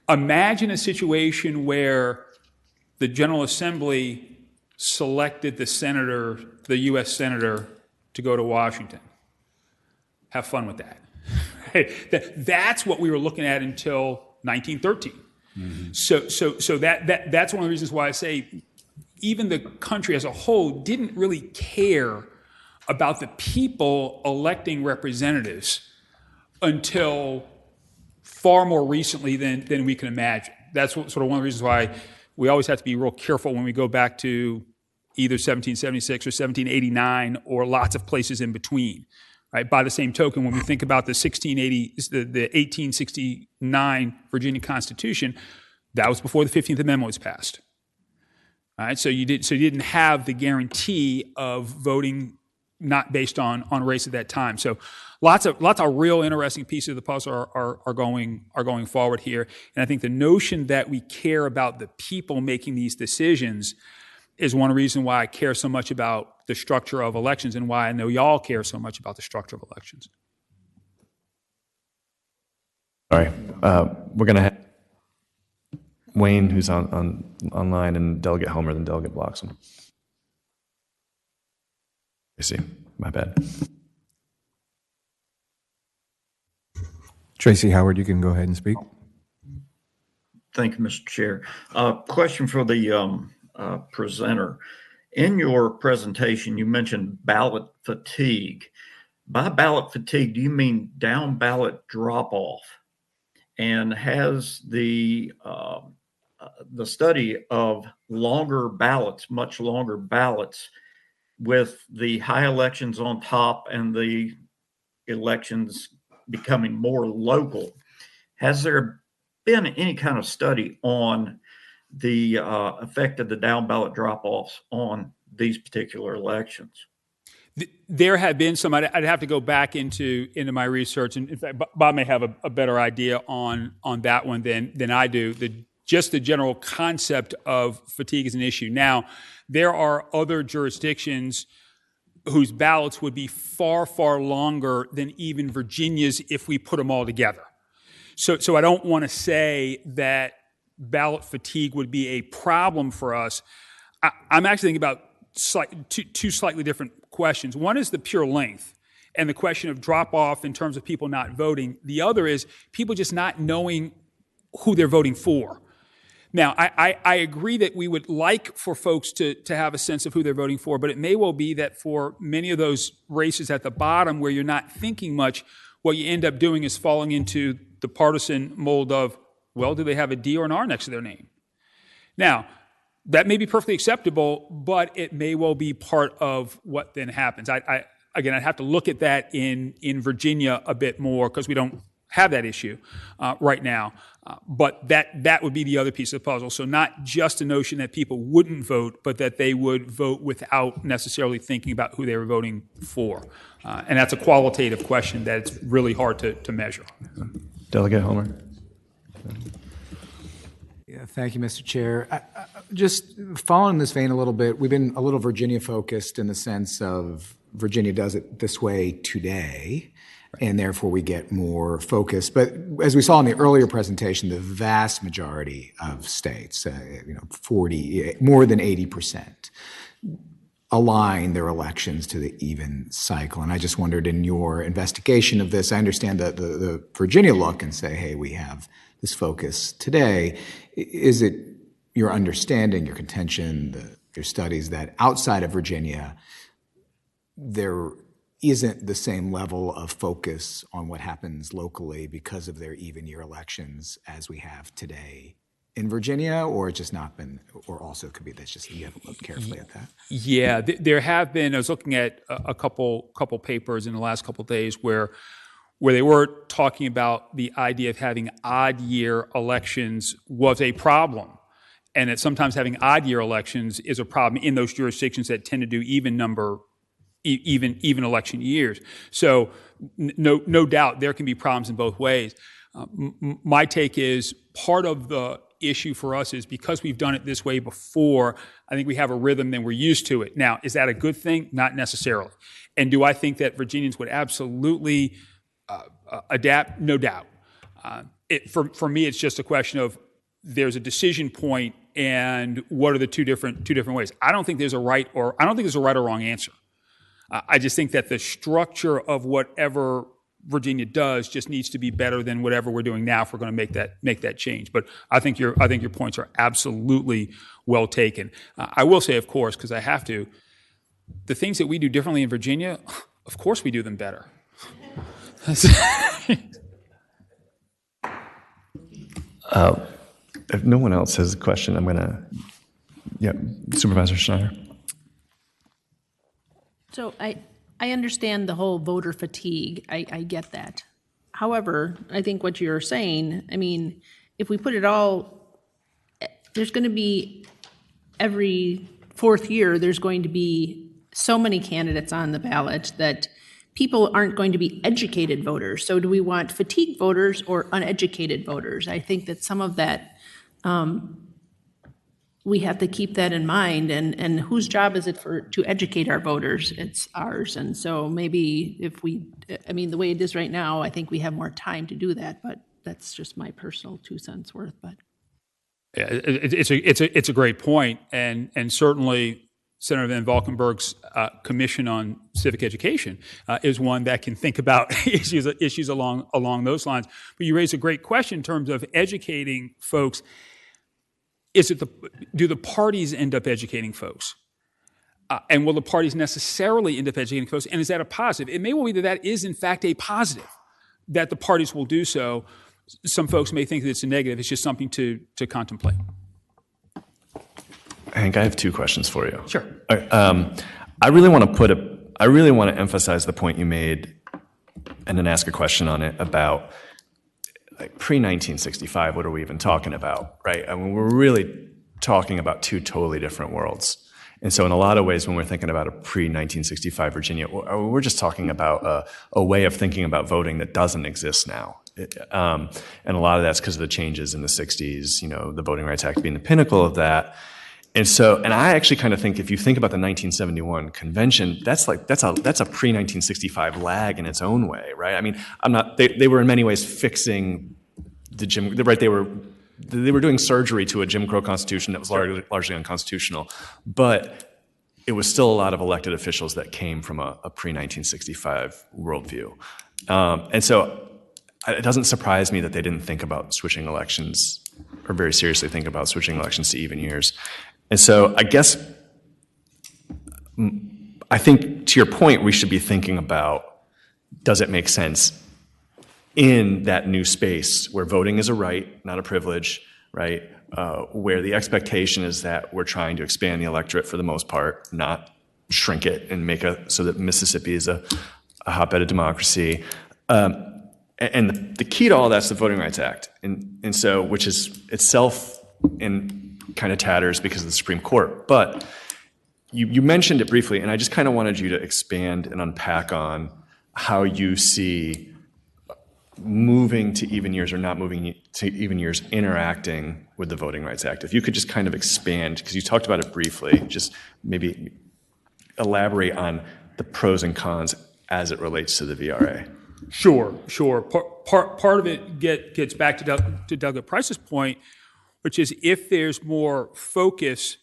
[SPEAKER 13] Imagine a situation where the General Assembly selected the U.S. senator to go to Washington. Have fun with that. That's what we were looking at until 1913. Mm-hmm. So that's one of the reasons why I say even the country as a whole didn't really care about the people electing representatives until far more recently than we can imagine. That's sort of one of the reasons why we always have to be real careful when we go back to either 1776 or 1789 or lots of places in between. Right. By the same token, when we think about the 1869 Virginia Constitution, that was before the 15th Amendment was passed. All right, so you didn't have the guarantee of voting not based on race at that time. So lots of real interesting pieces of the puzzle are going forward here. And I think the notion that we care about the people making these decisions is one reason why I care so much about the structure of elections and why I know y'all care so much about the structure of elections.
[SPEAKER 1] All right, we're going to have Wayne, who's online, and Delegate Helmer, then Delegate Bloxham. I see. My bad.
[SPEAKER 14] Tracy Howard, you can go ahead and speak.
[SPEAKER 11] Thank you, Mr. Chair. Question for the presenter. In your presentation, you mentioned ballot fatigue. By ballot fatigue, do you mean down ballot drop off? And has the study of longer ballots, much longer ballots, with the high elections on top and the elections becoming more local, has there been any kind of study on the effect of the down ballot drop-offs on these particular elections?
[SPEAKER 13] There have been some. I'd have to go back into my research, and in fact, Bob may have a better idea on that one than I do. Just the general concept of fatigue is an issue. Now, there are other jurisdictions whose ballots would be far, far longer than even Virginia's if we put them all together. So I don't want to say that ballot fatigue would be a problem for us. I'm actually thinking about two slightly different questions. One is the pure length and the question of drop-off in terms of people not voting. The other is people just not knowing who they're voting for. Now, I agree that we would like for folks to have a sense of who they're voting for, but it may well be that for many of those races at the bottom where you're not thinking much, what you end up doing is falling into the partisan mold of, well, do they have a D or an R next to their name? Now, that may be perfectly acceptable, but it may well be part of what then happens. I'd have to look at that in Virginia a bit more because we don't have that issue right now. But that would be the other piece of the puzzle. So not just a notion that people wouldn't vote, but that they would vote without necessarily thinking about who they were voting for. And that's a qualitative question that's really hard to measure.
[SPEAKER 1] Delegate Helmer.
[SPEAKER 3] Yeah, thank you, Mr. Chair. Just following this vein a little bit, we've been a little Virginia focused in the sense of Virginia does it this way today, and therefore we get more focus. But as we saw in the earlier presentation, the vast majority of states, 40, more than 80%, align their elections to the even cycle. And I just wondered, in your investigation of this, I understand that the Virginia look and say, hey, we have this focus today. Is it your understanding, your contention, your studies that outside of Virginia, there isn't the same level of focus on what happens locally because of their even year elections as we have today in Virginia, or it's just not been, or also could be that's just you haven't looked carefully at that?
[SPEAKER 13] Yeah, there have been. I was looking at a couple papers in the last couple of days where they were talking about the idea of having odd year elections was a problem, and that sometimes having odd year elections is a problem in those jurisdictions that tend to do even election years. So no doubt there can be problems in both ways. My take is part of the issue for us is because we've done it this way before, I think we have a rhythm and we're used to it. Now, is that a good thing? Not necessarily. And do I think that Virginians would absolutely adapt? No doubt. For me, it's just a question of there's a decision point and what are the two different ways. I don't think there's a right or wrong answer. I just think that the structure of whatever Virginia does just needs to be better than whatever we're doing now if we're going to make that change. But I think your points are absolutely well taken. I will say, of course, because I have to, the things that we do differently in Virginia, of course we do them better.
[SPEAKER 1] If no one else has a question, I'm going to, Supervisor Schneider.
[SPEAKER 8] So I understand the whole voter fatigue. I get that. However, I think what you're saying, I mean, if we put it all, there's going to be every fourth year, there's going to be so many candidates on the ballot that people aren't going to be educated voters. So do we want fatigued voters or uneducated voters? I think that some of that, we have to keep that in mind, and whose job is it to educate our voters? It's ours. And so maybe if the way it is right now, I think we have more time to do that, but that's just my personal 2 cents worth. But
[SPEAKER 13] yeah, it's a great point, and certainly Senator Van Valkenburg's Commission on Civic Education is one that can think about issues along those lines. But you raise a great question in terms of educating folks. Do the parties end up educating folks? And will the parties necessarily end up educating folks? And is that a positive? It may well be that is, in fact, a positive, that the parties will do so. Some folks may think that it's a negative. It's just something to contemplate.
[SPEAKER 1] Hank, I have 2 questions for you.
[SPEAKER 13] Sure.
[SPEAKER 1] I really want to emphasize the point you made and then ask a question on it about pre-1965, what are we even talking about, right? I mean, we're really talking about 2 totally different worlds. And so in a lot of ways, when we're thinking about a pre-1965 Virginia, we're just talking about a way of thinking about voting that doesn't exist now. And a lot of that's because of the changes in the 60s, the Voting Rights Act being the pinnacle of that. And I actually kind of think if you think about the 1971 convention, that's a pre-1965 lag in its own way, right? I mean, they were in many ways fixing they were doing surgery to a Jim Crow constitution that was largely unconstitutional, but it was still a lot of elected officials that came from a pre-1965 worldview. And so it doesn't surprise me that they didn't think about switching elections or very seriously think about switching elections to even years. And so I think to your point, we should be thinking about, does it make sense in that new space where voting is a right, not a privilege, right? Where the expectation is that we're trying to expand the electorate for the most part, not shrink it and make so that Mississippi is a hotbed of democracy. And the key to all that's the Voting Rights Act. And so, which is itself in kind of tatters because of the Supreme Court. But you mentioned it briefly, and I just kind of wanted you to expand and unpack on how you see moving to even years or not moving to even years interacting with the Voting Rights Act. If you could just kind of expand, because you talked about it briefly, just maybe elaborate on the pros and cons as it relates to the VRA.
[SPEAKER 13] Sure. Part of it gets back to Doug Price's point, which is if there's more focus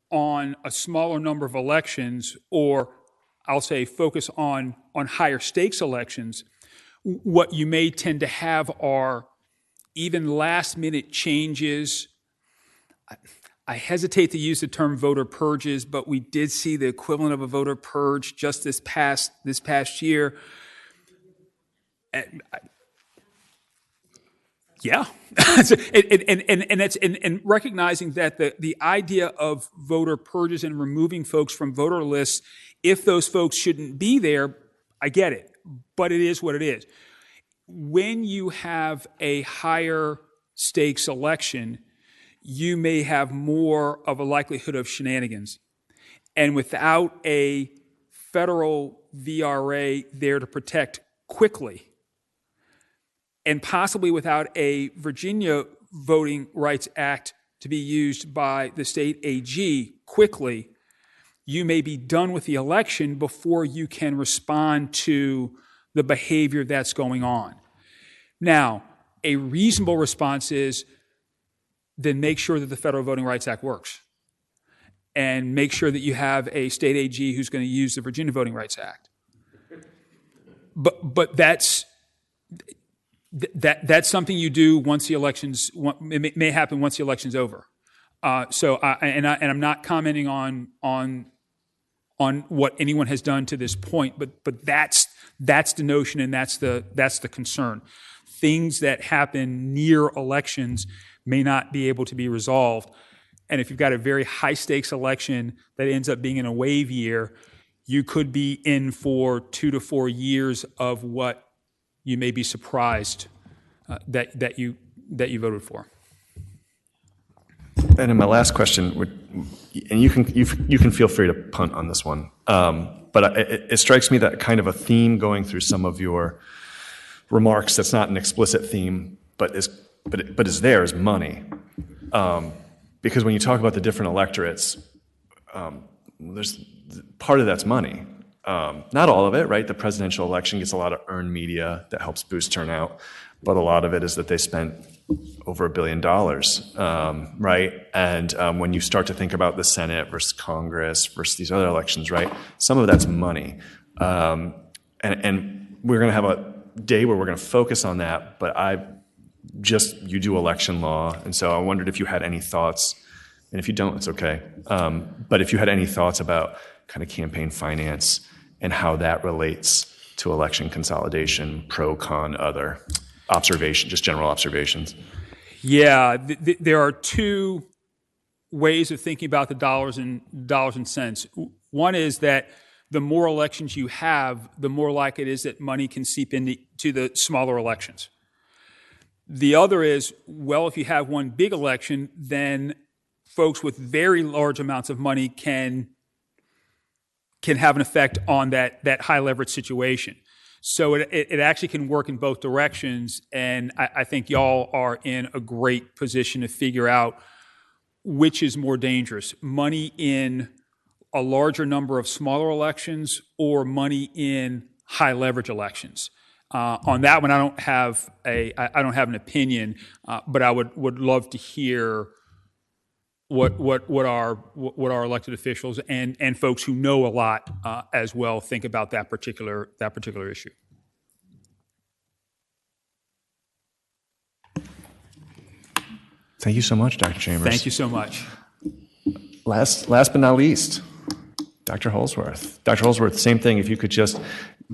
[SPEAKER 13] on a smaller number of elections, or I'll say focus on higher stakes elections, what you may tend to have are even last minute changes I hesitate to use the term voter purges, but we did see the equivalent of a voter purge just this past year. Yeah, and recognizing that the idea of voter purges and removing folks from voter lists, if those folks shouldn't be there, I get it, but it is what it is. When you have a higher stakes election, you may have more of a likelihood of shenanigans. And without a federal VRA there to protect quickly, and possibly without a Virginia Voting Rights Act to be used by the state AG quickly, you may be done with the election before you can respond to the behavior that's going on. Now, a reasonable response is then make sure that the Federal Voting Rights Act works and make sure that you have a state AG who's going to use the Virginia Voting Rights Act. But that's something you do once the election's, it may happen once the election's over. I'm not commenting on what anyone has done to this point, but that's the notion and that's the concern. Things that happen near elections may not be able to be resolved. And if you've got a very high stakes election that ends up being in a wave year, you could be in for 2 to 4 years of what you may be surprised that you voted for.
[SPEAKER 1] And in my last question, and you can feel free to punt on this one, but it strikes me that kind of a theme going through some of your remarks that's not an explicit theme, but is there is money, because when you talk about the different electorates, there's part of that's money. Not all of it, right? The presidential election gets a lot of earned media that helps boost turnout, but a lot of it is that they spent over $1 billion, right? And when you start to think about the Senate versus Congress versus these other elections, right? Some of that's money, and we're going to have a day where we're going to focus on that. But you do election law, and so I wondered if you had any thoughts, and if you don't, it's okay. But if you had any thoughts about kind of campaign finance and how that relates to election consolidation, pro, con, other observation, just general observations.
[SPEAKER 13] Yeah, there are two ways of thinking about the dollars and cents. One is that the more elections you have, the more likely it is that money can seep into the smaller elections. The other is, well, if you have one big election, then folks with very large amounts of money can have an effect on that high leverage situation. So it actually can work in both directions, and I think y'all are in a great position to figure out which is more dangerous, money in a larger number of smaller elections or money in high leverage elections. On that one, I don't have an opinion, but I would love to hear what our elected officials and folks who know a lot as well think about that particular issue.
[SPEAKER 1] Thank you so much, Dr. Chambers.
[SPEAKER 13] Thank you so much.
[SPEAKER 1] Last but not least, Dr. Holsworth. Dr. Holsworth, same thing. If you could just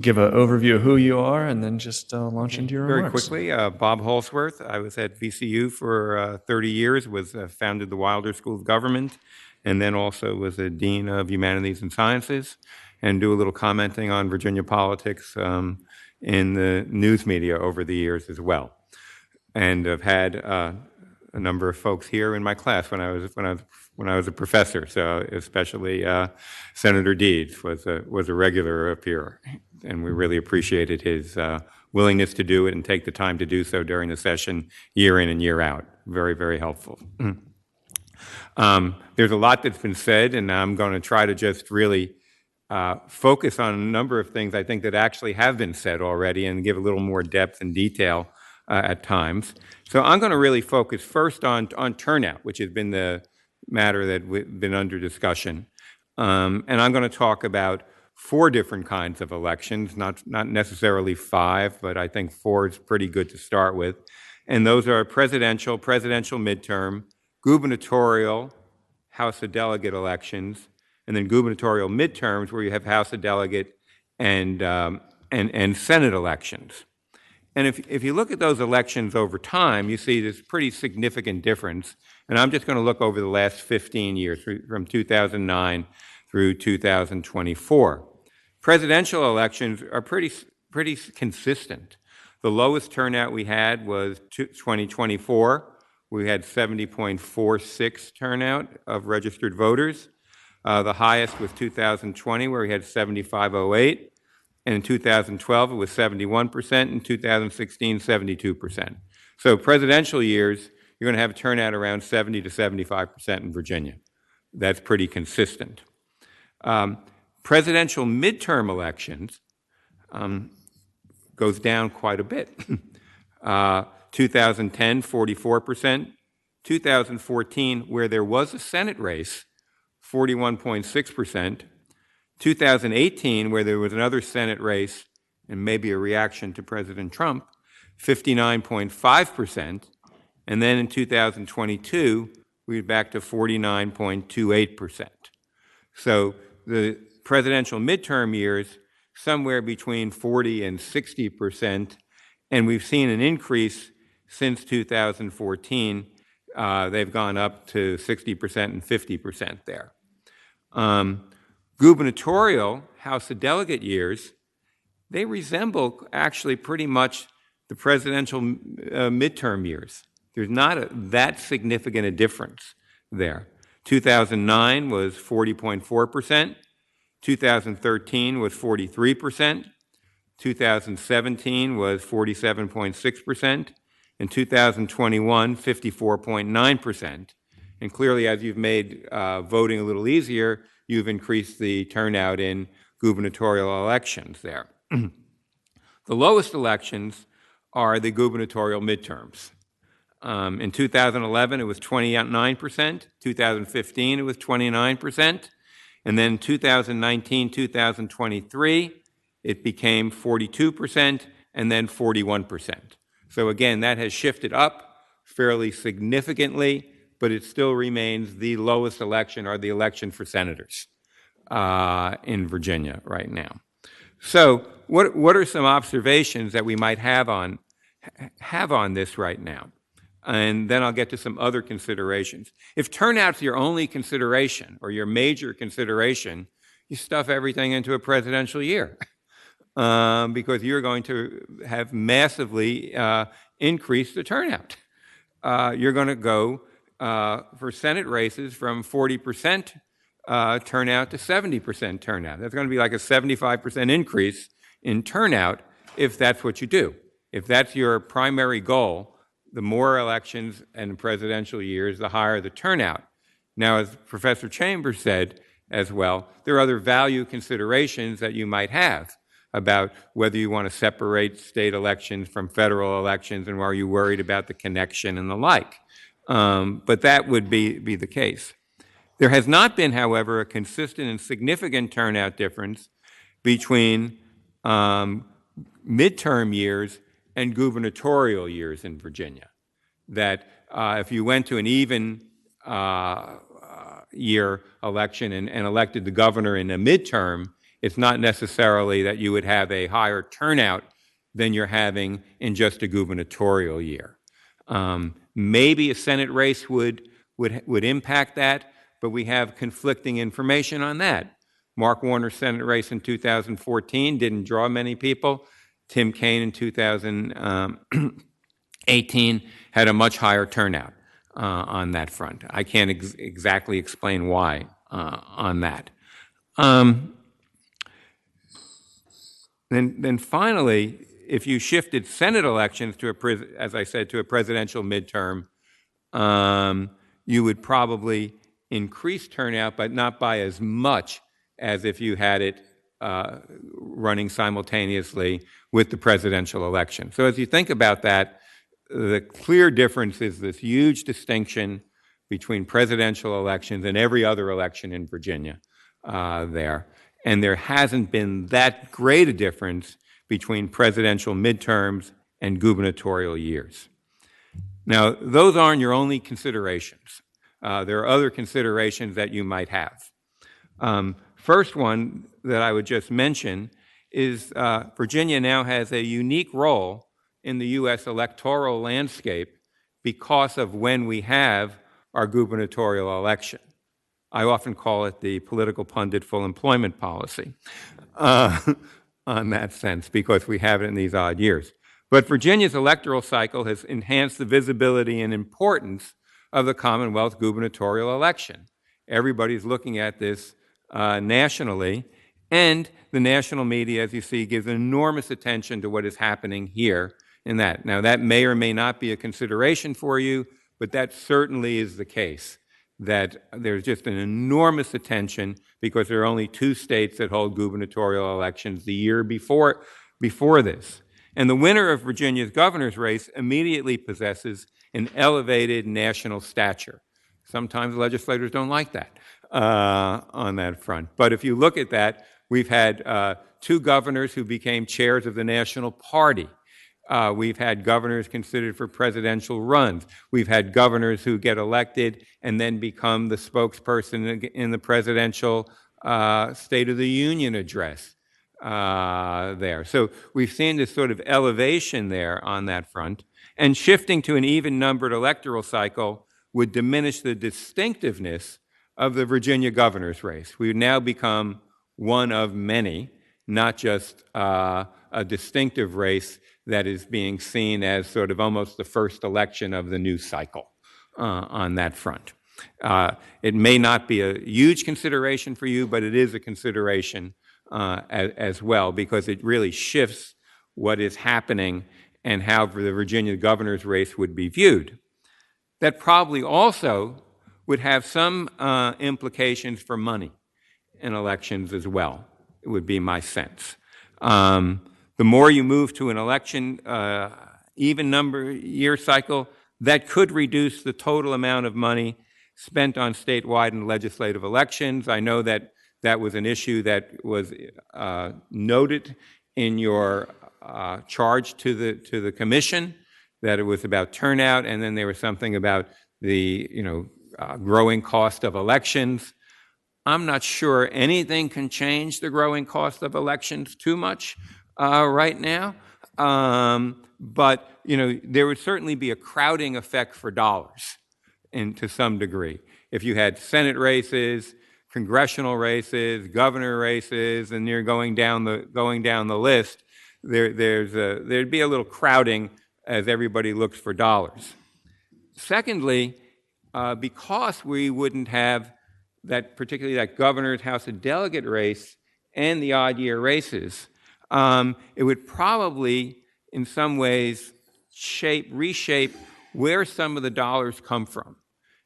[SPEAKER 1] give an overview of who you are and then just launch into your remarks.
[SPEAKER 15] Very quickly, Bob Holsworth. I was at VCU for 30 years, founded the Wilder School of Government, and then also was a Dean of Humanities and Sciences, and do a little commenting on Virginia politics in the news media over the years as well. And I've had a number of folks here in my class when I was a professor. So especially Senator Deeds was a regular up here, and we really appreciated his willingness to do it and take the time to do so during the session, year in and year out. Very, very helpful. There's a lot that's been said, and I'm going to try to just really focus on a number of things I think that actually have been said already and give a little more depth and detail at times. So I'm going to really focus first on turnout, which has been the matter that we've been under discussion. And I'm going to talk about 4 different kinds of elections, not necessarily 5, but I think 4 is pretty good to start with. And those are presidential midterm, gubernatorial, House of Delegate elections, and then gubernatorial midterms where you have House of Delegate and Senate elections. And if you look at those elections over time, you see this pretty significant difference. And I'm just going to look over the last 15 years, from 2009 through 2024. Presidential elections are pretty consistent. The lowest turnout we had was 2024. We had 70.46 turnout of registered voters. The highest was 2020, where we had 75.08. And in 2012, it was 71%. In 2016, 72%. So presidential years, you're going to have a turnout around 70 to 75% in Virginia. That's pretty consistent. Presidential midterm elections goes down quite a bit. 2010, 44%. 2014, where there was a Senate race, 41.6%. 2018, where there was another Senate race and maybe a reaction to President Trump, 59.5%. And then in 2022, we were back to 49.28%. So the presidential midterm years, somewhere between 40 and 60%, and we've seen an increase since 2014. They've gone up to 60% and 50% there. Gubernatorial, House of Delegate years, they resemble actually pretty much the presidential midterm years. There's not that significant a difference there. 2009 was 40.4%. 2013 was 43%. 2017 was 47.6%. In 2021, 54.9%. And clearly, as you've made voting a little easier, you've increased the turnout in gubernatorial elections there. The lowest elections are the gubernatorial midterms. In 2011, it was 29%. 2015, it was 29%. And then 2019, 2023, it became 42% and then 41%. So again, that has shifted up fairly significantly, but it still remains the lowest election, or the election for senators in Virginia right now. So what are some observations that we might have on this right now? And then I'll get to some other considerations. If turnout's your only consideration or your major consideration, you stuff everything into a presidential year because you're going to have massively increased the turnout. You're going to go for Senate races from 40% turnout to 70% turnout. That's going to be like a 75% increase in turnout if that's what you do. If that's your primary goal, the more elections and presidential years, the higher the turnout. Now, as Professor Chambers said as well, there are other value considerations that you might have about whether you want to separate state elections from federal elections and are you worried about the connection and the like. But that would be the case. There has not been, however, a consistent and significant turnout difference between midterm years and gubernatorial years in Virginia. That if you went to an even year election and elected the governor in a midterm, it's not necessarily that you would have a higher turnout than you're having in just a gubernatorial year. Maybe a Senate race would impact that, but we have conflicting information on that. Mark Warner's Senate race in 2014 didn't draw many people. Tim Kaine in 2018 had a much higher turnout on that front. I can't exactly explain why on that. Then finally, if you shifted Senate elections to as I said, to a presidential midterm, you would probably increase turnout, but not by as much as if you had it running simultaneously with the presidential election. So as you think about that, the clear difference is this huge distinction between presidential elections and every other election in Virginia there. And there hasn't been that great a difference between presidential midterms and gubernatorial years. Now, those aren't your only considerations. There are other considerations that you might have. First one that I would just mention is Virginia now has a unique role in the U.S. electoral landscape because of when we have our gubernatorial election. I often call it the political pundit full employment policy on that sense, because we have it in these odd years. But Virginia's electoral cycle has enhanced the visibility and importance of the Commonwealth gubernatorial election. Everybody's looking at this nationally, and the national media, as you see, gives enormous attention to what is happening here in that. Now, that may or may not be a consideration for you, but that certainly is the case, that there's just an enormous attention because there are only 2 states that hold gubernatorial elections the year before this. And the winner of Virginia's governor's race immediately possesses an elevated national stature. Sometimes legislators don't like that on that front. But if you look at that, we've had 2 governors who became chairs of the National Party. We've had governors considered for presidential runs. We've had governors who get elected and then become the spokesperson in the presidential State of the Union address there. So we've seen this sort of elevation there on that front. And shifting to an even-numbered electoral cycle would diminish the distinctiveness of the Virginia governor's race. We would now become one of many, not just a distinctive race that is being seen as sort of almost the first election of the new cycle on that front. It may not be a huge consideration for you, but it is a consideration as well, because it really shifts what is happening and how the Virginia governor's race would be viewed. That probably also would have some implications for money in elections as well, it would be my sense. The more you move to an election even number year cycle, that could reduce the total amount of money spent on statewide and legislative elections. I know that that was an issue that was noted in your charge to the commission, that it was about turnout, and then there was something about the growing cost of elections. I'm not sure anything can change the growing cost of elections too much right now, but there would certainly be a crowding effect for dollars, to some degree. If you had Senate races, congressional races, governor races, and you're going down the list, there'd be a little crowding as everybody looks for dollars. Secondly, because we wouldn't have particularly that governor's House of Delegate race and the odd year races, it would probably, in some ways, reshape where some of the dollars come from.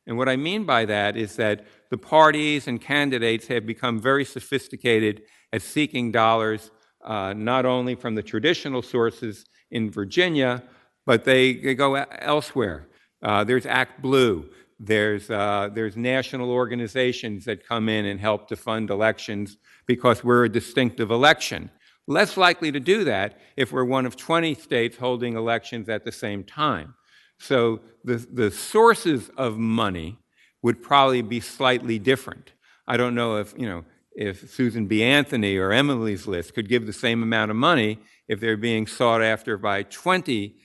[SPEAKER 15] And what I mean by that is that the parties and candidates have become very sophisticated at seeking dollars, not only from the traditional sources in Virginia, but they go elsewhere. There's Act Blue. There's national organizations that come in and help to fund elections because we're a distinctive election. Less likely to do that if we're one of 20 states holding elections at the same time. So the sources of money would probably be slightly different. I don't know if Susan B. Anthony or Emily's List could give the same amount of money if they're being sought after by 20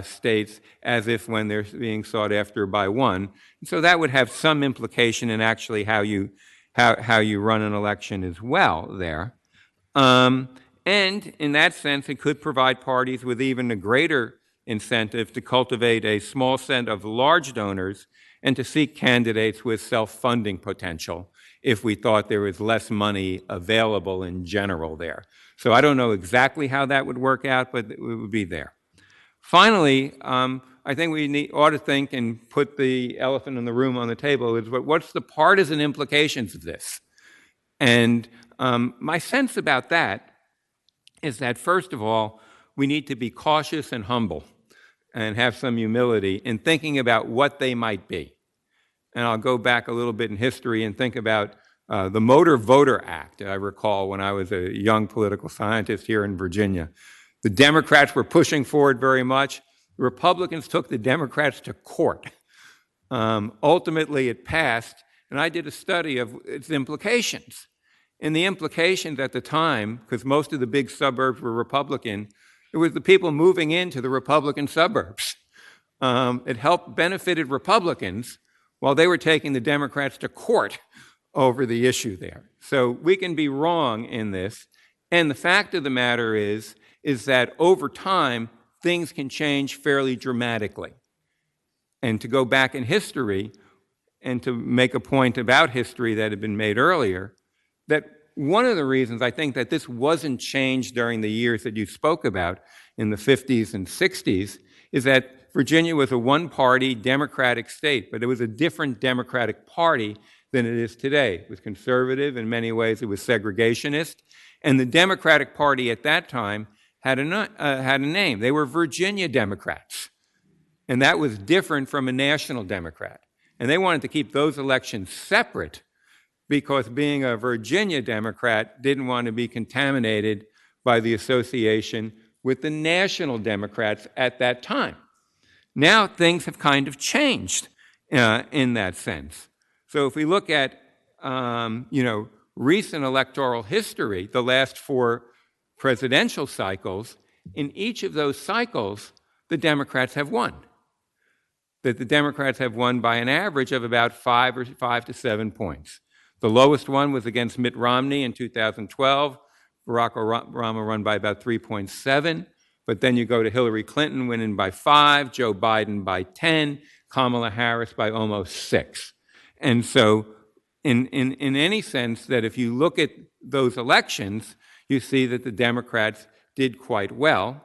[SPEAKER 15] states as if when they're being sought after by one. So that would have some implication in actually how you run an election as well there. And in that sense, it could provide parties with even a greater incentive to cultivate a small set of large donors and to seek candidates with self-funding potential if we thought there was less money available in general there. So I don't know exactly how that would work out, but it would be there. Finally, I think we ought to think and put the elephant in the room on the table is what's the partisan implications of this? And my sense about that is that, first of all, we need to be cautious and humble and have some humility in thinking about what they might be. And I'll go back a little bit in history and think about the Motor Voter Act, I recall when I was a young political scientist here in Virginia. The Democrats were pushing for it very much. The Republicans took the Democrats to court Ultimately, it passed, and I did a study of its implications. And the implications at the time, because most of the big suburbs were Republican, it was the people moving into the Republican suburbs. It helped benefited Republicans while they were taking the Democrats to court over the issue there. So we can be wrong in this. And the fact of the matter is that over time, things can change fairly dramatically. And to go back in history and to make a point about history that had been made earlier, that one of the reasons I think that this wasn't changed during the years that you spoke about in the 50s and 60s is that Virginia was a one-party Democratic state, but it was a different Democratic Party than it is today. It was conservative. In many ways, it was segregationist. And the Democratic Party at that time had a name. They were Virginia Democrats. And that was different from a national Democrat. And they wanted to keep those elections separate because being a Virginia Democrat didn't want to be contaminated by the association with the national Democrats at that time. Now things have kind of changed in that sense. So if we look at recent electoral history, the last 4 presidential cycles, in each of those cycles, the Democrats have won. That the Democrats have won by an average of about 5 to 7 points. The lowest one was against Mitt Romney in 2012. Barack Obama won by about 3.7. But then you go to Hillary Clinton winning by 5, Joe Biden by 10, Kamala Harris by almost 6. And so in any sense that if you look at those elections, you see that the Democrats did quite well.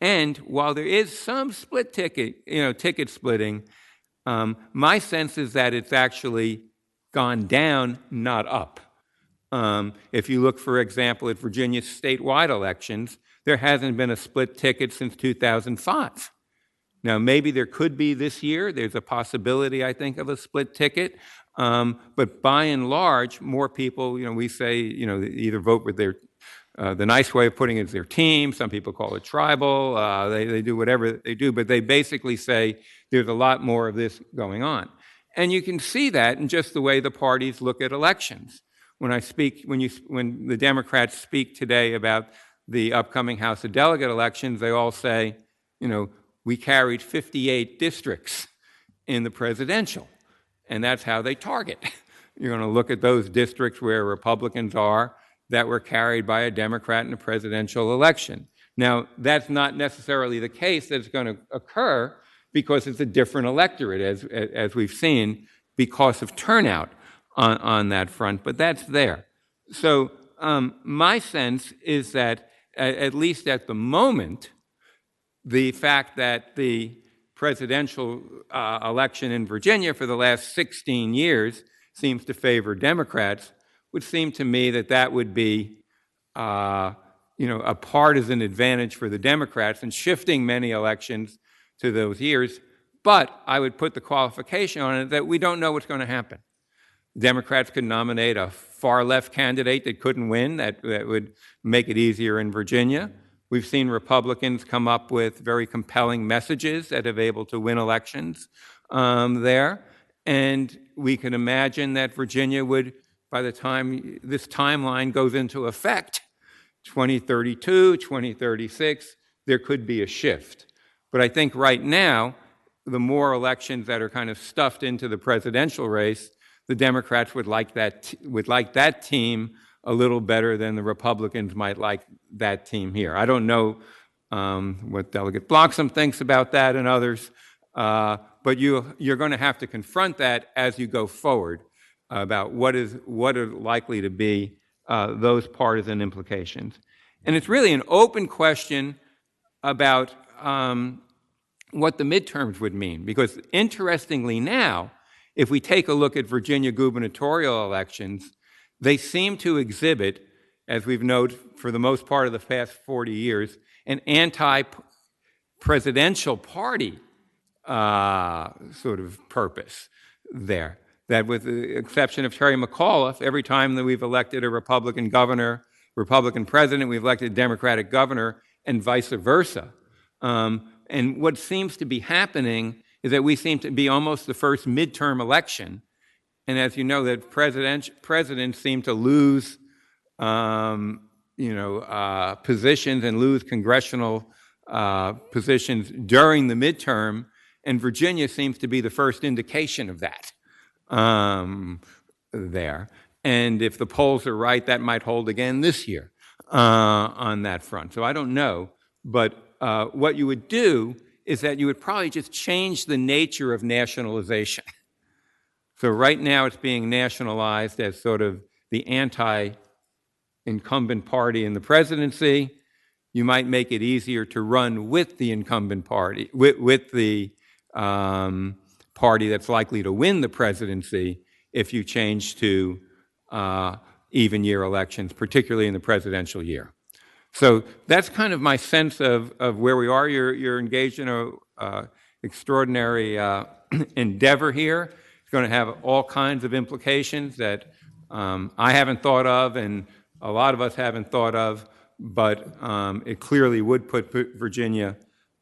[SPEAKER 15] And while there is some ticket splitting, my sense is that it's actually gone down, not up. If you look, for example, at Virginia's statewide elections, there hasn't been a split ticket since 2005. Now, maybe there could be this year. There's a possibility, I think, of a split ticket. But by and large, more people, we say, either vote with their, the nice way of putting it is their team. Some people call it tribal. They do whatever they do, but they basically say there's a lot more of this going on. And you can see that in just the way the parties look at elections. When the Democrats speak today about the upcoming House of Delegate elections, they all say, we carried 58 districts in the presidential, and that's how they target. You're going to look at those districts where Republicans are that were carried by a Democrat in a presidential election. Now, that's not necessarily the case that's going to occur because it's a different electorate, as we've seen, because of turnout on that front, but that's there. So my sense is that, at least at the moment, the fact that the presidential election in Virginia for the last 16 years seems to favor Democrats would seem to me that would be a partisan advantage for the Democrats and shifting many elections to those years. But I would put the qualification on it that we don't know what's going to happen. Democrats could nominate a far-left candidate that couldn't win, that would make it easier in Virginia. We've seen Republicans come up with very compelling messages that have been able to win elections there. And we can imagine that Virginia would, by the time this timeline goes into effect, 2032, 2036, there could be a shift. But I think right now, the more elections that are kind of stuffed into the presidential race, the Democrats would like that team a little better than the Republicans might like that team here. I don't know what Delegate Bloxham thinks about that and others, but you're going to have to confront that as you go forward about what are likely to be those partisan implications. And it's really an open question about what the midterms would mean, because interestingly now, if we take a look at Virginia gubernatorial elections, they seem to exhibit, as we've noted for the most part of the past 40 years, an anti-presidential party sort of purpose there. That with the exception of Terry McAuliffe, every time that we've elected a Republican governor, Republican president, we've elected a Democratic governor, and vice versa. And what seems to be happening is that we seem to be almost the first midterm election. And as you know, that presidents seem to lose, positions and lose congressional positions during the midterm, and Virginia seems to be the first indication of that there. And if the polls are right, that might hold again this year on that front. So I don't know, but what you would do is that you would probably just change the nature of nationalization. So right now it's being nationalized as sort of the anti-incumbent party in the presidency. You might make it easier to run with the incumbent party, with the party that's likely to win the presidency if you change to even year elections, particularly in the presidential year. So that's kind of my sense of where we are. You're engaged in an extraordinary endeavor here. It's going to have all kinds of implications that I haven't thought of and a lot of us haven't thought of, but it clearly would put Virginia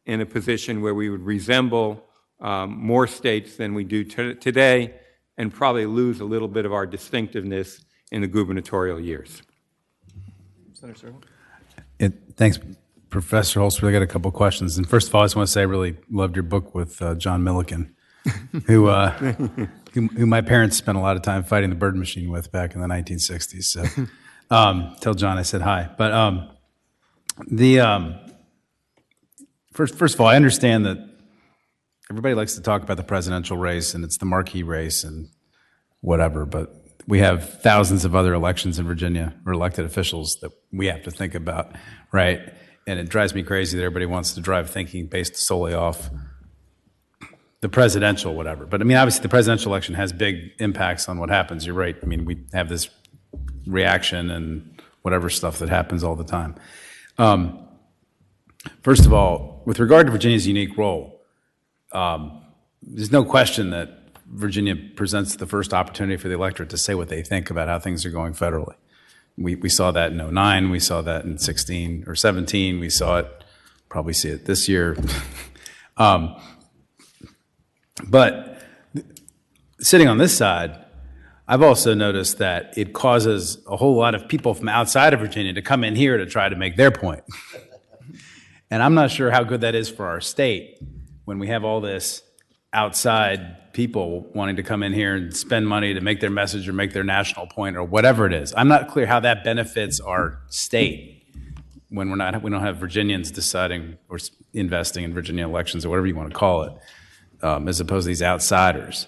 [SPEAKER 15] in a position where we would resemble more states than we do today and probably lose a little bit of our distinctiveness in the gubernatorial years.
[SPEAKER 1] Senator Servo?
[SPEAKER 12] Thanks, Professor Holzberg. I got a couple questions. And first of all, I just want to say I really loved your book with John Milliken, who my parents spent a lot of time fighting the bird machine with back in the 1960s. So tell John I said hi. But first of all, I understand that everybody likes to talk about the presidential race and it's the marquee race and whatever, but we have thousands of other elections in Virginia or elected officials that we have to think about, right? And it drives me crazy that everybody wants to drive thinking based solely off the presidential whatever. But I mean, obviously the presidential election has big impacts on what happens. You're right. I mean, we have this reaction and whatever stuff that happens all the time. First of all, with regard to Virginia's unique role, there's no question that Virginia presents the first opportunity for the electorate to say what they think about how things are going federally. We saw that in 2009, we saw that in 16 or 17, we saw it, probably see it this year. But sitting on this side, I've also noticed that it causes a whole lot of people from outside of Virginia to come in here to try to make their point. And I'm not sure how good that is for our state when we have all this outside people wanting to come in here and spend money to make their message or make their national point or whatever it is. I'm not clear how that benefits our state when we don't have Virginians deciding or investing in Virginia elections or whatever you want to call it, as opposed to these outsiders.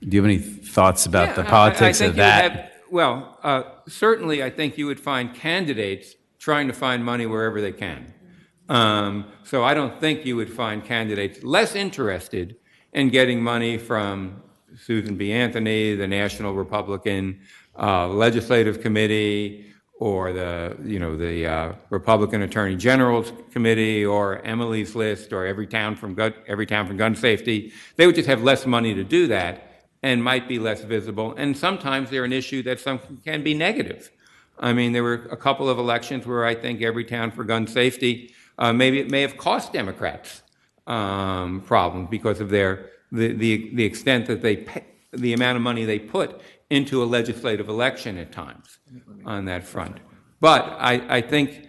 [SPEAKER 12] Do you have any thoughts about the politics of that?
[SPEAKER 15] Certainly I think you would find candidates trying to find money wherever they can. So I don't think you would find candidates less interested in getting money from Susan B. Anthony, the National Republican Legislative Committee, or the Republican Attorney General's Committee, or Emily's List, or every town from gun safety. They would just have less money to do that and might be less visible. And sometimes they're an issue that can be negative. I mean, there were a couple of elections where I think every town for gun safety, maybe it may have cost Democrats problems because of the extent that they pay, the amount of money they put into a legislative election at times on that front. But I think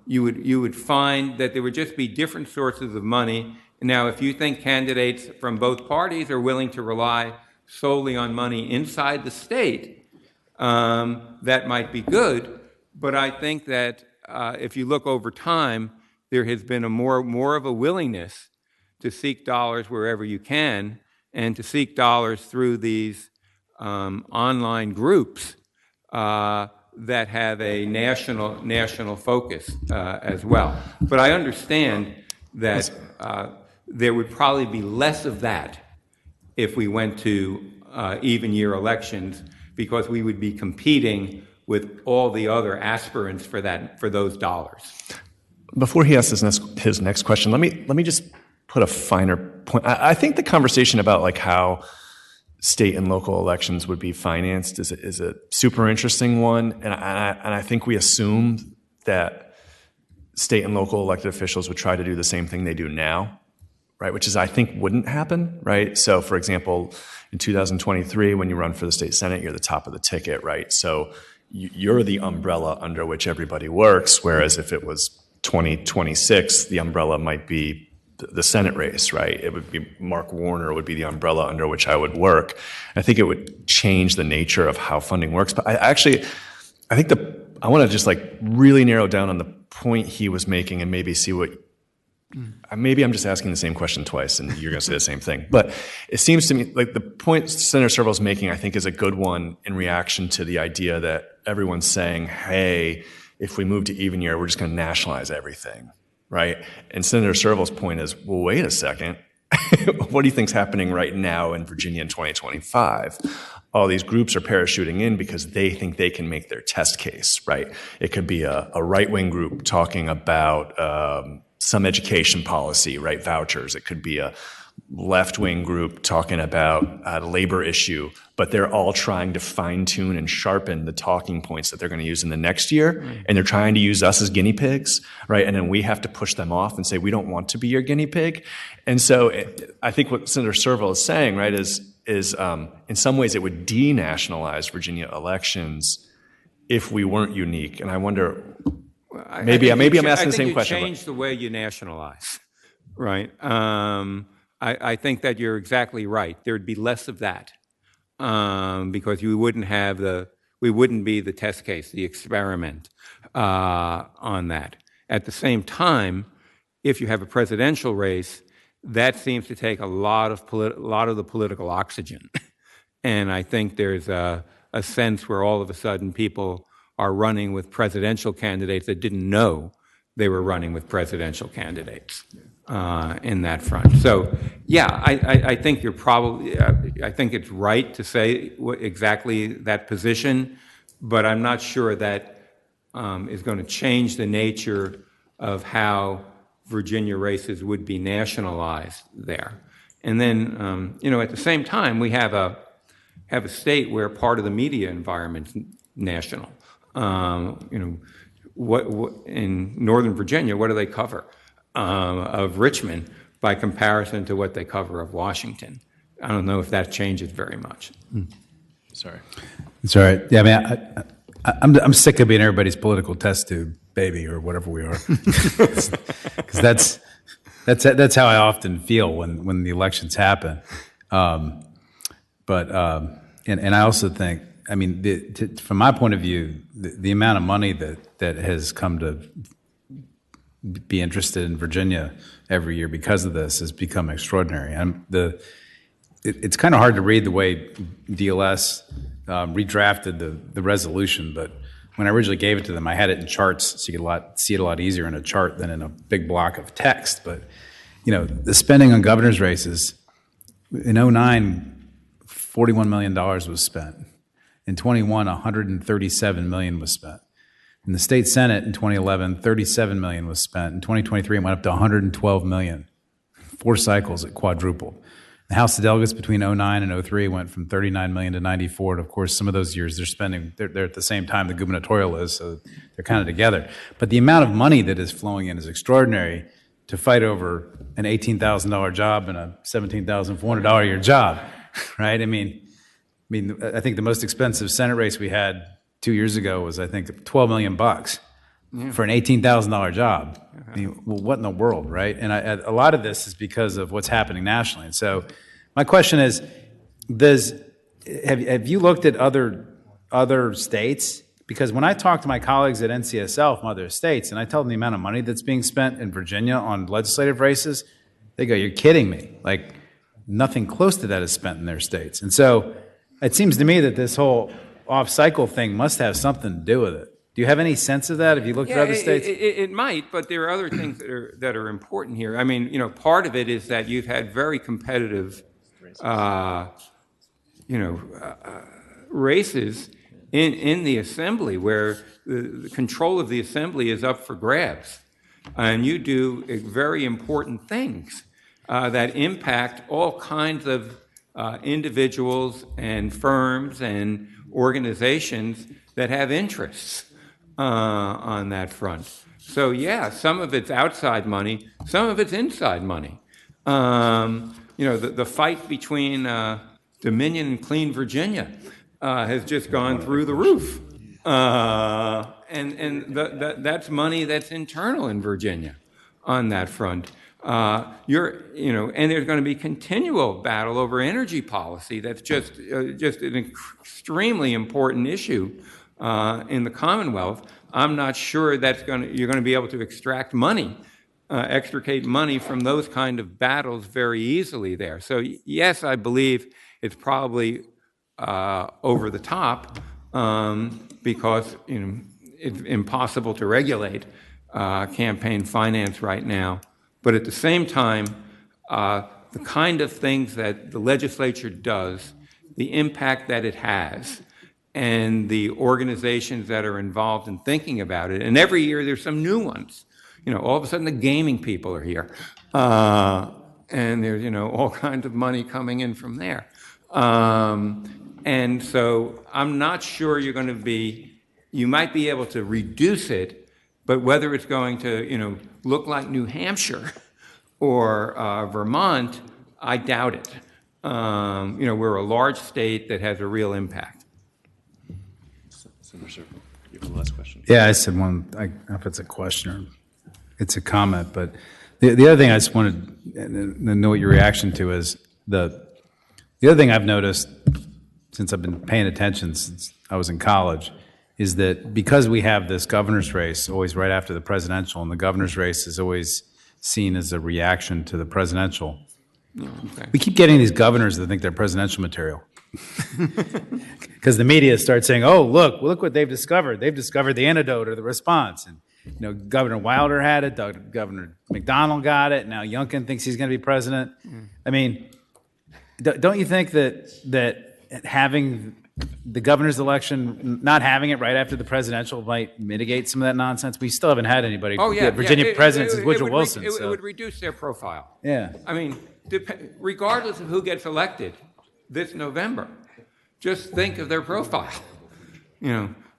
[SPEAKER 15] you would find that there would just be different sources of money. Now, if you think candidates from both parties are willing to rely solely on money inside the state, that might be good. But I think that if you look over time, there has been more of a willingness to seek dollars wherever you can, and to seek dollars through these online groups that have a national focus as well. But I understand that there would probably be less of that if we went to even year elections, because we would be competing with all the other aspirants for those dollars.
[SPEAKER 1] Before he asks his next question, let me just put a finer point. I think the conversation about like how state and local elections would be financed is a super interesting one, and I think we assume that state and local elected officials would try to do the same thing they do now, right? Which is, I think, wouldn't happen, right? So, for example, in 2023, when you run for the state senate, you're the top of the ticket, right? So you're the umbrella under which everybody works, whereas if it was 2026, the umbrella might be the Senate race, right? It would be Mark Warner would be the umbrella under which I would work. I think it would change the nature of how funding works. But I think I want to just like really narrow down on the point he was making and maybe see what, maybe I'm just asking the same question twice and you're going to say the same thing. But it seems to me like the point Senator Servo is making, I think, is a good one in reaction to the idea that everyone's saying, hey, if we move to even year, we're just going to nationalize everything, right? And Senator Servo's point is, well, wait a second. What do you think's happening right now in Virginia in 2025? All these groups are parachuting in because they think they can make their test case, right? It could be a right-wing group talking about some education policy, right? Vouchers. It could be a left-wing group talking about a labor issue, but they're all trying to fine-tune and sharpen the talking points that they're going to use in the next year, and they're trying to use us as guinea pigs, right? And then we have to push them off and say, we don't want to be your guinea pig. And so I think what Senator Servo is saying, right, is in some ways it would denationalize Virginia elections if we weren't unique. And I wonder, maybe I'm asking the same question.
[SPEAKER 15] I think you change the way you nationalize, right? I think that you're exactly right. There'd be less of that because we wouldn't be the test case, the experiment on that. At the same time, if you have a presidential race, that seems to take a lot of the political oxygen. And I think there's a sense where all of a sudden people are running with presidential candidates that didn't know they were running with presidential candidates in that front. So, yeah, I think you're probably, I think it's right to say exactly that position, but I'm not sure that is going to change the nature of how Virginia races would be nationalized there. And then, at the same time, we have a state where part of the media environment's national. What in Northern Virginia, what do they cover of Richmond by comparison to what they cover of Washington? I don't know if that changes very much.
[SPEAKER 1] Sorry.
[SPEAKER 12] It's all right. Yeah, I mean, I'm sick of being everybody's political test tube baby or whatever we are, because that's how I often feel when the elections happen. But I also think, I mean, from my point of view, the amount of money that has come to be interested in Virginia every year because of this has become extraordinary. It's kind of hard to read the way DLS redrafted the resolution, but when I originally gave it to them, I had it in charts, so you could see it a lot easier in a chart than in a big block of text. But the spending on governor's races in 2009, $41 million was spent. In 2021, $137 million was spent. In the state senate in 2011, $37 million was spent. In 2023, it went up to $112 million. 4 cycles, it quadrupled. The House of Delegates between 2009 and 2003 went from $39 million to $94. And of course, some of those years they're at the same time the gubernatorial is, so they're kind of together. But the amount of money that is flowing in is extraordinary to fight over an $18,000 job and a $17,400 a year job, right? I mean, I think the most expensive Senate race we had 2 years ago was, I think, $12 million for an $18,000 job. I mean, well, what in the world, right? And a lot of this is because of what's happening nationally. And so my question is, have you looked at other states? Because when I talk to my colleagues at NCSL from other states, and I tell them the amount of money that's being spent in Virginia on legislative races, they go, "You're kidding me. Like, nothing close to that is spent in their states." And so it seems to me that this whole off-cycle thing must have something to do with it. Do you have any sense of that? Have you looked at other states?
[SPEAKER 15] It might, but there are other things that are important here. I mean, part of it is that you've had very competitive, races in the assembly where the control of the assembly is up for grabs, and you do very important things that impact all kinds of individuals and firms and organizations that have interests on that front. So yeah, some of it's outside money, some of it's inside money. The fight between Dominion and Clean Virginia has just gone through the roof. That's money that's internal in Virginia on that front. And there's going to be continual battle over energy policy. That's just an extremely important issue in the Commonwealth. I'm not sure you're going to be able to extracate money from those kind of battles very easily there. So yes, I believe it's probably over the top because it's impossible to regulate campaign finance right now. But at the same time, the kind of things that the legislature does, the impact that it has, and the organizations that are involved in thinking about it, and every year there's some new ones. All of a sudden the gaming people are here, and there's all kinds of money coming in from there. And so I'm not sure you might be able to reduce it, but whether it's going to, look like New Hampshire or Vermont, I doubt it. We're a large state that has a real impact.
[SPEAKER 1] Senator, you have the last question.
[SPEAKER 12] Yeah, I said one. I don't know if it's a question or it's a comment, but the other thing I just wanted to know what your reaction to is the other thing I've noticed since I've been paying attention since I was in college is that because we have this governor's race always right after the presidential, and the governor's race is always seen as a reaction to the presidential, we keep getting these governors that think they're presidential material. Because the media starts saying, "Oh, look what they've discovered. They've discovered the antidote or the response." And Governor Wilder had it. Governor McDonnell got it. Now Youngkin thinks he's going to be president. I mean, don't you think that having the governor's election, not having it right after the presidential, might mitigate some of that nonsense? We still haven't had anybody Virginia president since Woodrow Wilson.
[SPEAKER 15] It would reduce their profile.
[SPEAKER 12] Yeah.
[SPEAKER 15] I mean, regardless of who gets elected this November, just think of their profile.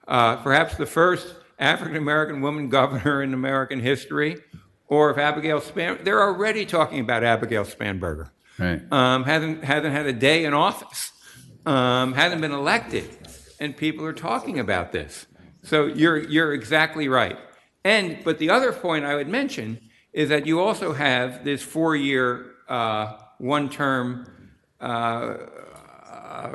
[SPEAKER 15] Perhaps the first African-American woman governor in American history, or if Abigail they're already talking about Abigail Spanberger.
[SPEAKER 12] Right.
[SPEAKER 15] Hasn't had a day in office, hasn't been elected, and people are talking about this. So you're exactly right. But the other point I would mention is that you also have this 4-year, one-term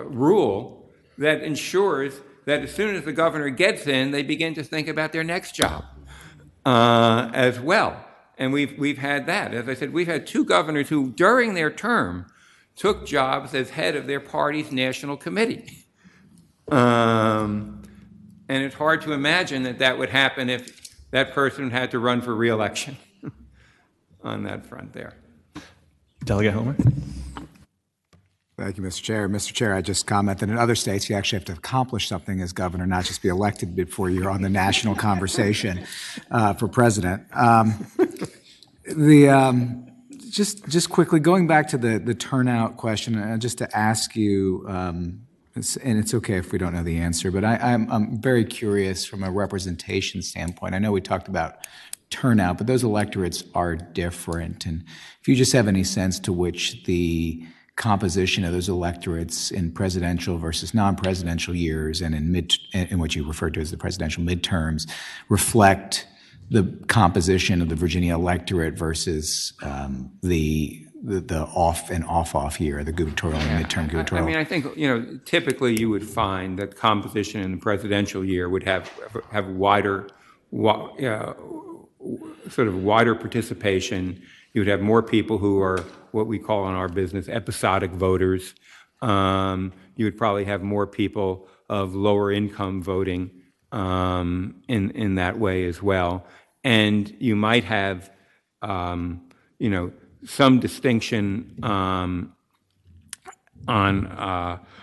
[SPEAKER 15] rule that ensures that as soon as the governor gets in, they begin to think about their next job as well. And we've had that. As I said, we've had 2 governors who, during their term, took jobs as head of their party's national committee. And it's hard to imagine that would happen if that person had to run for re-election on that front there.
[SPEAKER 1] Delegate Homer.
[SPEAKER 3] Thank you, Mr. Chair. Mr. Chair, I just comment that in other states, you actually have to accomplish something as governor, not just be elected before you're on the national conversation for president. Just quickly, going back to the turnout question, just to ask you, and it's okay if we don't know the answer, but I'm very curious from a representation standpoint. I know we talked about turnout, but those electorates are different. And if you just have any sense to which the composition of those electorates in presidential versus non-presidential years and in what you referred to as the presidential midterms reflect the composition of the Virginia electorate versus the off and off year, the gubernatorial and midterm gubernatorial.
[SPEAKER 15] I mean, I think typically you would find that composition in the presidential year would have wider, sort of wider participation. You would have more people who are what we call in our business episodic voters. You would probably have more people of lower income voting in that way as well. And you might have, some distinction on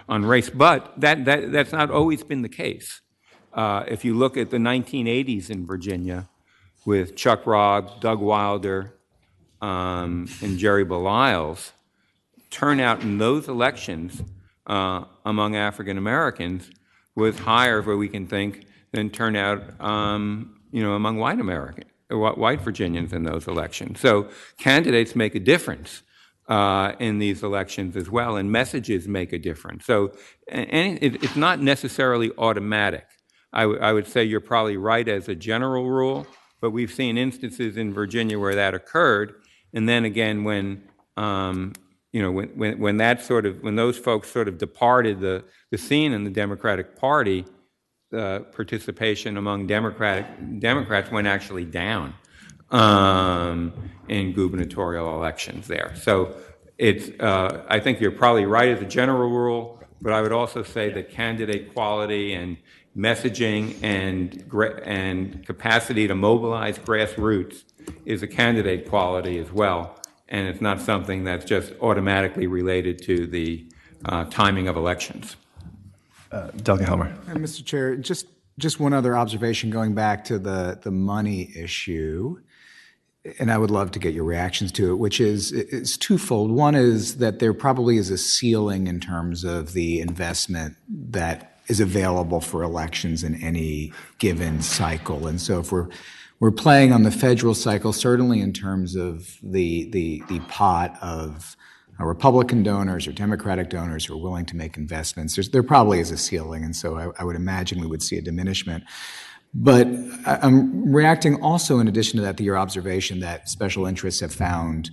[SPEAKER 15] race, but that's not always been the case. If you look at the 1980s in Virginia with Chuck Rogge, Doug Wilder, and Jerry Beliles, turnout in those elections among African Americans was higher, where we can think, than turnout among white Virginians in those elections. So candidates make a difference in these elections as well, and messages make a difference. So it's not necessarily automatic. I would say you're probably right as a general rule, but we've seen instances in Virginia where that occurred, and then again when when those folks sort of departed the scene in the Democratic Party, the participation among Democrats went actually down in gubernatorial elections there. So it's I think you're probably right as a general rule, but I would also say that candidate quality and messaging and capacity to mobilize grassroots is a candidate quality as well, and it's not something that's just automatically related to the timing of elections.
[SPEAKER 1] Delegate Helmer.
[SPEAKER 3] Mr. Chair, just one other observation going back to the money issue, and I would love to get your reactions to it, which is it's twofold. One is that there probably is a ceiling in terms of the investment that is available for elections in any given cycle. And so if we're playing on the federal cycle, certainly in terms of the pot of Republican donors or Democratic donors who are willing to make investments, there probably is a ceiling. And so I would imagine we would see a diminishment. But I'm reacting also in addition to that to your observation that special interests have found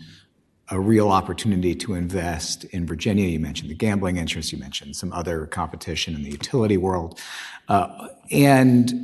[SPEAKER 3] a real opportunity to invest in Virginia. You mentioned the gambling interest, you mentioned some other competition in the utility world. And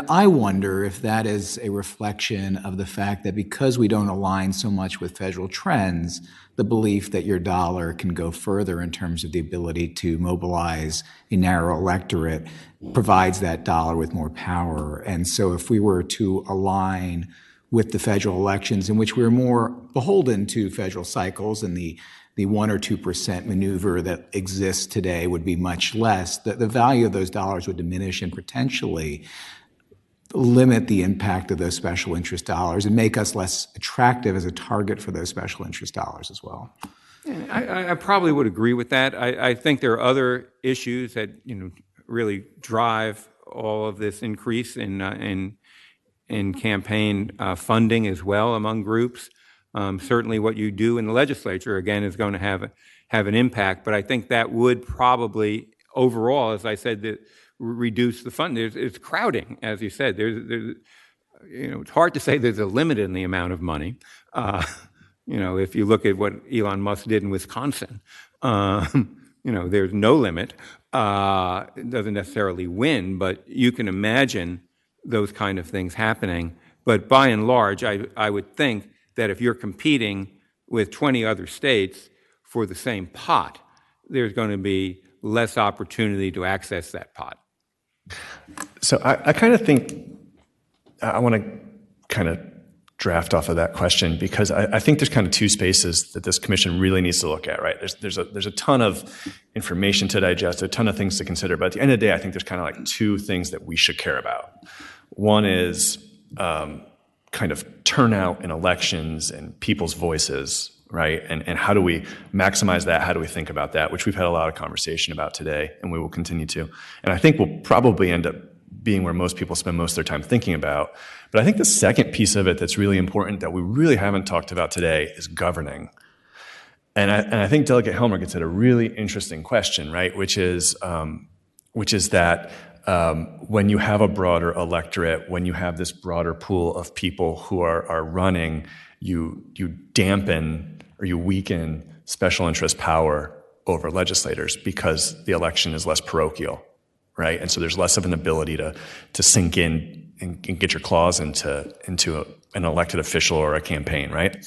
[SPEAKER 3] I wonder if that is a reflection of the fact that because we don't align so much with federal trends, the belief that your dollar can go further in terms of the ability to mobilize a narrow electorate provides that dollar with more power. And so if we were to align with the federal elections in which we're more beholden to federal cycles and the 1 or 2% maneuver that exists today would be much less, the value of those dollars would diminish and potentially limit the impact of those special interest dollars and make us less attractive as a target for those special interest dollars as well.
[SPEAKER 15] I probably would agree with that. I think there are other issues that really drive all of this increase in campaign funding as well among groups. Certainly what you do in the legislature, again, is going to have an impact, but I think that would probably overall, as I said, reduce the fund. It's crowding, as you said. It's hard to say there's a limit in the amount of money. If you look at what Elon Musk did in Wisconsin, there's no limit. It doesn't necessarily win, but you can imagine those kind of things happening. But by and large, I would think that if you're competing with 20 other states for the same pot, there's going to be less opportunity to access that pot.
[SPEAKER 1] So I kind of think I want to kind of draft off of that question because I think there's kind of two spaces that this commission really needs to look at, right? There's a ton of information to digest, a ton of things to consider, but at the end of the day, I think there's kind of like two things that we should care about. One is kind of turnout in elections and people's voices, right? And how do we maximize that? How do we think about that? Which we've had a lot of conversation about today, and we will continue to. And I think we'll probably end up being where most people spend most of their time thinking about. But I think the second piece of it that's really important that we really haven't talked about today is governing. And I think Delegate Helmer gets at a really interesting question, right? Which is that when you have a broader electorate, when you have this broader pool of people who are running, you dampen or you weaken special interest power over legislators because the election is less parochial, right? And so there's less of an ability to sink in and get your claws into an elected official or a campaign, right?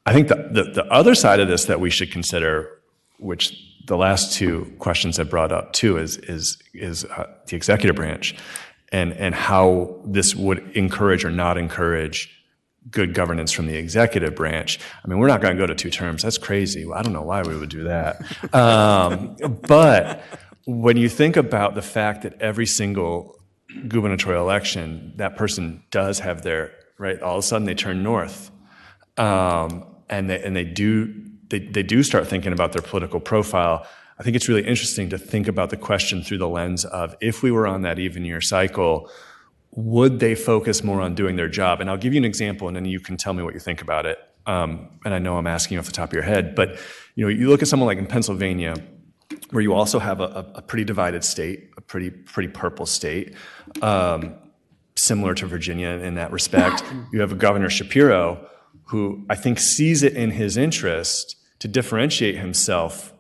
[SPEAKER 1] I think the other side of this that we should consider, which the last two questions have brought up too, is the executive branch and how this would encourage or not encourage good governance from the executive branch. I mean, we're not going to go to 2 terms. That's crazy. I don't know why we would do that. But when you think about the fact that every single gubernatorial election, that person does have their, right, all of a sudden they turn north. And they do start thinking about their political profile. I think it's really interesting to think about the question through the lens of if we were on that even year cycle, would they focus more on doing their job? And I'll give you an example, and then you can tell me what you think about it. and I know I'm asking you off the top of your head, but you look at someone like in Pennsylvania, where you also have a pretty divided state, a pretty purple state, similar to Virginia in that respect. You have a Governor Shapiro who I think sees it in his interest to differentiate himself.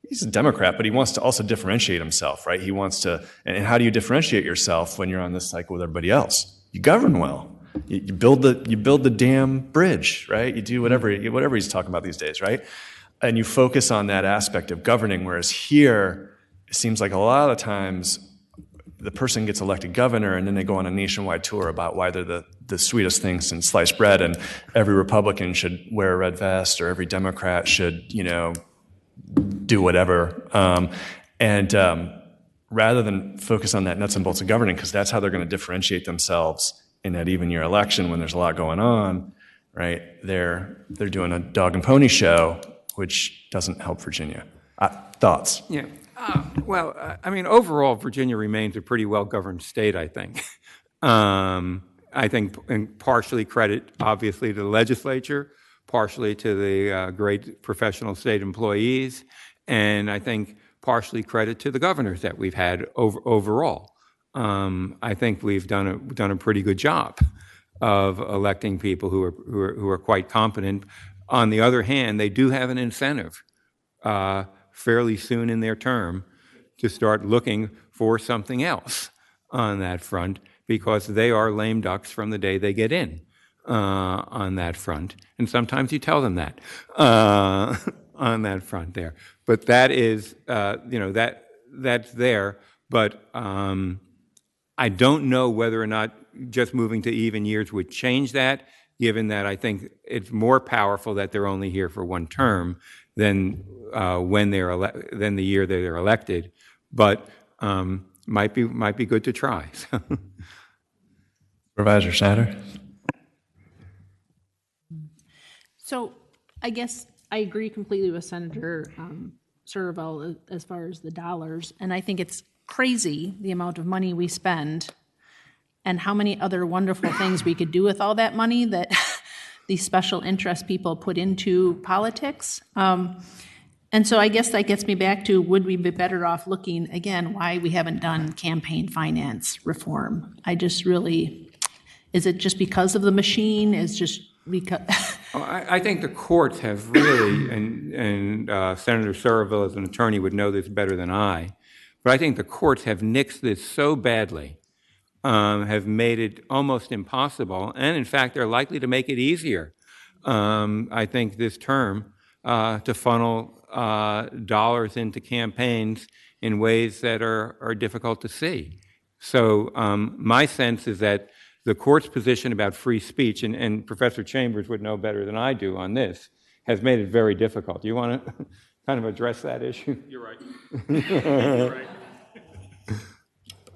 [SPEAKER 1] He's a Democrat, but he wants to also differentiate himself, right? He wants to, and how do you differentiate yourself when you're on this cycle with everybody else? You govern well. You build the damn bridge, right? You do whatever he's talking about these days, right? And you focus on that aspect of governing, whereas here, it seems like a lot of times the person gets elected governor and then they go on a nationwide tour about why they're the sweetest thing since sliced bread, and every Republican should wear a red vest, or every Democrat should, do whatever. Rather than focus on that nuts and bolts of governing, because that's how they're going to differentiate themselves in that even year election when there's a lot going on, right? They're doing a dog and pony show, which doesn't help Virginia. Thoughts?
[SPEAKER 15] Yeah. Overall, Virginia remains a pretty well-governed state, I think. I think and partially credit, obviously, to the legislature, partially to the great professional state employees, and I think partially credit to the governors that we've had overall. I think we've done a pretty good job of electing people who are quite competent. On the other hand, they do have an incentive fairly soon in their term to start looking for something else on that front, because they are lame ducks from the day they get in on that front. And sometimes you tell them that on that front there. But that is, that's there. But I don't know whether or not just moving to even years would change that, given that I think it's more powerful that they're only here for one term than than the year that they're elected. But might be good to try.
[SPEAKER 1] Supervisor Snyder?
[SPEAKER 8] So I guess I agree completely with Senator Serval as far as the dollars, and I think it's crazy the amount of money we spend and how many other wonderful things we could do with all that money that these special interest people put into politics. And so I guess that gets me back to, would we be better off looking, again, why we haven't done campaign finance reform? I just really, is it just because of the machine? Is just because?
[SPEAKER 15] I think the courts have really, and Senator Serval as an attorney would know this better than I, but I think the courts have nixed this so badly, have made it almost impossible, and in fact, they're likely to make it easier, I think, this term, to funnel dollars into campaigns in ways that are difficult to see. So my sense is that the court's position about free speech, and Professor Chambers would know better than I do on this, has made it very difficult. Do you want to kind of address that issue?
[SPEAKER 13] You're right. You're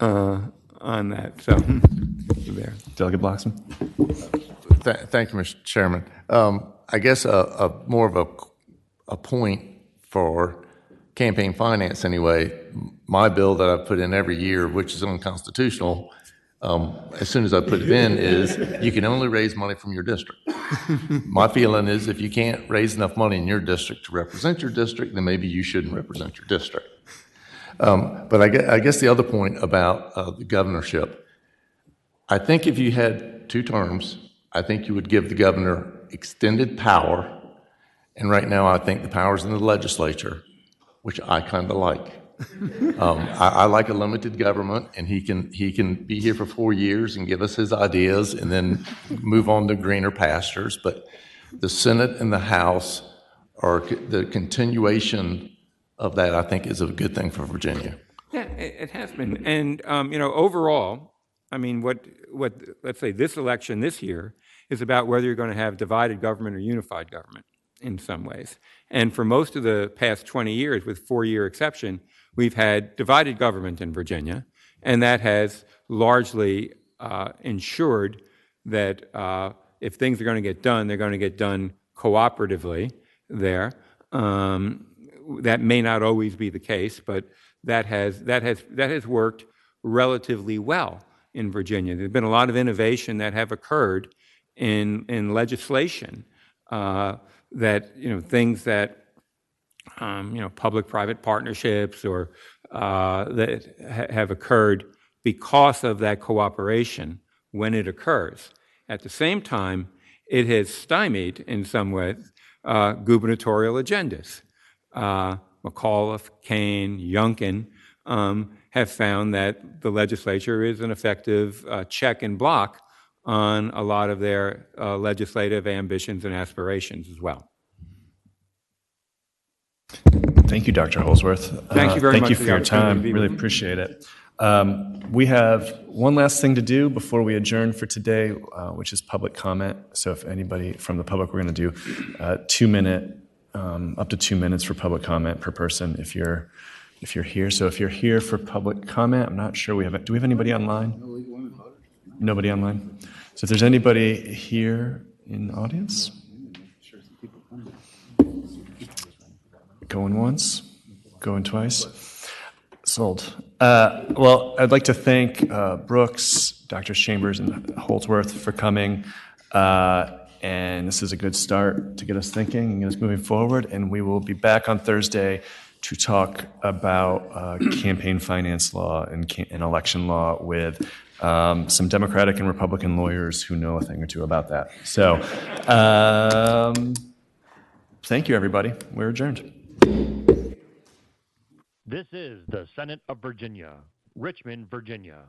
[SPEAKER 13] right.
[SPEAKER 15] On that, so there.
[SPEAKER 1] Delegate Bloxham?
[SPEAKER 2] Thank you, Mr. Chairman. I guess more of a point for campaign finance anyway. My bill that I put in every year, which is unconstitutional, as soon as I put it in, is you can only raise money from your district. My feeling is if you can't raise enough money in your district to represent your district, then maybe you shouldn't represent your district. But I guess the other point about the governorship, I think if you had 2 terms, I think you would give the governor extended power. And right now, I think the power's in the legislature, which I kind of like. I like a limited government, and he can be here for 4 years and give us his ideas and then move on to greener pastures. But the Senate and the House are the continuation of that, I think, is a good thing for Virginia.
[SPEAKER 15] Yeah, it has been. And, overall, I mean, what let's say this election this year is about whether you're going to have divided government or unified government in some ways. And for most of the past 20 years, with 4-year exception, we've had divided government in Virginia, and that has largely ensured that if things are going to get done, they're going to get done cooperatively there. That may not always be the case, but that has worked relatively well in Virginia. There's been a lot of innovation that have occurred in legislation that, things that, public-private partnerships or that have occurred because of that cooperation when it occurs. At the same time, it has stymied, in some ways, gubernatorial agendas. McAuliffe, Kane, Youngkin have found that the legislature is an effective check and block on a lot of their legislative ambitions and aspirations as well.
[SPEAKER 1] Thank you, Dr. Holsworth.
[SPEAKER 15] Thank you very much
[SPEAKER 1] for your time. Really appreciate it. We have one last thing to do before we adjourn for today, which is public comment. So if anybody from the public, we're going to do up to 2 minutes for public comment per person if you're here. So if you're here for public comment, I'm not sure do we have anybody online? Nobody online? So if there's anybody here in the audience? Going once, going twice. Sold. Well, I'd like to thank Brooks, Dr. Chambers, and Holdsworth for coming. And this is a good start to get us thinking and get us moving forward. And we will be back on Thursday to talk about campaign finance law and election law with some Democratic and Republican lawyers who know a thing or two about that. So thank you, everybody. We're adjourned.
[SPEAKER 16] This is the Senate of Virginia, Richmond, Virginia.